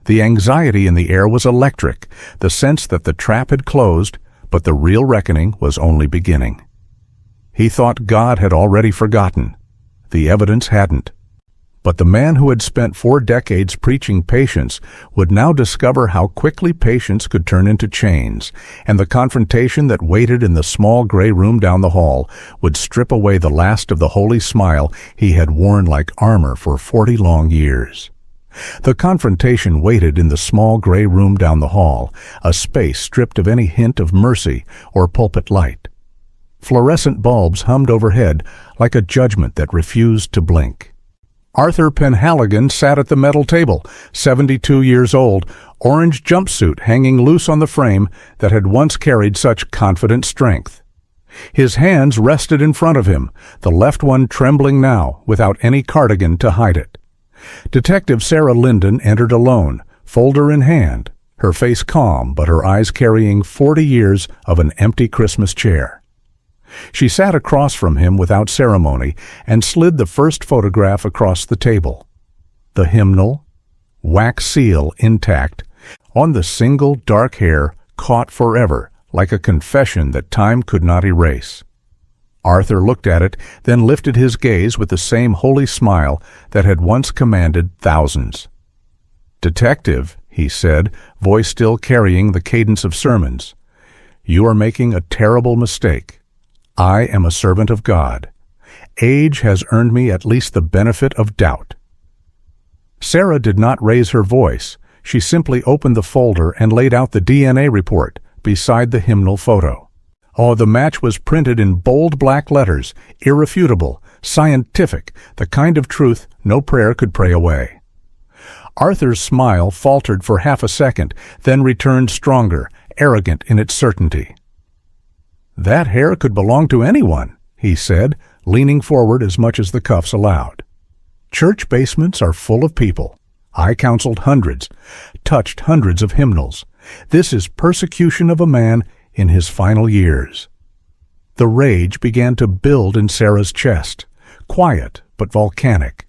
The anxiety in the air was electric, the sense that the trap had closed, but the real reckoning was only beginning. He thought God had already forgotten. The evidence hadn't. But the man who had spent 4 decades preaching patience would now discover how quickly patience could turn into chains, and the confrontation that waited in the small gray room down the hall would strip away the last of the holy smile he had worn like armor for 40 long years. The confrontation waited in the small gray room down the hall, a space stripped of any hint of mercy or pulpit light. Fluorescent bulbs hummed overhead like a judgment that refused to blink. Arthur Penhaligon sat at the metal table, 72 years old, orange jumpsuit hanging loose on the frame that had once carried such confident strength. His hands rested in front of him, the left one trembling now without any cardigan to hide it. Detective Sarah Linden entered alone, folder in hand, her face calm but her eyes carrying 40 years of an empty Christmas chair. She sat across from him without ceremony and slid the first photograph across the table. The hymnal, wax seal intact, on the single dark hair caught forever like a confession that time could not erase. Arthur looked at it, then lifted his gaze with the same holy smile that had once commanded thousands. "Detective," he said, voice still carrying the cadence of sermons, "you are making a terrible mistake. I am a servant of God. Age has earned me at least the benefit of doubt." Sarah did not raise her voice. She simply opened the folder and laid out the DNA report, beside the hymnal photo. Oh, the match was printed in bold black letters, irrefutable, scientific, the kind of truth no prayer could pray away. Arthur's smile faltered for half a second, then returned stronger, arrogant in its certainty. "That hair could belong to anyone," he said, leaning forward as much as the cuffs allowed. "Church basements are full of people. I counseled hundreds, touched hundreds of hymnals. This is persecution of a man in his final years." The rage began to build in Sarah's chest, quiet but volcanic.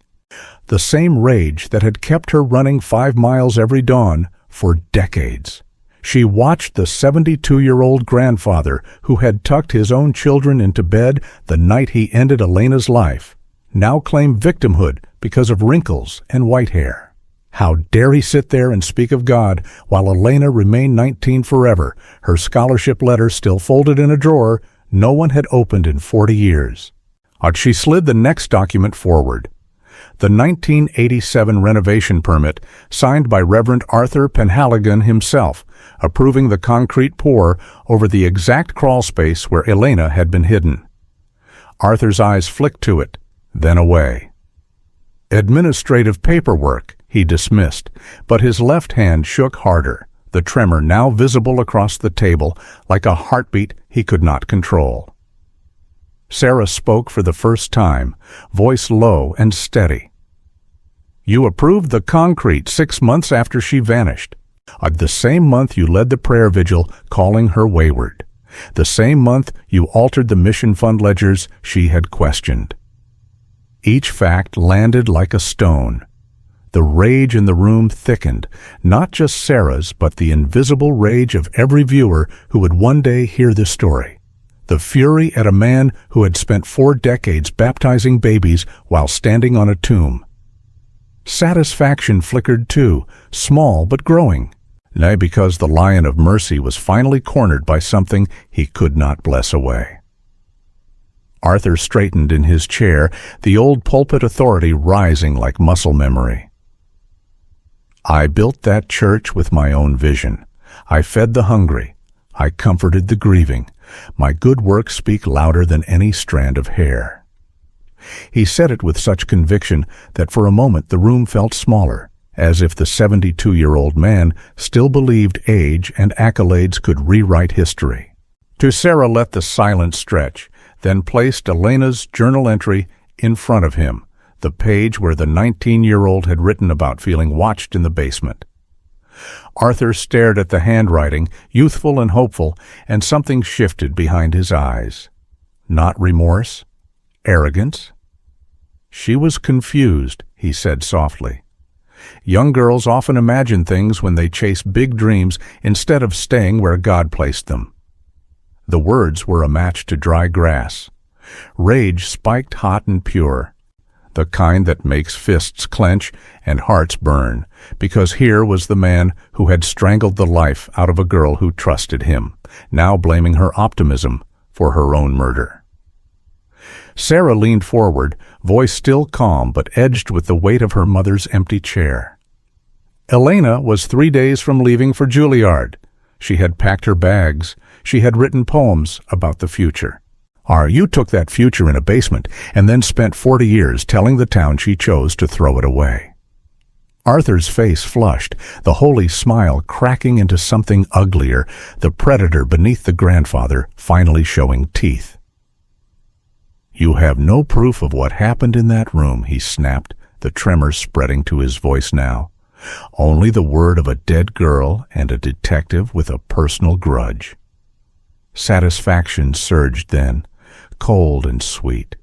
The same rage that had kept her running 5 miles every dawn for decades. She watched the 72-year-old grandfather who had tucked his own children into bed the night he ended Elena's life, now claim victimhood because of wrinkles and white hair. How dare he sit there and speak of God while Elena remained 19 forever, her scholarship letter still folded in a drawer no one had opened in 40 years. She slid the next document forward. The 1987 renovation permit signed by Reverend Arthur Penhaligon himself, approving the concrete pour over the exact crawl space where Elena had been hidden. Arthur's eyes flicked to it, then away. Administrative paperwork, he dismissed, but his left hand shook harder, the tremor now visible across the table like a heartbeat he could not control. Sarah spoke for the first time, voice low and steady. "You approved the concrete 6 months after she vanished. The same month you led the prayer vigil calling her wayward. The same month you altered the mission fund ledgers she had questioned." Each fact landed like a stone. The rage in the room thickened, not just Sarah's, but the invisible rage of every viewer who would one day hear this story. The fury at a man who had spent 4 decades baptizing babies while standing on a tomb. Satisfaction flickered too, small but growing. Nay, because the lion of mercy was finally cornered by something he could not bless away. Arthur straightened in his chair, the old pulpit authority rising like muscle memory. "I built that church with my own vision. I fed the hungry. I comforted the grieving. My good works speak louder than any strand of hair." He said it with such conviction that for a moment the room felt smaller, as if the 72-year-old man still believed age and accolades could rewrite history. To Sarah let the silence stretch, then placed Elena's journal entry in front of him, the page where the 19-year-old had written about feeling watched in the basement. Arthur stared at the handwriting, youthful and hopeful, and something shifted behind his eyes. Not remorse? Arrogance? "She was confused," he said softly. "Young girls often imagine things when they chase big dreams instead of staying where God placed them." The words were a match to dry grass. Rage spiked hot and pure, the kind that makes fists clench and hearts burn, because here was the man who had strangled the life out of a girl who trusted him, now blaming her optimism for her own murder. Sarah leaned forward, voice still calm but edged with the weight of her mother's empty chair. Elena was 3 days from leaving for Juilliard. She had packed her bags. She had written poems about the future. You took that future in a basement and then spent 40 years telling the town she chose to throw it away. Arthur's face flushed, the holy smile cracking into something uglier, the predator beneath the grandfather finally showing teeth. "You have no proof of what happened in that room," he snapped, the tremor spreading to his voice now. "Only the word of a dead girl and a detective with a personal grudge." Satisfaction surged then, cold and sweet,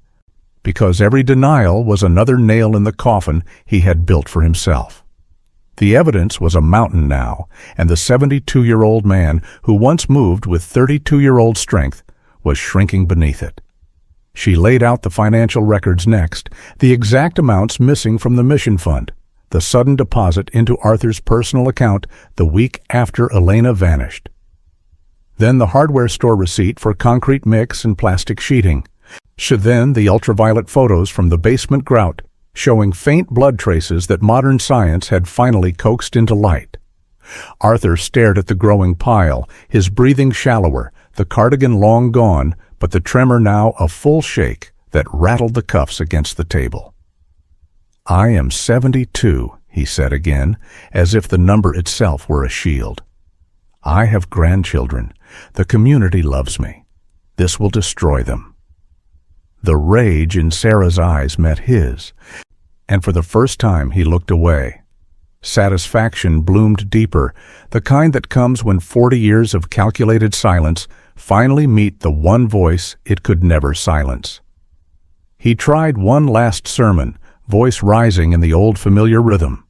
because every denial was another nail in the coffin he had built for himself. The evidence was a mountain now, and the 72-year-old man who once moved with 32-year-old strength was shrinking beneath it. She laid out the financial records next, the exact amounts missing from the mission fund, the sudden deposit into Arthur's personal account the week after Elena vanished. Then the hardware store receipt for concrete mix and plastic sheeting. Then the ultraviolet photos from the basement grout, showing faint blood traces that modern science had finally coaxed into light. Arthur stared at the growing pile, his breathing shallower, the cardigan long gone, but the tremor now a full shake that rattled the cuffs against the table. "I am 72, he said again, as if the number itself were a shield. "I have grandchildren. The community loves me. This will destroy them." The rage in Sarah's eyes met his, and for the first time he looked away. Satisfaction bloomed deeper, the kind that comes when 40 years of calculated silence finally meet the one voice it could never silence. He tried one last sermon, voice rising in the old familiar rhythm.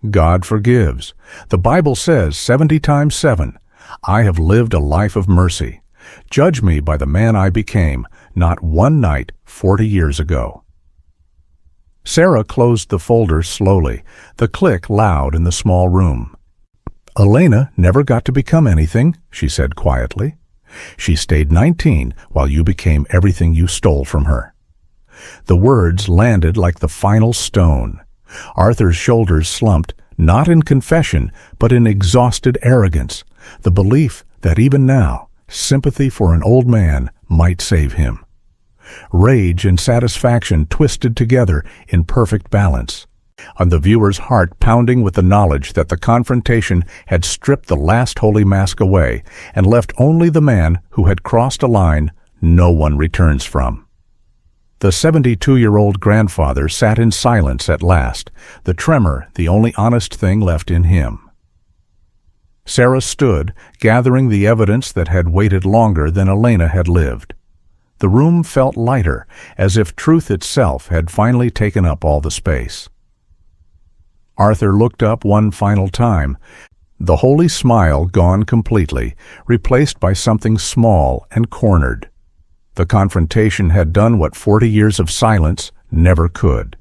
God forgives. The Bible says 70 times 7, "I have lived a life of mercy. Judge me by the man I became, not one night 40 years ago." Sarah closed the folder slowly, the click loud in the small room. "Elena never got to become anything," she said quietly. "She stayed 19 while you became everything you stole from her." The words landed like the final stone. Arthur's shoulders slumped, not in confession, but in exhausted arrogance, the belief that even now, sympathy for an old man might save him. Rage and satisfaction twisted together in perfect balance, on the viewer's heart pounding with the knowledge that the confrontation had stripped the last holy mask away and left only the man who had crossed a line no one returns from. The 72-year-old grandfather sat in silence at last, the tremor the only honest thing left in him. Sarah stood, gathering the evidence that had waited longer than Elena had lived. The room felt lighter, as if truth itself had finally taken up all the space. Arthur looked up one final time, the holy smile gone completely, replaced by something small and cornered. The confrontation had done what 40 years of silence never could.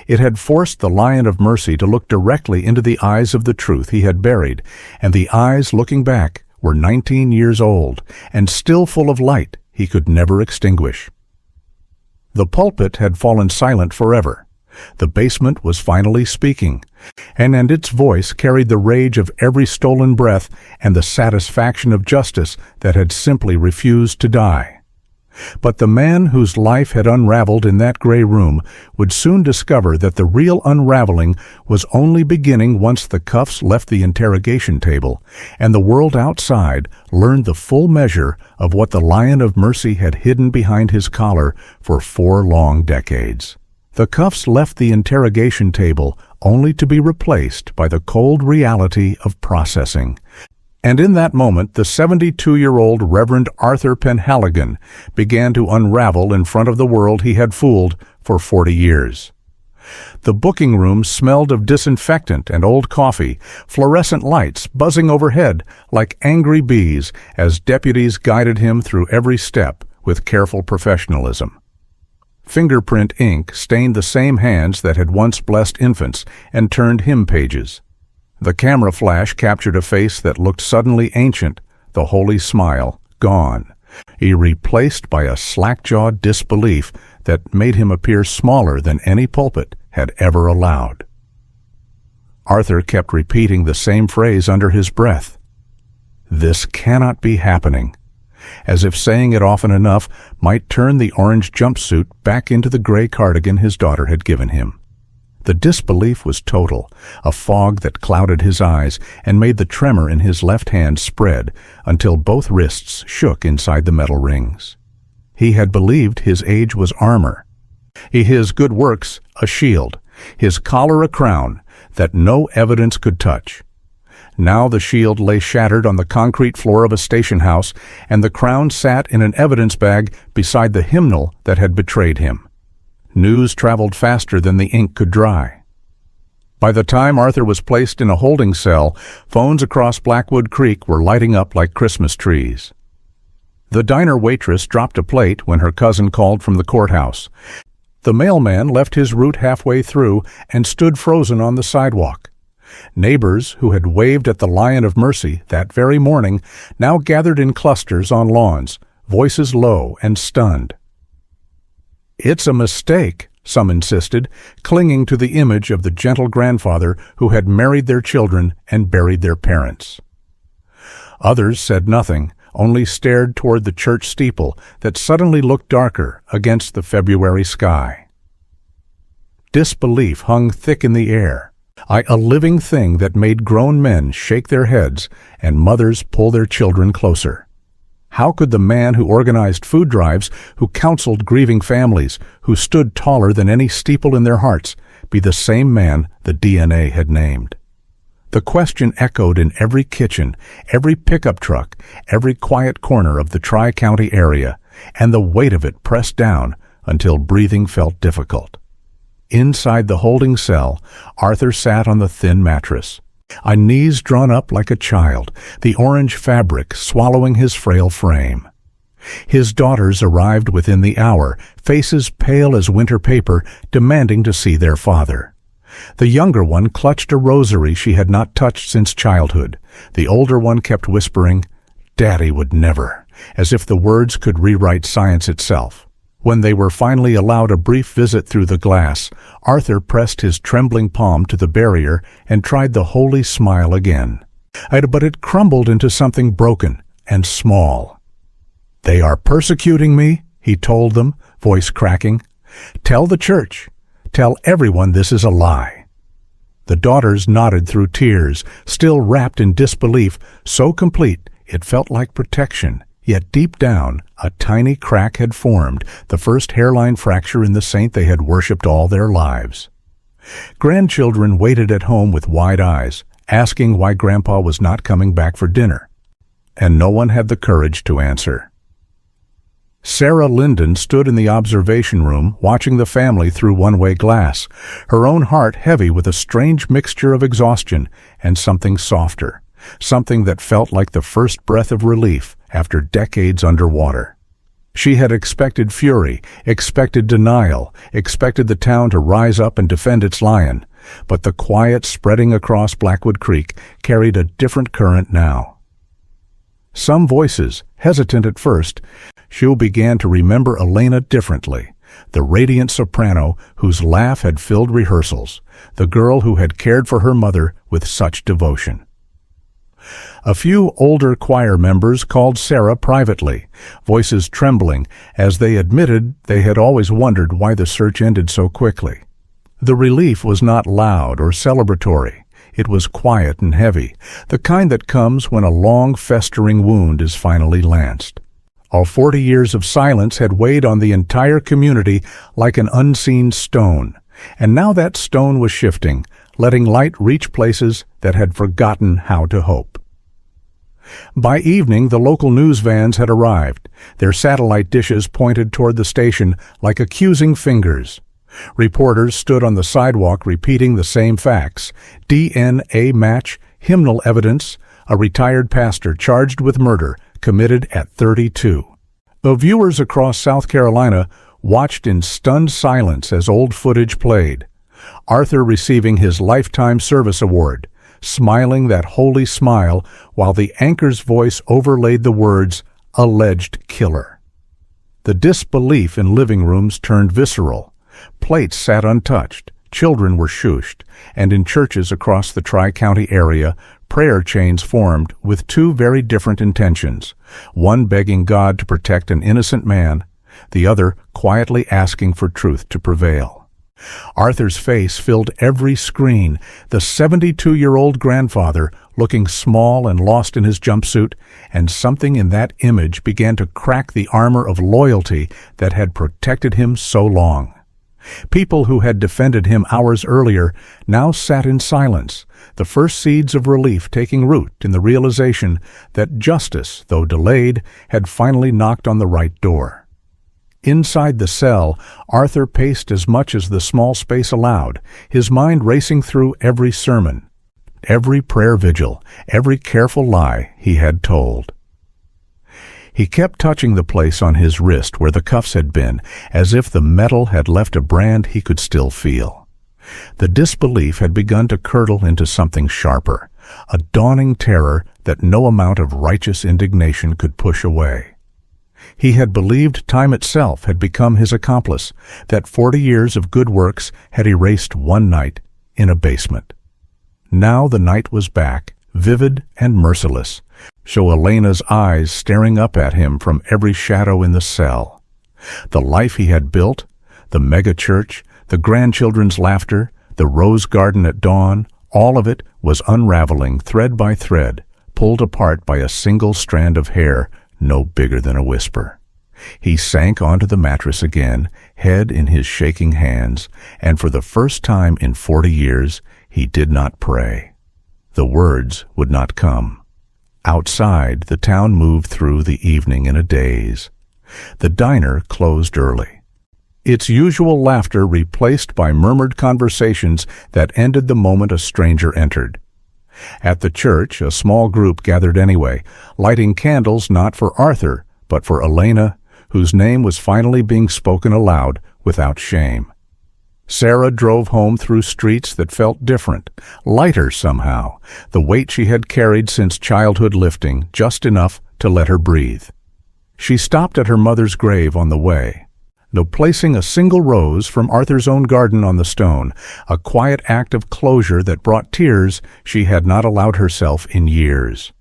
It had forced the Lion of Mercy to look directly into the eyes of the truth he had buried, and the eyes looking back were 19 years old and still full of light he could never extinguish. The pulpit had fallen silent forever. The basement was finally speaking, and its voice carried the rage of every stolen breath and the satisfaction of justice that had simply refused to die. But the man whose life had unraveled in that gray room would soon discover that the real unraveling was only beginning once the cuffs left the interrogation table, and the world outside learned the full measure of what the Lion of Mercy had hidden behind his collar for 4 long decades. The cuffs left the interrogation table only to be replaced by the cold reality of processing. And in that moment, the 72-year-old Reverend Arthur Penhaligon began to unravel in front of the world he had fooled for 40 years. The booking room smelled of disinfectant and old coffee, fluorescent lights buzzing overhead like angry bees as deputies guided him through every step with careful professionalism. Fingerprint ink stained the same hands that had once blessed infants and turned hymn pages. The camera flash captured a face that looked suddenly ancient, the holy smile gone, replaced by a slack-jawed disbelief that made him appear smaller than any pulpit had ever allowed. Arthur kept repeating the same phrase under his breath. "This cannot be happening," as if saying it often enough might turn the orange jumpsuit back into the gray cardigan his daughter had given him. The disbelief was total, a fog that clouded his eyes and made the tremor in his left hand spread until both wrists shook inside the metal rings. He had believed his age was armor, his good works a shield, his collar a crown that no evidence could touch. Now the shield lay shattered on the concrete floor of a station house, and the crown sat in an evidence bag beside the hymnal that had betrayed him. News traveled faster than the ink could dry. By the time Arthur was placed in a holding cell, phones across Blackwood Creek were lighting up like Christmas trees. The diner waitress dropped a plate when her cousin called from the courthouse. The mailman left his route halfway through and stood frozen on the sidewalk. Neighbors who had waved at the Lion of Mercy that very morning now gathered in clusters on lawns, voices low and stunned. "It's a mistake," some insisted, clinging to the image of the gentle grandfather who had married their children and buried their parents. Others said nothing, only stared toward the church steeple that suddenly looked darker against the February sky. Disbelief hung thick in the air, a living thing that made grown men shake their heads and mothers pull their children closer. How could the man who organized food drives, who counseled grieving families, who stood taller than any steeple in their hearts, be the same man the DNA had named? The question echoed in every kitchen, every pickup truck, every quiet corner of the Tri-County area, and the weight of it pressed down until breathing felt difficult. Inside the holding cell, Arthur sat on the thin mattress, knees drawn up like a child, the orange fabric swallowing his frail frame. His daughters arrived within the hour, faces pale as winter paper, demanding to see their father. The younger one clutched a rosary she had not touched since childhood. The older one kept whispering, "Daddy would never," as if the words could rewrite science itself. When they were finally allowed a brief visit through the glass, Arthur pressed his trembling palm to the barrier and tried the holy smile again. But it crumbled into something broken and small. "They are persecuting me," he told them, voice cracking. "Tell the church. Tell everyone this is a lie." The daughters nodded through tears, still wrapped in disbelief, so complete it felt like protection. Yet deep down, a tiny crack had formed, the first hairline fracture in the saint they had worshipped all their lives. Grandchildren waited at home with wide eyes, asking why Grandpa was not coming back for dinner, and no one had the courage to answer. Sarah Linden stood in the observation room, watching the family through one-way glass, her own heart heavy with a strange mixture of exhaustion and something softer, something that felt like the first breath of relief after decades underwater. She had expected fury, expected denial, expected the town to rise up and defend its lion, but the quiet spreading across Blackwood Creek carried a different current now. Some voices, hesitant at first, she began to remember Elena differently, the radiant soprano whose laugh had filled rehearsals, the girl who had cared for her mother with such devotion. A few older choir members called Sarah privately, voices trembling as they admitted they had always wondered why the search ended so quickly. The relief was not loud or celebratory. It was quiet and heavy, the kind that comes when a long, festering wound is finally lanced. All 40 years of silence had weighed on the entire community like an unseen stone, and now that stone was shifting, letting light reach places that had forgotten how to hope. By evening, the local news vans had arrived, their satellite dishes pointed toward the station like accusing fingers. Reporters stood on the sidewalk repeating the same facts: DNA match, hymnal evidence, a retired pastor charged with murder, committed at 32. The viewers across South Carolina watched in stunned silence as old footage played. Arthur receiving his Lifetime Service Award, smiling that holy smile while the anchor's voice overlaid the words, "alleged killer." The disbelief in living rooms turned visceral. Plates sat untouched, children were shushed, and in churches across the Tri-County area, prayer chains formed with two very different intentions, one begging God to protect an innocent man, the other quietly asking for truth to prevail. Arthur's face filled every screen, the 72-year-old grandfather looking small and lost in his jumpsuit, and something in that image began to crack the armor of loyalty that had protected him so long. People who had defended him hours earlier now sat in silence, the first seeds of relief taking root in the realization that justice, though delayed, had finally knocked on the right door. Inside the cell, Arthur paced as much as the small space allowed, his mind racing through every sermon, every prayer vigil, every careful lie he had told. He kept touching the place on his wrist where the cuffs had been, as if the metal had left a brand he could still feel. The disbelief had begun to curdle into something sharper, a dawning terror that no amount of righteous indignation could push away. He had believed time itself had become his accomplice, that 40 years of good works had erased one night in a basement. Now the night was back, vivid and merciless, so Elena's eyes staring up at him from every shadow in the cell. The life he had built, the mega-church, the grandchildren's laughter, the rose garden at dawn, all of it was unraveling thread by thread, pulled apart by a single strand of hair no bigger than a whisper. He sank onto the mattress again, head in his shaking hands, and for the first time in 40 years, he did not pray. The words would not come. Outside, the town moved through the evening in a daze. The diner closed early. Its usual laughter replaced by murmured conversations that ended the moment a stranger entered. At the church, a small group gathered anyway, lighting candles not for Arthur, but for Elena, whose name was finally being spoken aloud without shame. Sarah drove home through streets that felt different, lighter somehow, the weight she had carried since childhood lifting just enough to let her breathe. She stopped at her mother's grave on the way, though placing a single rose from Arthur's own garden on the stone, a quiet act of closure that brought tears she had not allowed herself in years.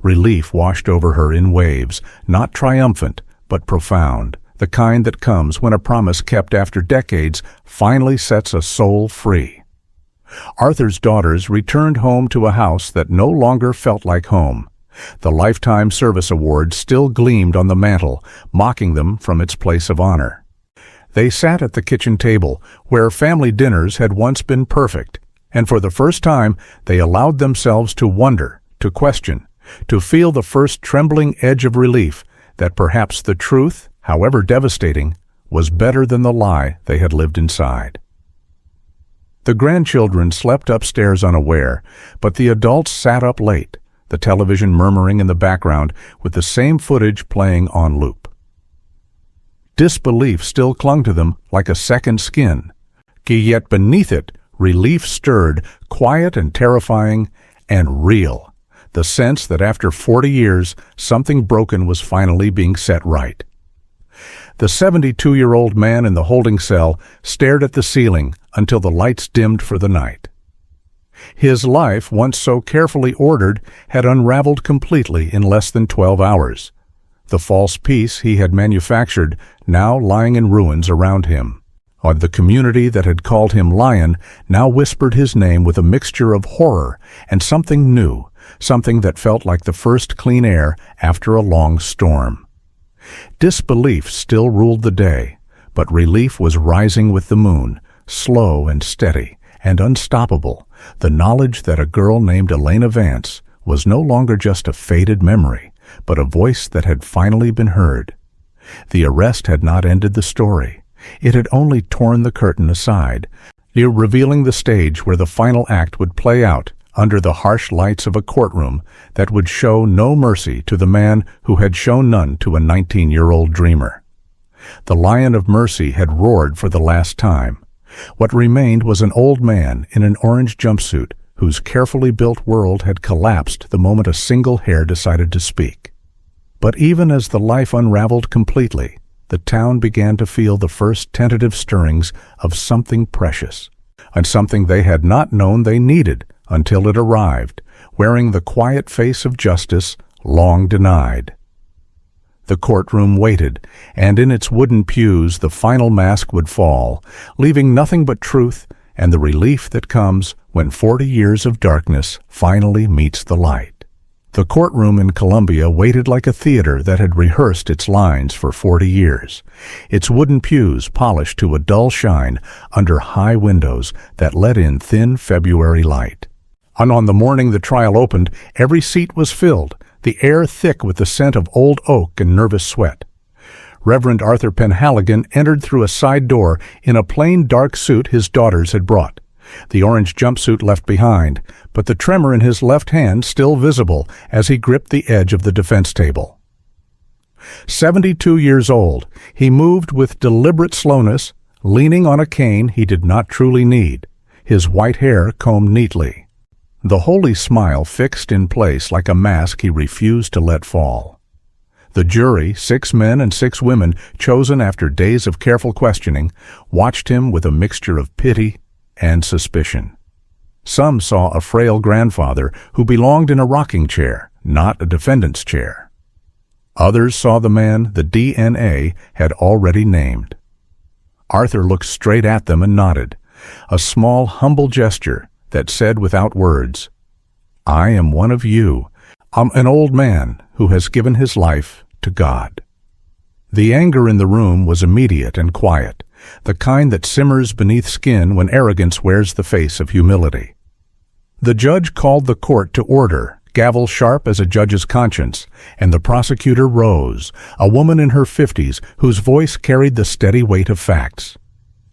Relief washed over her in waves, not triumphant, but profound, the kind that comes when a promise kept after decades finally sets a soul free. Arthur's daughters returned home to a house that no longer felt like home. The Lifetime Service Award still gleamed on the mantel, mocking them from its place of honor. They sat at the kitchen table, where family dinners had once been perfect, and for the first time they allowed themselves to wonder, to question, to feel the first trembling edge of relief that perhaps the truth, however devastating, was better than the lie they had lived inside. The grandchildren slept upstairs unaware, but the adults sat up late, the television murmuring in the background with the same footage playing on loop. Disbelief still clung to them like a second skin, yet beneath it, relief stirred, quiet and terrifying, and real, the sense that after 40 years, something broken was finally being set right. The 72-year-old man in the holding cell stared at the ceiling until the lights dimmed for the night. His life, once so carefully ordered, had unraveled completely in less than 12 hours. The false peace he had manufactured now lying in ruins around him. The community that had called him Lion now whispered his name with a mixture of horror and something new, something that felt like the first clean air after a long storm. Disbelief still ruled the day, but relief was rising with the moon, slow and steady and unstoppable, the knowledge that a girl named Elena Vance was no longer just a faded memory, but a voice that had finally been heard. The arrest had not ended the story. It had only torn the curtain aside, revealing the stage where the final act would play out under the harsh lights of a courtroom that would show no mercy to the man who had shown none to a 19-year-old dreamer. The Lion of Mercy had roared for the last time. What remained was an old man in an orange jumpsuit whose carefully built world had collapsed the moment a single hair decided to speak. But even as the life unraveled completely, the town began to feel the first tentative stirrings of something precious, and something they had not known they needed until it arrived, wearing the quiet face of justice long denied. The courtroom waited, and in its wooden pews the final mask would fall, leaving nothing but truth and the relief that comes when 40 years of darkness finally meets the light. The courtroom in Columbia waited like a theater that had rehearsed its lines for 40 years, its wooden pews polished to a dull shine under high windows that let in thin February light. And on the morning the trial opened, every seat was filled, the air thick with the scent of old oak and nervous sweat. Reverend Arthur Penhaligon entered through a side door in a plain dark suit his daughters had brought, the orange jumpsuit left behind, but the tremor in his left hand still visible as he gripped the edge of the defense table. 72 years old, he moved with deliberate slowness, leaning on a cane he did not truly need, his white hair combed neatly. The holy smile fixed in place like a mask he refused to let fall. The jury, 6 men and 6 women, chosen after days of careful questioning, watched him with a mixture of pity and suspicion. Some saw a frail grandfather who belonged in a rocking chair, not a defendant's chair. Others saw the man the DNA had already named. Arthur looked straight at them and nodded, a small, humble gesture that said without words, "I am one of you. I'm an old man who has given his life to God." The anger in the room was immediate and quiet, the kind that simmers beneath skin when arrogance wears the face of humility. The judge called the court to order, gavel sharp as a judge's conscience, and the prosecutor rose, a woman in her 50s whose voice carried the steady weight of facts.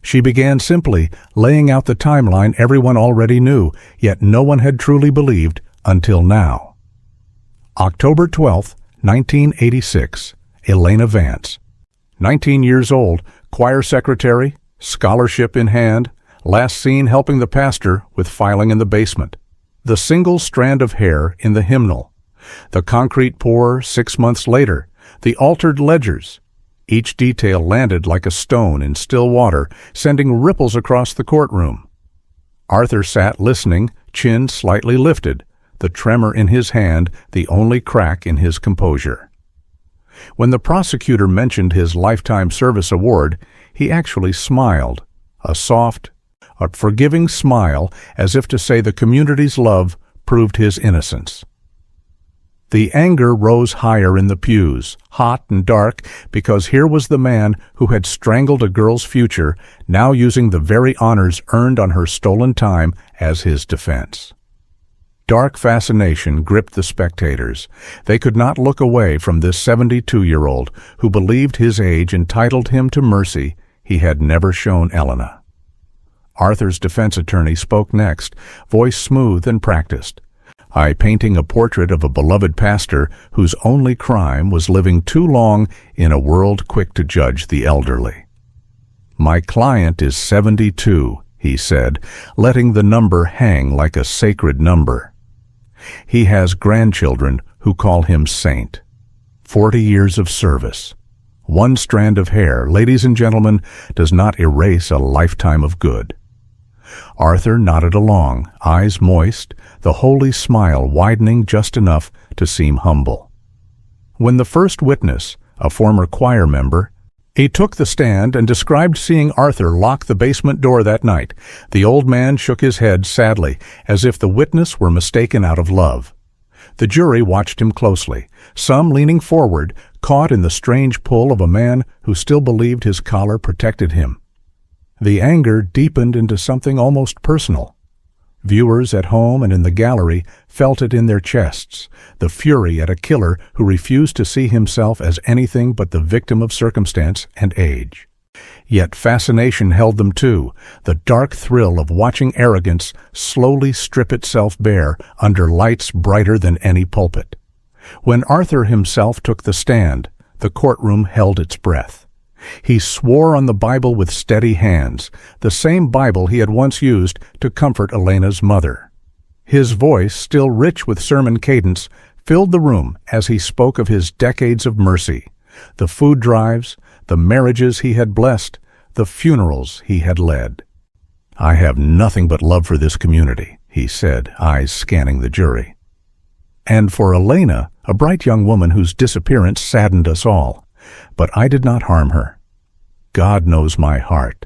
She began simply laying out the timeline everyone already knew, yet no one had truly believed until now. October 12, 1986, Elena Vance. 19 years old, choir secretary, scholarship in hand, last seen helping the pastor with filing in the basement. The single strand of hair in the hymnal. The concrete pour 6 months later. The altered ledgers. Each detail landed like a stone in still water, sending ripples across the courtroom. Arthur sat listening, chin slightly lifted, the tremor in his hand the only crack in his composure. When the prosecutor mentioned his Lifetime Service Award, he actually smiled, a soft, a forgiving smile, as if to say the community's love proved his innocence. The anger rose higher in the pews, hot and dark, because here was the man who had strangled a girl's future, now using the very honors earned on her stolen time as his defense. Dark fascination gripped the spectators. They could not look away from this 72-year-old who believed his age entitled him to mercy he had never shown Elena. Arthur's defense attorney spoke next, voice smooth and practiced. "I painting a portrait of a beloved pastor whose only crime was living too long in a world quick to judge the elderly. My client is 72, he said, letting the number hang like a sacred number. He has grandchildren who call him Saint. 40 years of service. One strand of hair, ladies and gentlemen, does not erase a lifetime of good." Arthur nodded along, eyes moist, the holy smile widening just enough to seem humble. When the first witness, a former choir member, he took the stand and described seeing Arthur lock the basement door that night, the old man shook his head sadly, as if the witness were mistaken out of love. The jury watched him closely, some leaning forward, caught in the strange pull of a man who still believed his collar protected him. The anger deepened into something almost personal. Viewers at home and in the gallery felt it in their chests, the fury at a killer who refused to see himself as anything but the victim of circumstance and age. Yet fascination held them too, the dark thrill of watching arrogance slowly strip itself bare under lights brighter than any pulpit. When Arthur himself took the stand, the courtroom held its breath. He swore on the Bible with steady hands, the same Bible he had once used to comfort Elena's mother. His voice, still rich with sermon cadence, filled the room as he spoke of his decades of mercy, the food drives, the marriages he had blessed, the funerals he had led. "I have nothing but love for this community," he said, eyes scanning the jury. "And for Elena, a bright young woman whose disappearance saddened us all. But I did not harm her. God knows my heart."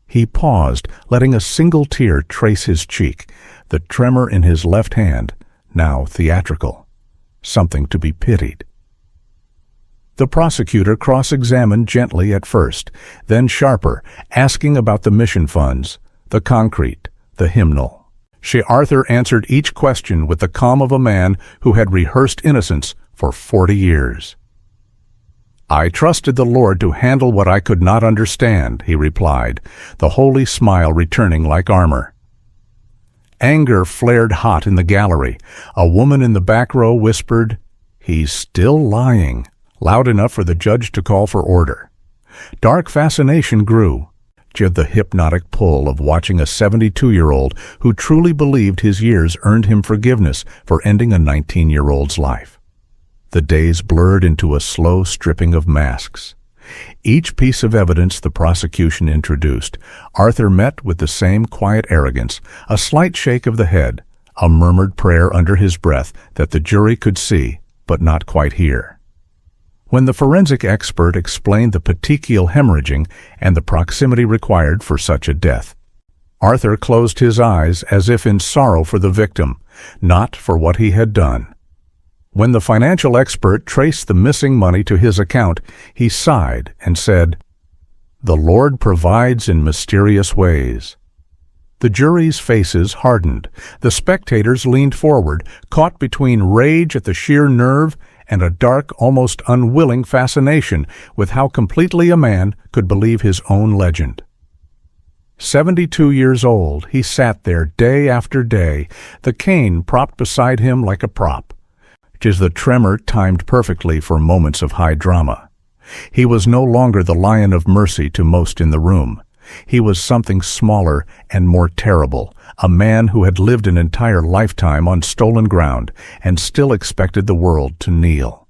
He paused, letting a single tear trace his cheek, the tremor in his left hand, now theatrical, something to be pitied. The prosecutor cross-examined gently at first, then sharper, asking about the mission funds, the concrete, the hymnal. Arthur answered each question with the calm of a man who had rehearsed innocence for 40 years. "I trusted the Lord to handle what I could not understand," he replied, the holy smile returning like armor. Anger flared hot in the gallery. A woman in the back row whispered, "He's still lying," loud enough for the judge to call for order. Dark fascination grew, the hypnotic pull of watching a 72-year-old who truly believed his years earned him forgiveness for ending a 19-year-old's life. The days blurred into a slow stripping of masks. Each piece of evidence the prosecution introduced, Arthur met with the same quiet arrogance, a slight shake of the head, a murmured prayer under his breath that the jury could see, but not quite hear. When the forensic expert explained the petechial hemorrhaging and the proximity required for such a death, Arthur closed his eyes as if in sorrow for the victim, not for what he had done. When the financial expert traced the missing money to his account, he sighed and said, "The Lord provides in mysterious ways." The jury's faces hardened. The spectators leaned forward, caught between rage at the sheer nerve and a dark, almost unwilling fascination with how completely a man could believe his own legend. 72 years old, he sat there day after day, the cane propped beside him like a prop. 'Tis the tremor timed perfectly for moments of high drama. He was no longer the lion of mercy to most in the room. He was something smaller and more terrible, a man who had lived an entire lifetime on stolen ground and still expected the world to kneel.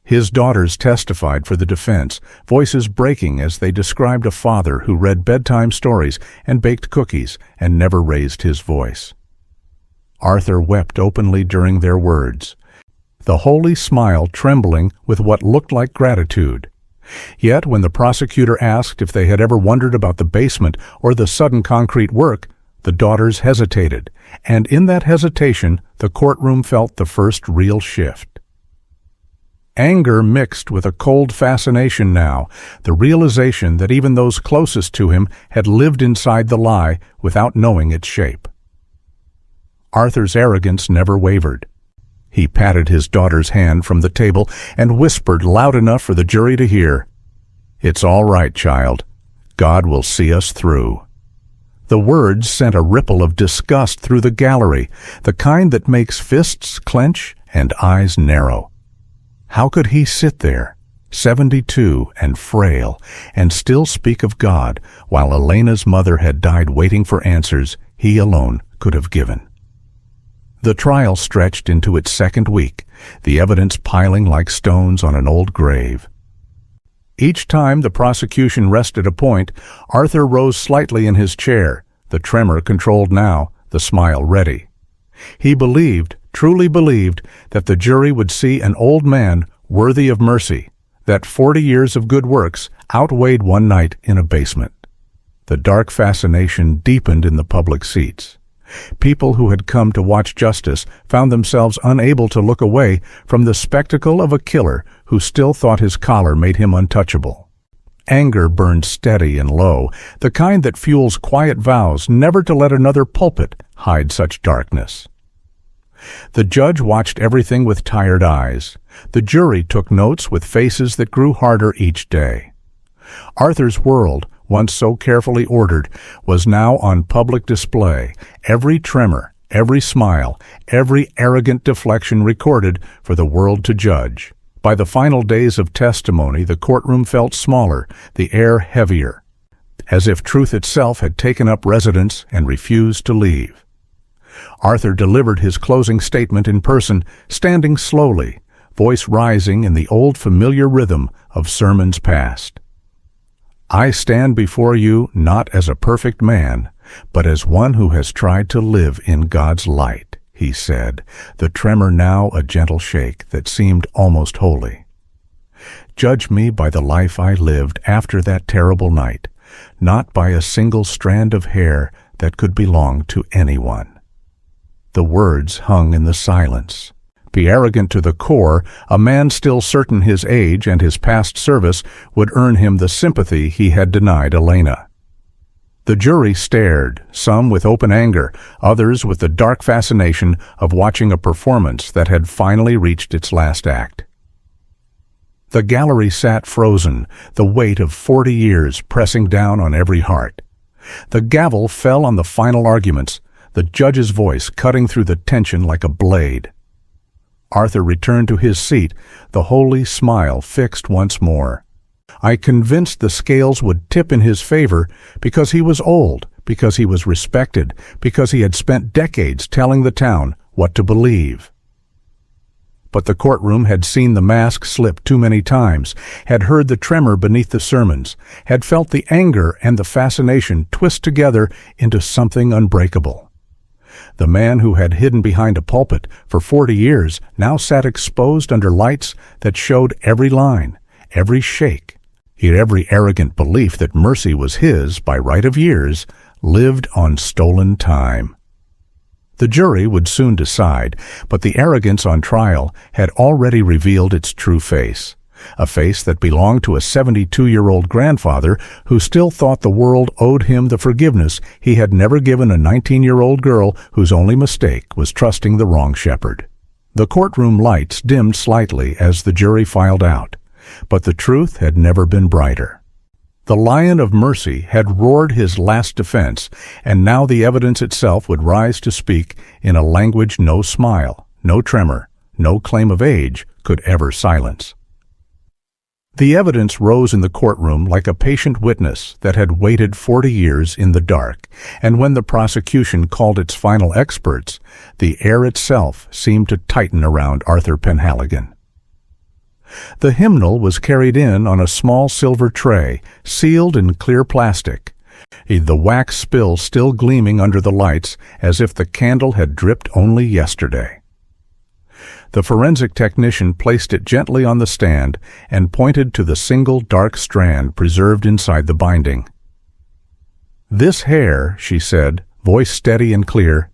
His daughters testified for the defense, voices breaking as they described a father who read bedtime stories and baked cookies and never raised his voice. Arthur wept openly during their words, the holy smile trembling with what looked like gratitude. Yet when the prosecutor asked if they had ever wondered about the basement or the sudden concrete work, the daughters hesitated, and in that hesitation the courtroom felt the first real shift. Anger mixed with a cold fascination now, the realization that even those closest to him had lived inside the lie without knowing its shape. Arthur's arrogance never wavered. He patted his daughter's hand from the table and whispered loud enough for the jury to hear, "It's all right, child. God will see us through." The words sent a ripple of disgust through the gallery, the kind that makes fists clench and eyes narrow. How could he sit there, 72 and frail, and still speak of God, while Elena's mother had died waiting for answers he alone could have given? The trial stretched into its second week, the evidence piling like stones on an old grave. Each time the prosecution rested a point, Arthur rose slightly in his chair, the tremor controlled now, the smile ready. He believed, truly believed, that the jury would see an old man worthy of mercy, that 40 years of good works outweighed one night in a basement. The dark fascination deepened in the public seats. People who had come to watch justice found themselves unable to look away from the spectacle of a killer who still thought his collar made him untouchable. Anger burned steady and low, the kind that fuels quiet vows never to let another pulpit hide such darkness. The judge watched everything with tired eyes. The jury took notes with faces that grew harder each day. Arthur's world, once so carefully ordered, was now on public display, every tremor, every smile, every arrogant deflection recorded for the world to judge. By the final days of testimony, the courtroom felt smaller, the air heavier, as if truth itself had taken up residence and refused to leave. Arthur delivered his closing statement in person, standing slowly, voice rising in the old familiar rhythm of sermons past. "I stand before you not as a perfect man, but as one who has tried to live in God's light," he said, the tremor now a gentle shake that seemed almost holy. "Judge me by the life I lived after that terrible night, not by a single strand of hair that could belong to anyone." The words hung in the silence. Be arrogant to the core, a man still certain his age and his past service would earn him the sympathy he had denied Elena. The jury stared, some with open anger, others with the dark fascination of watching a performance that had finally reached its last act. The gallery sat frozen, the weight of 40 years pressing down on every heart. The gavel fell on the final arguments, the judge's voice cutting through the tension like a blade. Arthur returned to his seat, the holy smile fixed once more. I convinced the scales would tip in his favor because he was old, because he was respected, because he had spent decades telling the town what to believe. But the courtroom had seen the mask slip too many times, had heard the tremor beneath the sermons, had felt the anger and the fascination twist together into something unbreakable. The man who had hidden behind a pulpit for 40 years now sat exposed under lights that showed every line, every shake. Yet every arrogant belief that mercy was his by right of years lived on stolen time. The jury would soon decide, but the arrogance on trial had already revealed its true face, a face that belonged to a 72-year-old grandfather who still thought the world owed him the forgiveness he had never given a 19-year-old girl whose only mistake was trusting the wrong shepherd. The courtroom lights dimmed slightly as the jury filed out, but the truth had never been brighter. The Lion of Mercy had roared his last defense, and now the evidence itself would rise to speak in a language no smile, no tremor, no claim of age could ever silence. The evidence rose in the courtroom like a patient witness that had waited 40 years in the dark, and when the prosecution called its final experts, the air itself seemed to tighten around Arthur Penhaligon. The hymnal was carried in on a small silver tray, sealed in clear plastic, the wax spill still gleaming under the lights as if the candle had dripped only yesterday. The forensic technician placed it gently on the stand and pointed to the single dark strand preserved inside the binding. "This hair," she said, voice steady and clear,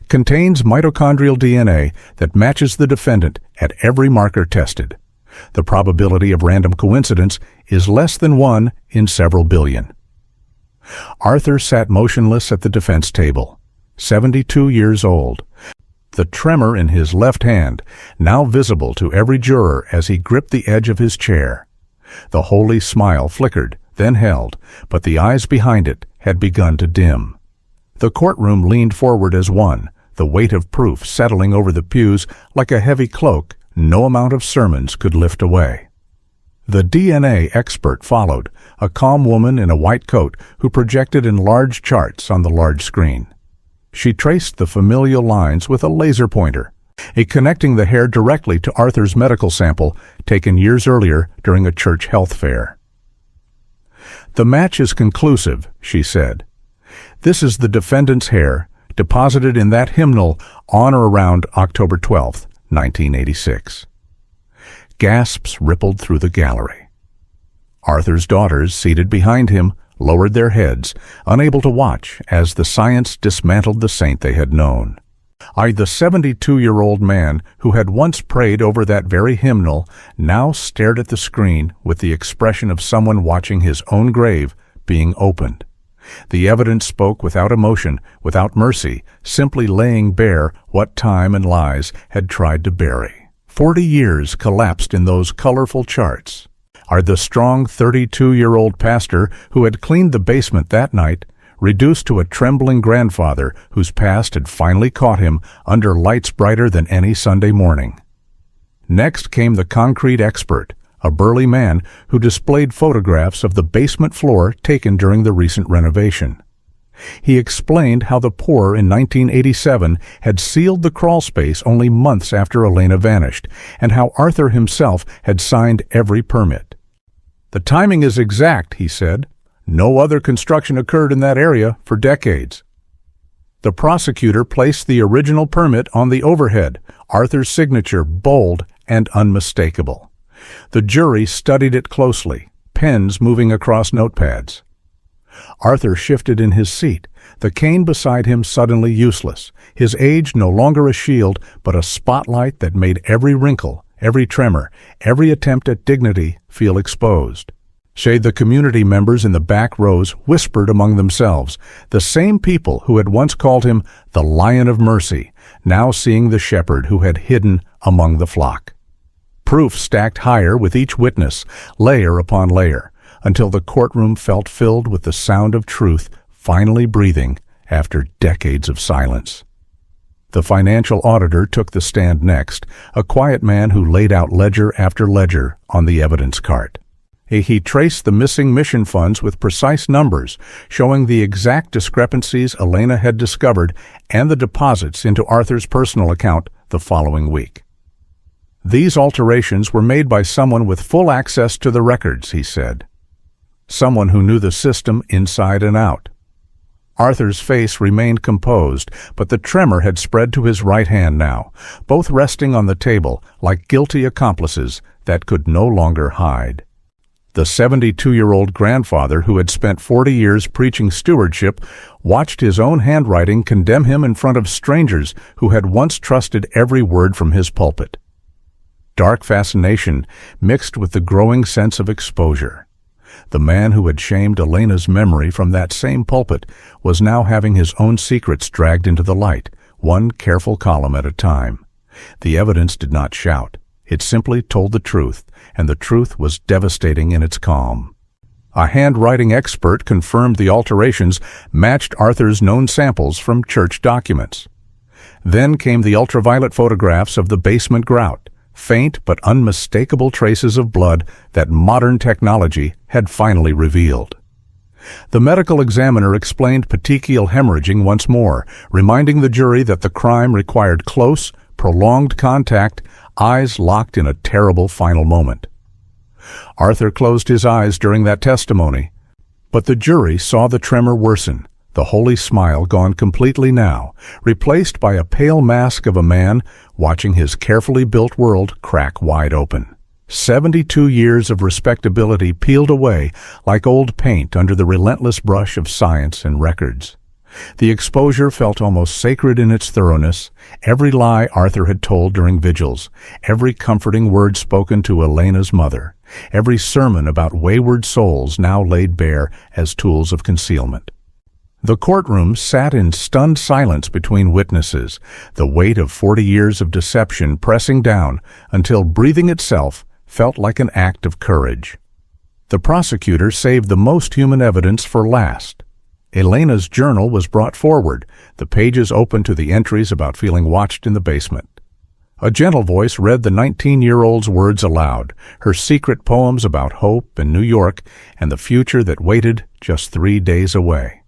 "contains mitochondrial DNA that matches the defendant at every marker tested. The probability of random coincidence is less than 1 in several billion." Arthur sat motionless at the defense table, 72 years old, the tremor in his left hand now visible to every juror as he gripped the edge of his chair. The holy smile flickered, then held, but the eyes behind it had begun to dim. The courtroom leaned forward as one, the weight of proof settling over the pews like a heavy cloak no amount of sermons could lift away. The DNA expert followed, a calm woman in a white coat who projected enlarged charts on the large screen. She traced the familial lines with a laser pointer, connecting the hair directly to Arthur's medical sample taken years earlier during a church health fair. "The match is conclusive," she said. "This is the defendant's hair, deposited in that hymnal on or around October 12th, 1986. Gasps rippled through the gallery. Arthur's daughters, seated behind him, lowered their heads, unable to watch as the science dismantled the saint they had known. The 72-year-old man who had once prayed over that very hymnal now stared at the screen with the expression of someone watching his own grave being opened. The evidence spoke without emotion, without mercy, simply laying bare what time and lies had tried to bury. 40 years collapsed in those colorful charts. The strong 32-year-old pastor who had cleaned the basement that night, reduced to a trembling grandfather whose past had finally caught him under lights brighter than any Sunday morning. Next came the concrete expert, a burly man who displayed photographs of the basement floor taken during the recent renovation. He explained how the pour in 1987 had sealed the crawl space only months after Elena vanished, and how Arthur himself had signed every permit. "The timing is exact," he said. "No other construction occurred in that area for decades." The prosecutor placed the original permit on the overhead, Arthur's signature bold and unmistakable. The jury studied it closely, pens moving across notepads. Arthur shifted in his seat, the cane beside him suddenly useless, his age no longer a shield but a spotlight that made every wrinkle, every tremor, every attempt at dignity feel exposed. The community members in the back rows whispered among themselves, the same people who had once called him the Lion of Mercy, now seeing the shepherd who had hidden among the flock. Proof stacked higher with each witness, layer upon layer, until the courtroom felt filled with the sound of truth finally breathing after decades of silence. The financial auditor took the stand next, a quiet man who laid out ledger after ledger on the evidence cart. He traced the missing mission funds with precise numbers, showing the exact discrepancies Elena had discovered and the deposits into Arthur's personal account the following week. These alterations were made by someone with full access to the records, he said. Someone who knew the system inside and out. Arthur's face remained composed, but the tremor had spread to his right hand now, both resting on the table like guilty accomplices that could no longer hide. The 72-year-old grandfather who had spent 40 years preaching stewardship watched his own handwriting condemn him in front of strangers who had once trusted every word from his pulpit. Dark fascination mixed with the growing sense of exposure. The man who had shamed Elena's memory from that same pulpit was now having his own secrets dragged into the light, one careful column at a time. The evidence did not shout. It simply told the truth, and the truth was devastating in its calm. A handwriting expert confirmed the alterations matched Arthur's known samples from church documents. Then came the ultraviolet photographs of the basement grout, faint but unmistakable traces of blood that modern technology had finally revealed. The medical examiner explained petechial hemorrhaging once more, reminding the jury that the crime required close, prolonged contact, eyes locked in a terrible final moment. Arthur closed his eyes during that testimony, but the jury saw the tremor worsen, the holy smile gone completely now, replaced by a pale mask of a man watching his carefully built world crack wide open. 72 years of respectability peeled away like old paint under the relentless brush of science and records. The exposure felt almost sacred in its thoroughness, every lie Arthur had told during vigils, every comforting word spoken to Elena's mother, every sermon about wayward souls now laid bare as tools of concealment. The courtroom sat in stunned silence between witnesses, the weight of 40 years of deception pressing down until breathing itself felt like an act of courage. The prosecutor saved the most human evidence for last. Elena's journal was brought forward, the pages open to the entries about feeling watched in the basement. A gentle voice read the 19-year-old's words aloud, her secret poems about hope and New York and the future that waited just 3 days away.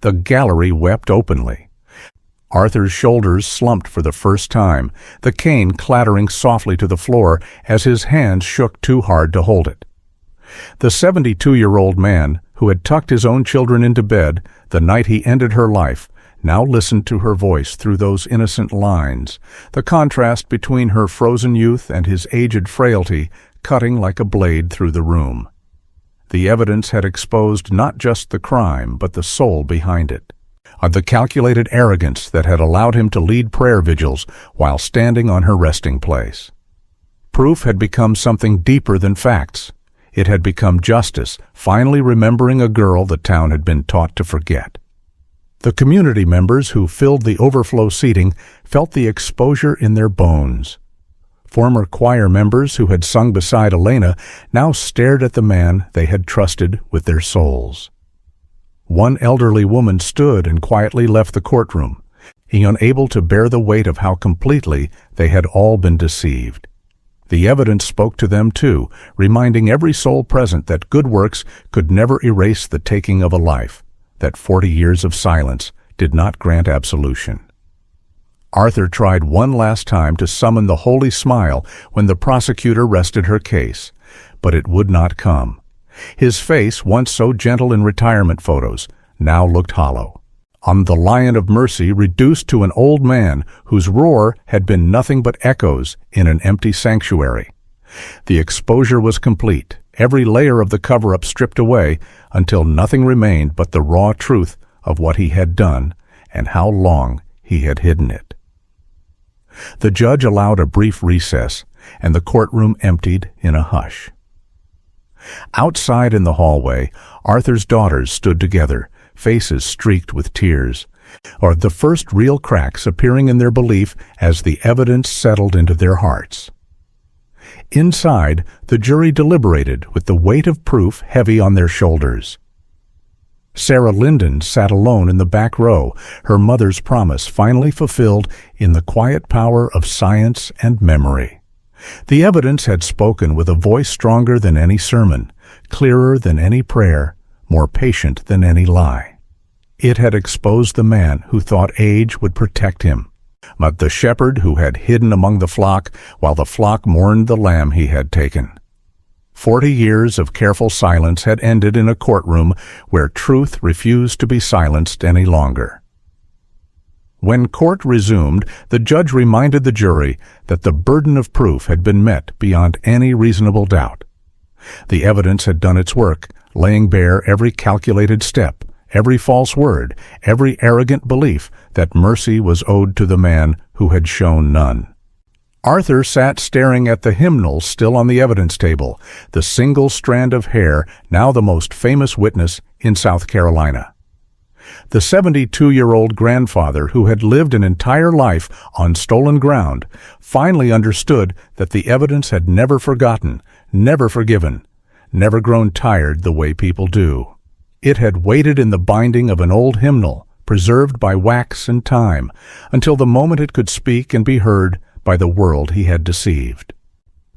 The gallery wept openly. Arthur's shoulders slumped for the first time, the cane clattering softly to the floor as his hands shook too hard to hold it. The 72-year-old man, who had tucked his own children into bed the night he ended her life, now listened to her voice through those innocent lines, the contrast between her frozen youth and his aged frailty cutting like a blade through the room. The evidence had exposed not just the crime, but the soul behind it, of the calculated arrogance that had allowed him to lead prayer vigils while standing on her resting place. Proof had become something deeper than facts. It had become justice, finally remembering a girl the town had been taught to forget. The community members who filled the overflow seating felt the exposure in their bones. Former choir members who had sung beside Elena now stared at the man they had trusted with their souls. One elderly woman stood and quietly left the courtroom, unable to bear the weight of how completely they had all been deceived. The evidence spoke to them too, reminding every soul present that good works could never erase the taking of a life, that 40 years of silence did not grant absolution. Arthur tried one last time to summon the holy smile when the prosecutor rested her case, but it would not come. His face, once so gentle in retirement photos, now looked hollow. The Lion of Mercy reduced to an old man whose roar had been nothing but echoes in an empty sanctuary. The exposure was complete, every layer of the cover-up stripped away until nothing remained but the raw truth of what he had done and how long he had hidden it. The judge allowed a brief recess, and the courtroom emptied in a hush. Outside in the hallway, Arthur's daughters stood together, faces streaked with tears, or the first real cracks appearing in their belief as the evidence settled into their hearts. Inside, the jury deliberated with the weight of proof heavy on their shoulders. Sarah Linden sat alone in the back row, her mother's promise finally fulfilled in the quiet power of science and memory. The evidence had spoken with a voice stronger than any sermon, clearer than any prayer, more patient than any lie. It had exposed the man who thought age would protect him, but the shepherd who had hidden among the flock while the flock mourned the lamb he had taken. 40 years of careful silence had ended in a courtroom where truth refused to be silenced any longer. When court resumed, the judge reminded the jury that the burden of proof had been met beyond any reasonable doubt. The evidence had done its work, laying bare every calculated step, every false word, every arrogant belief that mercy was owed to the man who had shown none. Arthur sat staring at the hymnal still on the evidence table, the single strand of hair now the most famous witness in South Carolina. The 72-year-old grandfather who had lived an entire life on stolen ground finally understood that the evidence had never forgotten, never forgiven, never grown tired the way people do. It had waited in the binding of an old hymnal, preserved by wax and time, until the moment it could speak and be heard by the world he had deceived.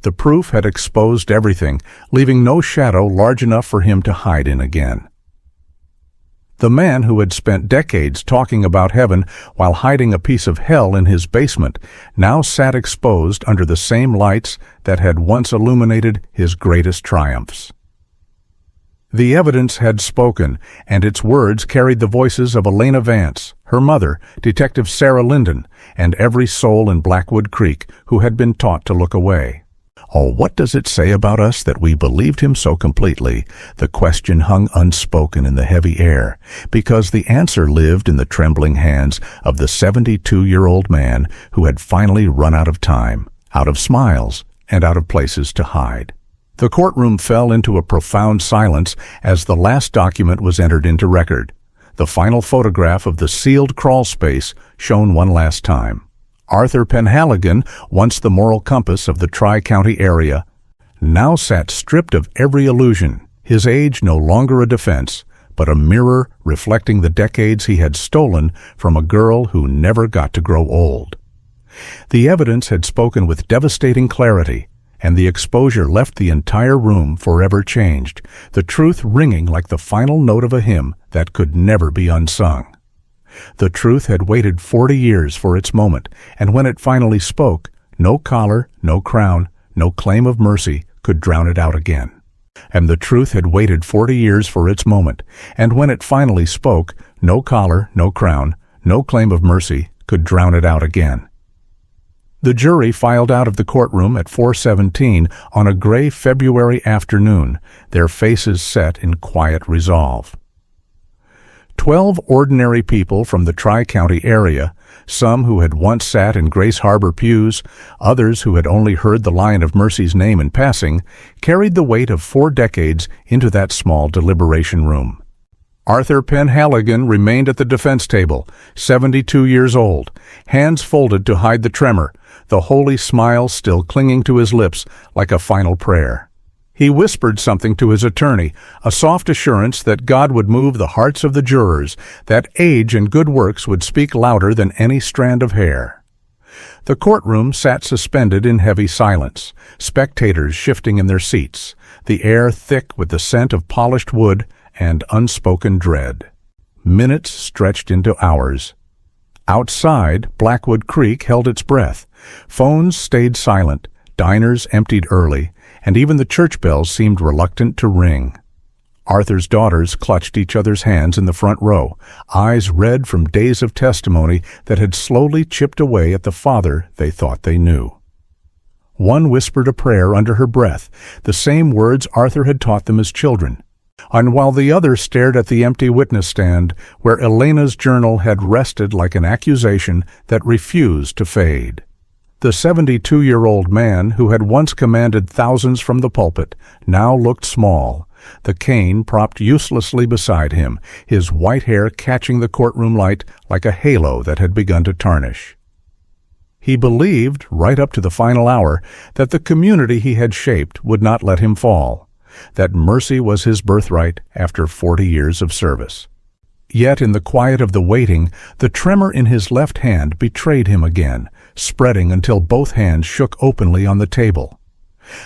The proof had exposed everything, leaving no shadow large enough for him to hide in again. The man who had spent decades talking about heaven while hiding a piece of hell in his basement now sat exposed under the same lights that had once illuminated his greatest triumphs. The evidence had spoken, and its words carried the voices of Elena Vance, her mother, Detective Sarah Linden, and every soul in Blackwood Creek who had been taught to look away. Oh, what does it say about us that we believed him so completely? The question hung unspoken in the heavy air, because the answer lived in the trembling hands of the 72-year-old man who had finally run out of time, out of smiles, and out of places to hide. The courtroom fell into a profound silence as the last document was entered into record, the final photograph of the sealed crawl space shown one last time. Arthur Penhaligon, once the moral compass of the Tri-County area, now sat stripped of every illusion, his age no longer a defense, but a mirror reflecting the decades he had stolen from a girl who never got to grow old. The evidence had spoken with devastating clarity, and the exposure left the entire room forever changed, the truth ringing like the final note of a hymn that could never be unsung. The truth had waited 40 years for its moment, and when it finally spoke, no collar, no crown, no claim of mercy could drown it out again. And the truth had waited 40 years for its moment, and when it finally spoke, no collar, no crown, no claim of mercy could drown it out again. The jury filed out of the courtroom at 4:17 on a gray February afternoon, their faces set in quiet resolve. 12 ordinary people from the Tri-County area, some who had once sat in Grace Harbor pews, others who had only heard the Lion of Mercy's name in passing, carried the weight of 4 decades into that small deliberation room. Arthur Penhaligon remained at the defense table, 72 years old, hands folded to hide the tremor, the holy smile still clinging to his lips like a final prayer. He whispered something to his attorney, a soft assurance that God would move the hearts of the jurors, that age and good works would speak louder than any strand of hair. The courtroom sat suspended in heavy silence, spectators shifting in their seats, the air thick with the scent of polished wood and unspoken dread. Minutes stretched into hours. Outside, Blackwood Creek held its breath. Phones stayed silent, diners emptied early, and even the church bells seemed reluctant to ring. Arthur's daughters clutched each other's hands in the front row, eyes red from days of testimony that had slowly chipped away at the father they thought they knew. One whispered a prayer under her breath, the same words Arthur had taught them as children, and while the other stared at the empty witness stand where Elena's journal had rested like an accusation that refused to fade. The 72-year-old man who had once commanded thousands from the pulpit now looked small, the cane propped uselessly beside him, his white hair catching the courtroom light like a halo that had begun to tarnish. He believed, right up to the final hour, that the community he had shaped would not let him fall, that mercy was his birthright after 40 years of service. Yet in the quiet of the waiting, the tremor in his left hand betrayed him again, spreading until both hands shook openly on the table.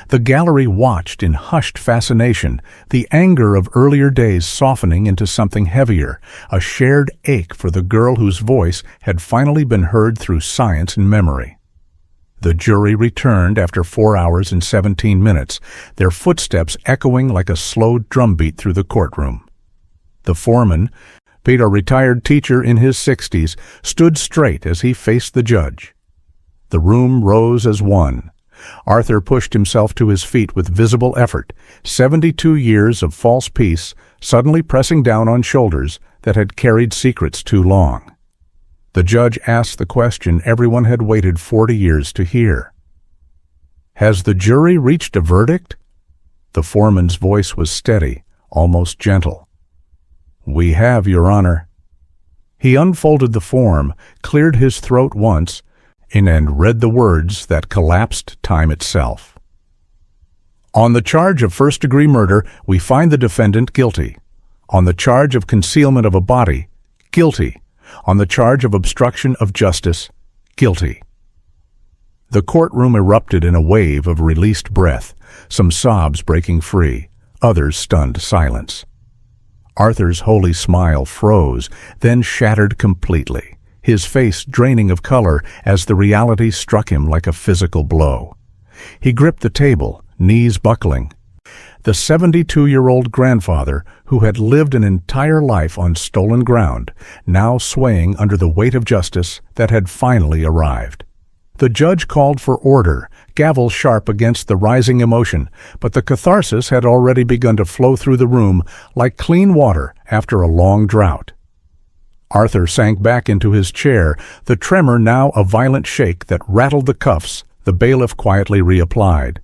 The gallery watched in hushed fascination, the anger of earlier days softening into something heavier, a shared ache for the girl whose voice had finally been heard through science and memory. The jury returned after 4 hours and 17 minutes, their footsteps echoing like a slow drumbeat through the courtroom. The foreman, a retired teacher in his 60s, stood straight as he faced the judge. The room rose as one. Arthur pushed himself to his feet with visible effort, 72 years of false peace suddenly pressing down on shoulders that had carried secrets too long. The judge asked the question everyone had waited 40 years to hear. "Has the jury reached a verdict?" The foreman's voice was steady, almost gentle. "We have, Your Honor." He unfolded the form, cleared his throat once, and read the words that collapsed time itself. "On the charge of first-degree murder, we find the defendant guilty. On the charge of concealment of a body, guilty. On the charge of obstruction of justice, guilty." The courtroom erupted in a wave of released breath, some sobs breaking free, others stunned silence. Arthur's holy smile froze, then shattered completely, his face draining of color as the reality struck him like a physical blow. He gripped the table, knees buckling. The 72-year-old grandfather, who had lived an entire life on stolen ground, now swaying under the weight of justice that had finally arrived. The judge called for order, gavel sharp against the rising emotion, but the catharsis had already begun to flow through the room like clean water after a long drought. Arthur sank back into his chair, the tremor now a violent shake that rattled the cuffs the bailiff quietly reapplied.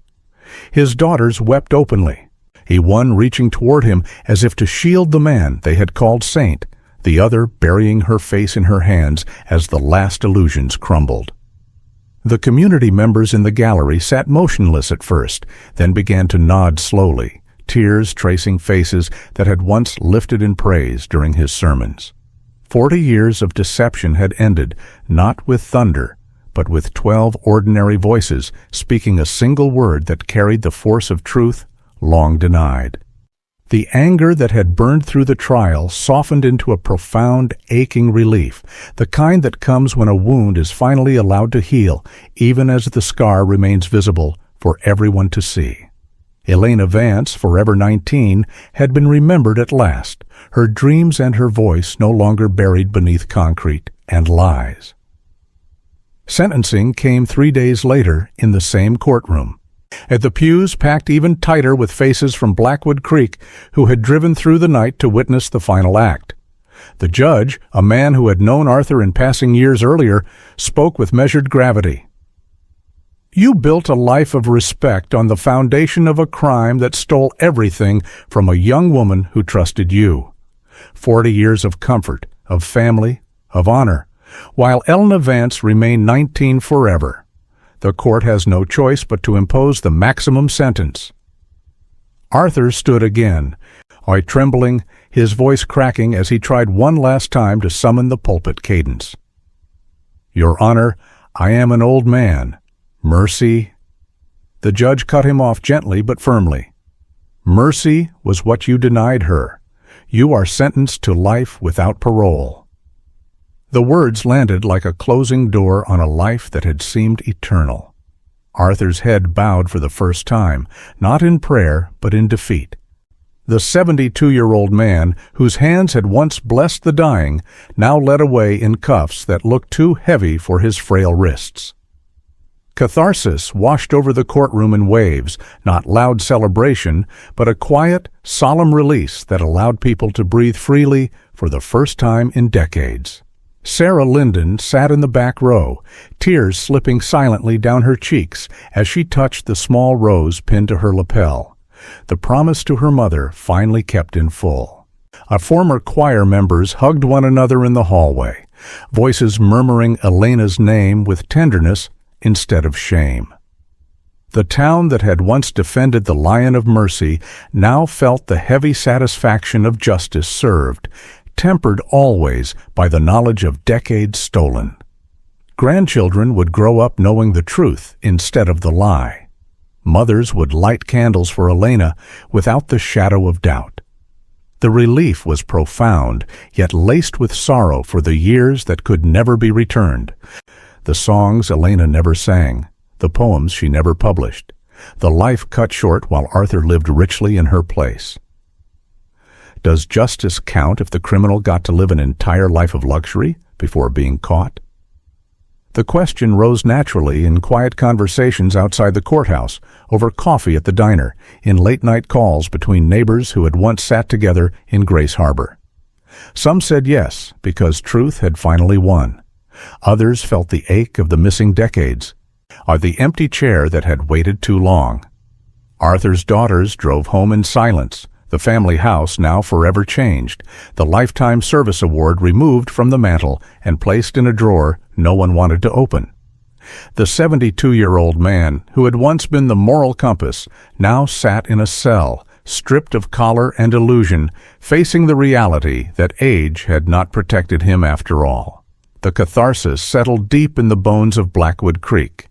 His daughters wept openly, one reaching toward him as if to shield the man they had called saint, the other burying her face in her hands as the last illusions crumbled. The community members in the gallery sat motionless at first, then began to nod slowly, tears tracing faces that had once lifted in praise during his sermons. 40 years of deception had ended, not with thunder, but with 12 ordinary voices speaking a single word that carried the force of truth long denied. The anger that had burned through the trial softened into a profound, aching relief, the kind that comes when a wound is finally allowed to heal, even as the scar remains visible for everyone to see. Elena Vance, forever 19, had been remembered at last, her dreams and her voice no longer buried beneath concrete and lies. Sentencing came 3 days later in the same courtroom. At the pews packed even tighter with faces from Blackwood Creek who had driven through the night to witness the final act. The judge, a man who had known Arthur in passing years earlier, spoke with measured gravity. "You built a life of respect on the foundation of a crime that stole everything from a young woman who trusted you. 40 years of comfort, of family, of honor, while Elena Vance remained 19 forever. The court has no choice but to impose the maximum sentence." Arthur stood again, trembling, his voice cracking as he tried one last time to summon the pulpit cadence. "Your Honor, I am an old man. Mercy—" The judge cut him off gently but firmly. "Mercy was what you denied her. You are sentenced to life without parole." The words landed like a closing door on a life that had seemed eternal. Arthur's head bowed for the first time, not in prayer, but in defeat. The 72-year-old man, whose hands had once blessed the dying, now led away in cuffs that looked too heavy for his frail wrists. Catharsis washed over the courtroom in waves, not loud celebration, but a quiet, solemn release that allowed people to breathe freely for the first time in decades. Sarah Linden sat in the back row, tears slipping silently down her cheeks as she touched the small rose pinned to her lapel, the promise to her mother finally kept in full. Former choir members hugged one another in the hallway, voices murmuring Elena's name with tenderness instead of shame. The town that had once defended the Lion of Mercy now felt the heavy satisfaction of justice served, tempered always by the knowledge of decades stolen. Grandchildren would grow up knowing the truth instead of the lie. Mothers would light candles for Elena without the shadow of doubt. The relief was profound, yet laced with sorrow for the years that could never be returned. The songs Elena never sang, the poems she never published, the life cut short while Arthur lived richly in her place. Does justice count if the criminal got to live an entire life of luxury before being caught? The question rose naturally in quiet conversations outside the courthouse, over coffee at the diner, in late-night calls between neighbors who had once sat together in Grace Harbor. Some said yes, because truth had finally won. Others felt the ache of the missing decades, or the empty chair that had waited too long. Arthur's daughters drove home in silence, the family house now forever changed, the Lifetime Service Award removed from the mantel and placed in a drawer no one wanted to open. The 72-year-old man, who had once been the moral compass, now sat in a cell, stripped of collar and illusion, facing the reality that age had not protected him after all. The catharsis settled deep in the bones of Blackwood Creek,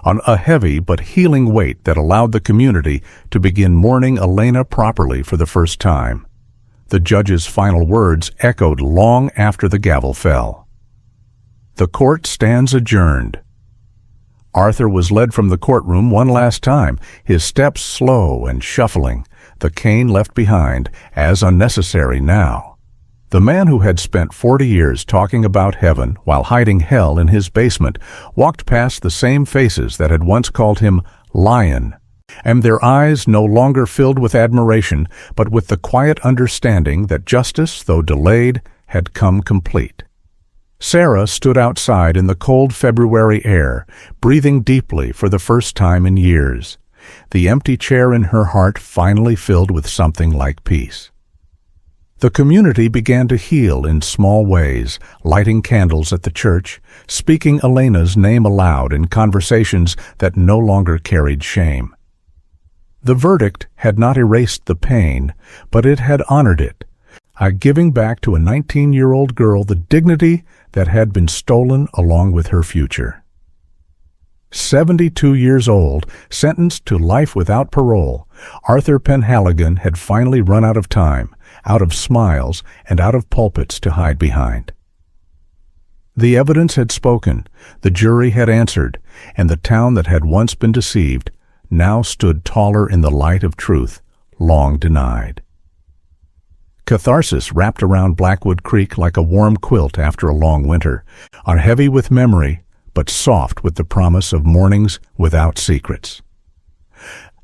on a heavy but healing weight that allowed the community to begin mourning Elena properly for the first time. The judge's final words echoed long after the gavel fell. The court stands adjourned. Arthur was led from the courtroom one last time, his steps slow and shuffling, the cane left behind, as unnecessary now. The man who had spent 40 years talking about heaven while hiding hell in his basement walked past the same faces that had once called him Lion, and their eyes no longer filled with admiration, but with the quiet understanding that justice, though delayed, had come complete. Sarah stood outside in the cold February air, breathing deeply for the first time in years, the empty chair in her heart finally filled with something like peace. The community began to heal in small ways, lighting candles at the church, speaking Elena's name aloud in conversations that no longer carried shame. The verdict had not erased the pain, but it had honored it, giving back to a 19-year-old girl the dignity that had been stolen along with her future. 72 years old, sentenced to life without parole, Arthur Penhaligon had finally run out of time, out of smiles, and out of pulpits to hide behind. The evidence had spoken, the jury had answered, and the town that had once been deceived now stood taller in the light of truth, long denied. Catharsis wrapped around Blackwood Creek like a warm quilt after a long winter, are heavy with memory, but soft with the promise of mornings without secrets.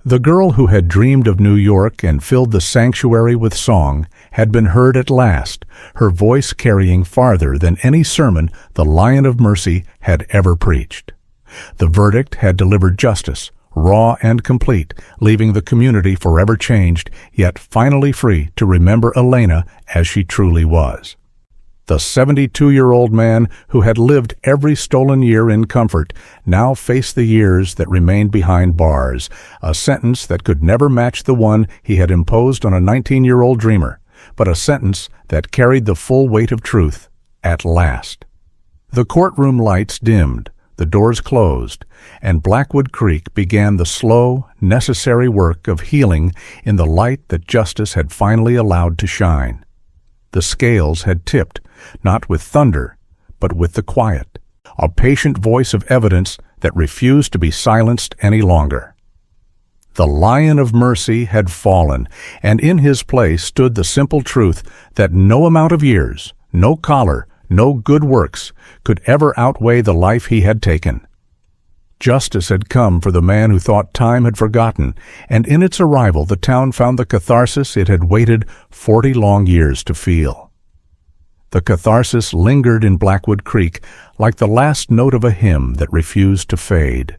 The girl who had dreamed of New York and filled the sanctuary with song had been heard at last, her voice carrying farther than any sermon the Lion of Mercy had ever preached. The verdict had delivered justice, raw and complete, leaving the community forever changed, yet finally free to remember Elena as she truly was. The 72-year-old man who had lived every stolen year in comfort now faced the years that remained behind bars, a sentence that could never match the one he had imposed on a 19-year-old dreamer, but a sentence that carried the full weight of truth at last. The courtroom lights dimmed, the doors closed, and Blackwood Creek began the slow, necessary work of healing in the light that justice had finally allowed to shine. The scales had tipped, not with thunder, but with the quiet, a patient voice of evidence that refused to be silenced any longer. The Lion of Mercy had fallen, and in his place stood the simple truth that no amount of years, no collar, no good works could ever outweigh the life he had taken. Justice had come for the man who thought time had forgotten, and in its arrival the town found the catharsis it had waited 40 long years to feel. The catharsis lingered in Blackwood Creek like the last note of a hymn that refused to fade.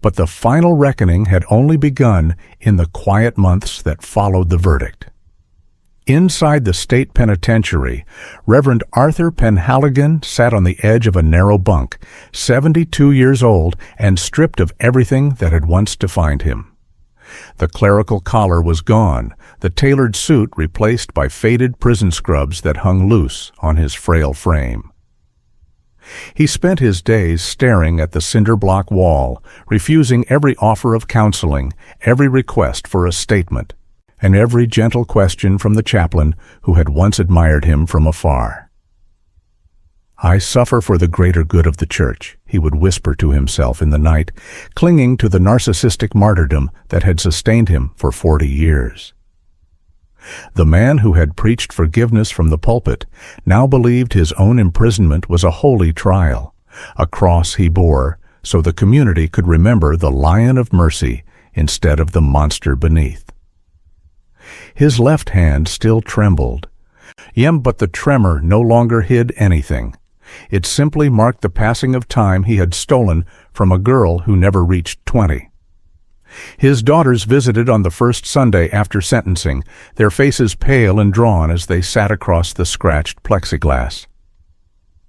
But the final reckoning had only begun in the quiet months that followed the verdict. Inside the state penitentiary, Reverend Arthur Penhaligon sat on the edge of a narrow bunk, 72 years old and stripped of everything that had once defined him. The clerical collar was gone, the tailored suit replaced by faded prison scrubs that hung loose on his frail frame. He spent his days staring at the cinder-block wall, refusing every offer of counseling, every request for a statement, and every gentle question from the chaplain who had once admired him from afar. "I suffer for the greater good of the church," he would whisper to himself in the night, clinging to the narcissistic martyrdom that had sustained him for 40 years. The man who had preached forgiveness from the pulpit now believed his own imprisonment was a holy trial, a cross he bore so the community could remember the Lion of Mercy instead of the monster beneath. His left hand still trembled. But the tremor no longer hid anything. It simply marked the passing of time he had stolen from a girl who never reached 20. His daughters visited on the first Sunday after sentencing, their faces pale and drawn as they sat across the scratched plexiglass.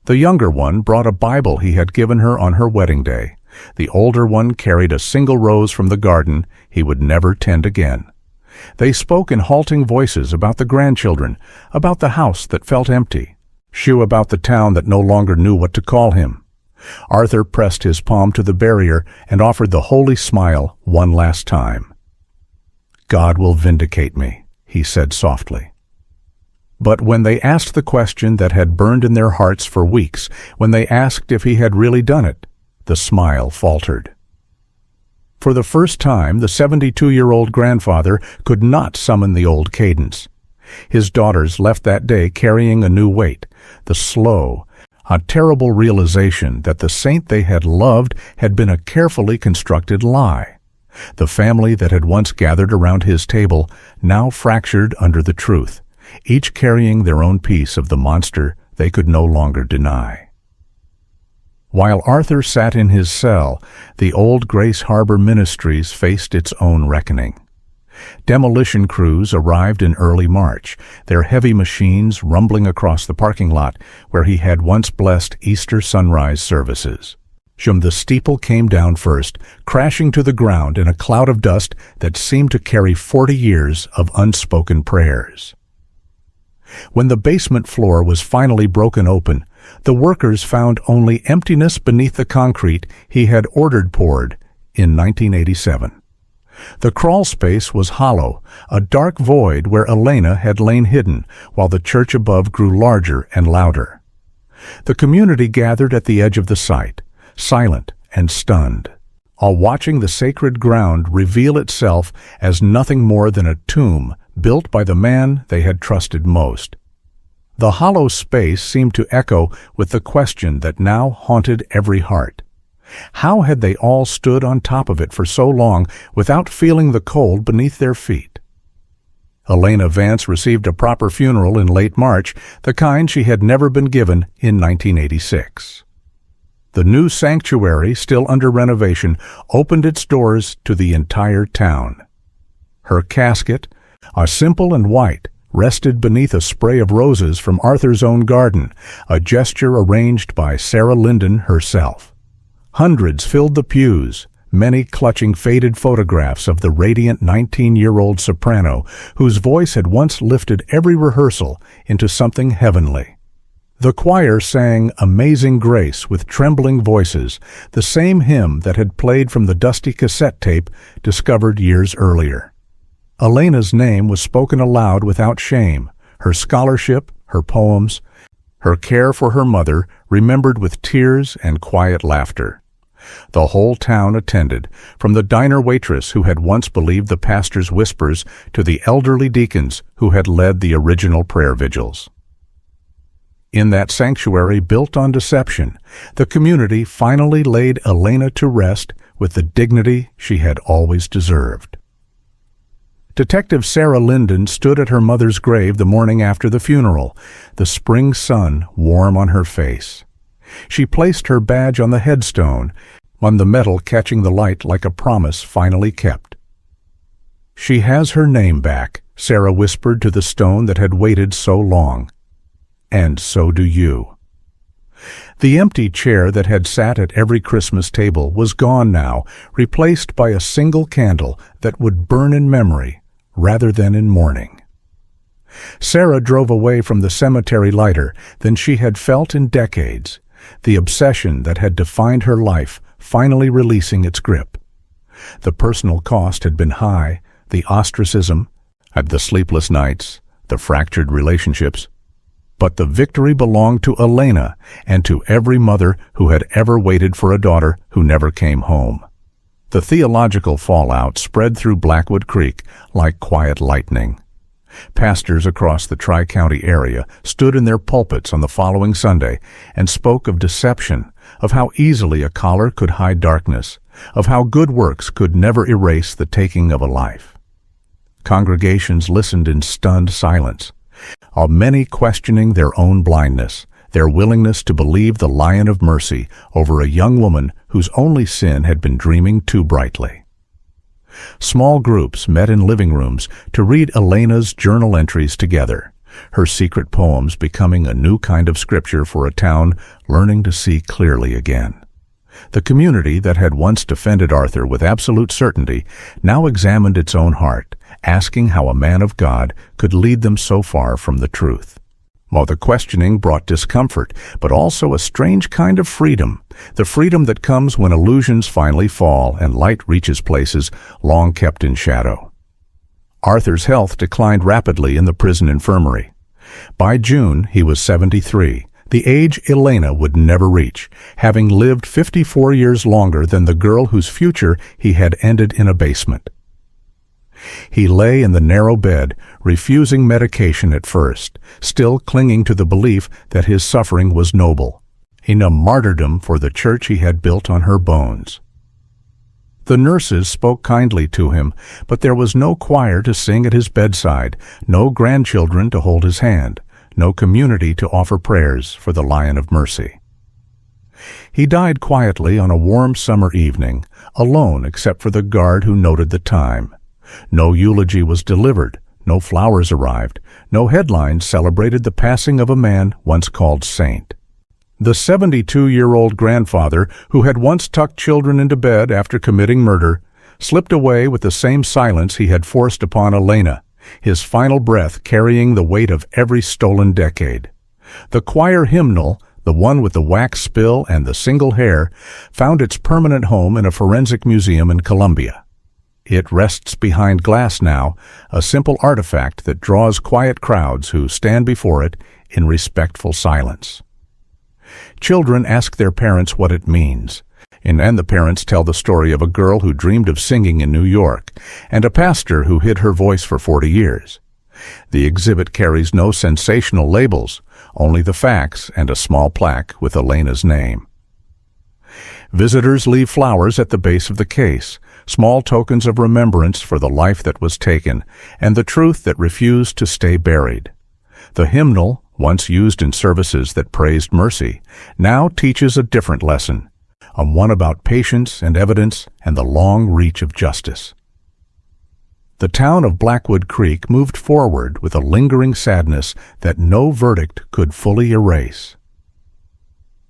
The younger one brought a Bible he had given her on her wedding day. The older one carried a single rose from the garden he would never tend again. They spoke in halting voices about the grandchildren, about the house that felt empty, about the town that no longer knew what to call him. Arthur pressed his palm to the barrier and offered the holy smile one last time. "God will vindicate me," he said softly. But when they asked the question that had burned in their hearts for weeks, when they asked if he had really done it, the smile faltered. For the first time, the 72-year-old grandfather could not summon the old cadence. His daughters left that day carrying a new weight, the slow, a terrible realization that the saint they had loved had been a carefully constructed lie. The family that had once gathered around his table now fractured under the truth, each carrying their own piece of the monster they could no longer deny. While Arthur sat in his cell, the old Grace Harbor Ministries faced its own reckoning. Demolition crews arrived in early March, their heavy machines rumbling across the parking lot where he had once blessed Easter sunrise services. The steeple came down first, crashing to the ground in a cloud of dust that seemed to carry 40 years of unspoken prayers. When the basement floor was finally broken open, the workers found only emptiness beneath the concrete he had ordered poured in 1987. The crawl space was hollow, a dark void where Elena had lain hidden, while the church above grew larger and louder. The community gathered at the edge of the site, silent and stunned, all watching the sacred ground reveal itself as nothing more than a tomb built by the man they had trusted most. The hollow space seemed to echo with the question that now haunted every heart. How had they all stood on top of it for so long without feeling the cold beneath their feet? Elena Vance received a proper funeral in late March, the kind she had never been given in 1986. The new sanctuary, still under renovation, opened its doors to the entire town. Her casket, a simple and white, rested beneath a spray of roses from Arthur's own garden, a gesture arranged by Sarah Linden herself. Hundreds filled the pews, many clutching faded photographs of the radiant 19-year-old soprano whose voice had once lifted every rehearsal into something heavenly. The choir sang Amazing Grace with trembling voices, the same hymn that had played from the dusty cassette tape discovered years earlier. Elena's name was spoken aloud without shame, her scholarship, her poems, her care for her mother remembered with tears and quiet laughter. The whole town attended, from the diner waitress who had once believed the pastor's whispers to the elderly deacons who had led the original prayer vigils. In that sanctuary built on deception, the community finally laid Elena to rest with the dignity she had always deserved. Detective Sarah Linden stood at her mother's grave the morning after the funeral, the spring sun warm on her face. She placed her badge on the headstone, on the metal catching the light like a promise finally kept. "She has her name back," Sarah whispered to the stone that had waited so long. "And so do you." The empty chair that had sat at every Christmas table was gone now, replaced by a single candle that would burn in memory rather than in mourning. Sarah drove away from the cemetery lighter than she had felt in decades. the obsession that had defined her life finally releasing its grip. The personal cost had been high, the ostracism, the sleepless nights, the fractured relationships. But the victory belonged to Elena and to every mother who had ever waited for a daughter who never came home. The theological fallout spread through Blackwood Creek like quiet lightning. Pastors across the Tri-County area stood in their pulpits on the following Sunday and spoke of deception, of how easily a collar could hide darkness, of how good works could never erase the taking of a life. Congregations listened in stunned silence, many questioning their own blindness, their willingness to believe the Lion of Mercy over a young woman whose only sin had been dreaming too brightly. Small groups met in living rooms to read Elena's journal entries together, her secret poems becoming a new kind of scripture for a town learning to see clearly again. The community that had once defended Arthur with absolute certainty now examined its own heart, asking how a man of God could lead them so far from the truth. While the questioning brought discomfort, but also a strange kind of freedom, the freedom that comes when illusions finally fall and light reaches places long kept in shadow. Arthur's health declined rapidly in the prison infirmary. By June, he was 73, the age Elena would never reach, having lived 54 years longer than the girl whose future he had ended in a basement. He lay in the narrow bed, refusing medication at first, still clinging to the belief that his suffering was noble, in a martyrdom for the church he had built on her bones. The nurses spoke kindly to him, but there was no choir to sing at his bedside, no grandchildren to hold his hand, no community to offer prayers for the Lion of Mercy. He died quietly on a warm summer evening, alone except for the guard who noted the time. No eulogy was delivered, no flowers arrived, no headlines celebrated the passing of a man once called saint. The 72-year-old grandfather, who had once tucked children into bed after committing murder, slipped away with the same silence he had forced upon Elena, his final breath carrying the weight of every stolen decade. The choir hymnal, the one with the wax spill and the single hair, found its permanent home in a forensic museum in Columbia. It rests behind glass now, a simple artifact that draws quiet crowds who stand before it in respectful silence. Children ask their parents what it means, and the parents tell the story of a girl who dreamed of singing in New York, and a pastor who hid her voice for 40 years. The exhibit carries no sensational labels, only the facts and a small plaque with Elena's name. Visitors leave flowers at the base of the case, small tokens of remembrance for the life that was taken and the truth that refused to stay buried. The hymnal, once used in services that praised mercy, now teaches a different lesson, one about patience and evidence and the long reach of justice. The town of Blackwood Creek moved forward with a lingering sadness that no verdict could fully erase.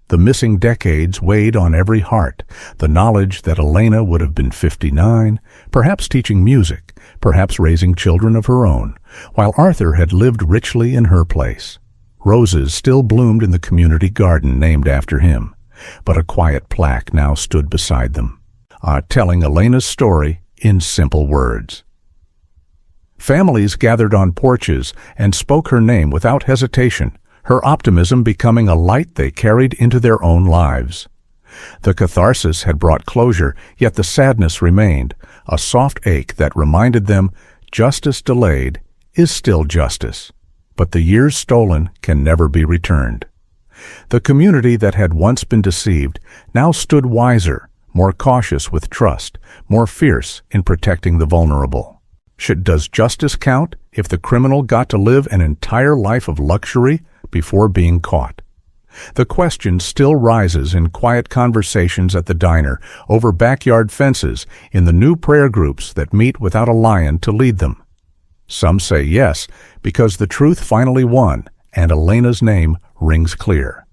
The missing decades weighed on every heart, the knowledge that Elena would have been 59, perhaps teaching music, perhaps raising children of her own, while Arthur had lived richly in her place. Roses still bloomed in the community garden named after him, but a quiet plaque now stood beside them, telling Elena's story in simple words. Families gathered on porches and spoke her name without hesitation, her optimism becoming a light they carried into their own lives. The catharsis had brought closure, yet the sadness remained, a soft ache that reminded them justice delayed is still justice, but the years stolen can never be returned. The community that had once been deceived now stood wiser, more cautious with trust, more fierce in protecting the vulnerable. Does justice count if the criminal got to live an entire life of luxury before being caught? The question still rises in quiet conversations at the diner, over backyard fences, in the new prayer groups that meet without a lion to lead them. Some say yes, because the truth finally won, and Elena's name rings clear.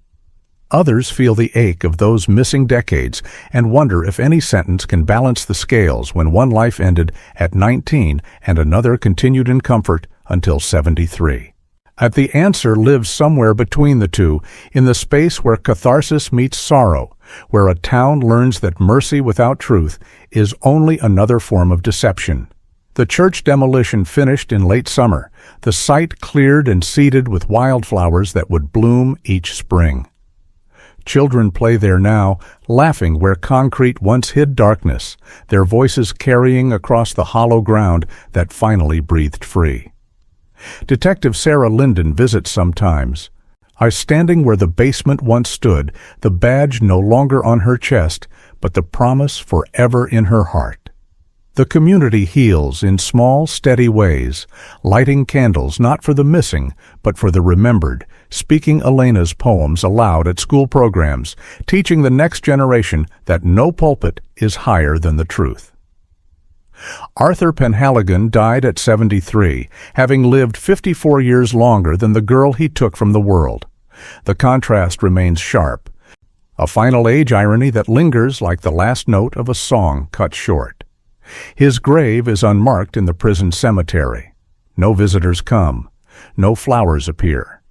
Others feel the ache of those missing decades and wonder if any sentence can balance the scales when one life ended at 19 and another continued in comfort until 73. And the answer lives somewhere between the two, in the space where catharsis meets sorrow, where a town learns that mercy without truth is only another form of deception. The church demolition finished in late summer, the site cleared and seeded with wildflowers that would bloom each spring. Children play there now, laughing where concrete once hid darkness, their voices carrying across the hollow ground that finally breathed free. Detective Sarah Linden visits sometimes. Standing where the basement once stood, the badge no longer on her chest, but the promise forever in her heart. The community heals in small, steady ways, lighting candles not for the missing, but for the remembered, speaking Elena's poems aloud at school programs, teaching the next generation that no pulpit is higher than the truth. Arthur Penhaligon died at 73, having lived 54 years longer than the girl he took from the world. The contrast remains sharp, a final age irony that lingers like the last note of a song cut short. His grave is unmarked in the prison cemetery. No visitors come. No flowers appear.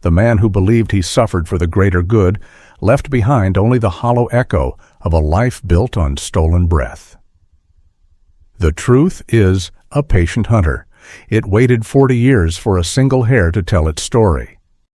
The man who believed he suffered for the greater good left behind only the hollow echo of a life built on stolen breath. The truth is a patient hunter. It waited 40 years for a single hair to tell its story.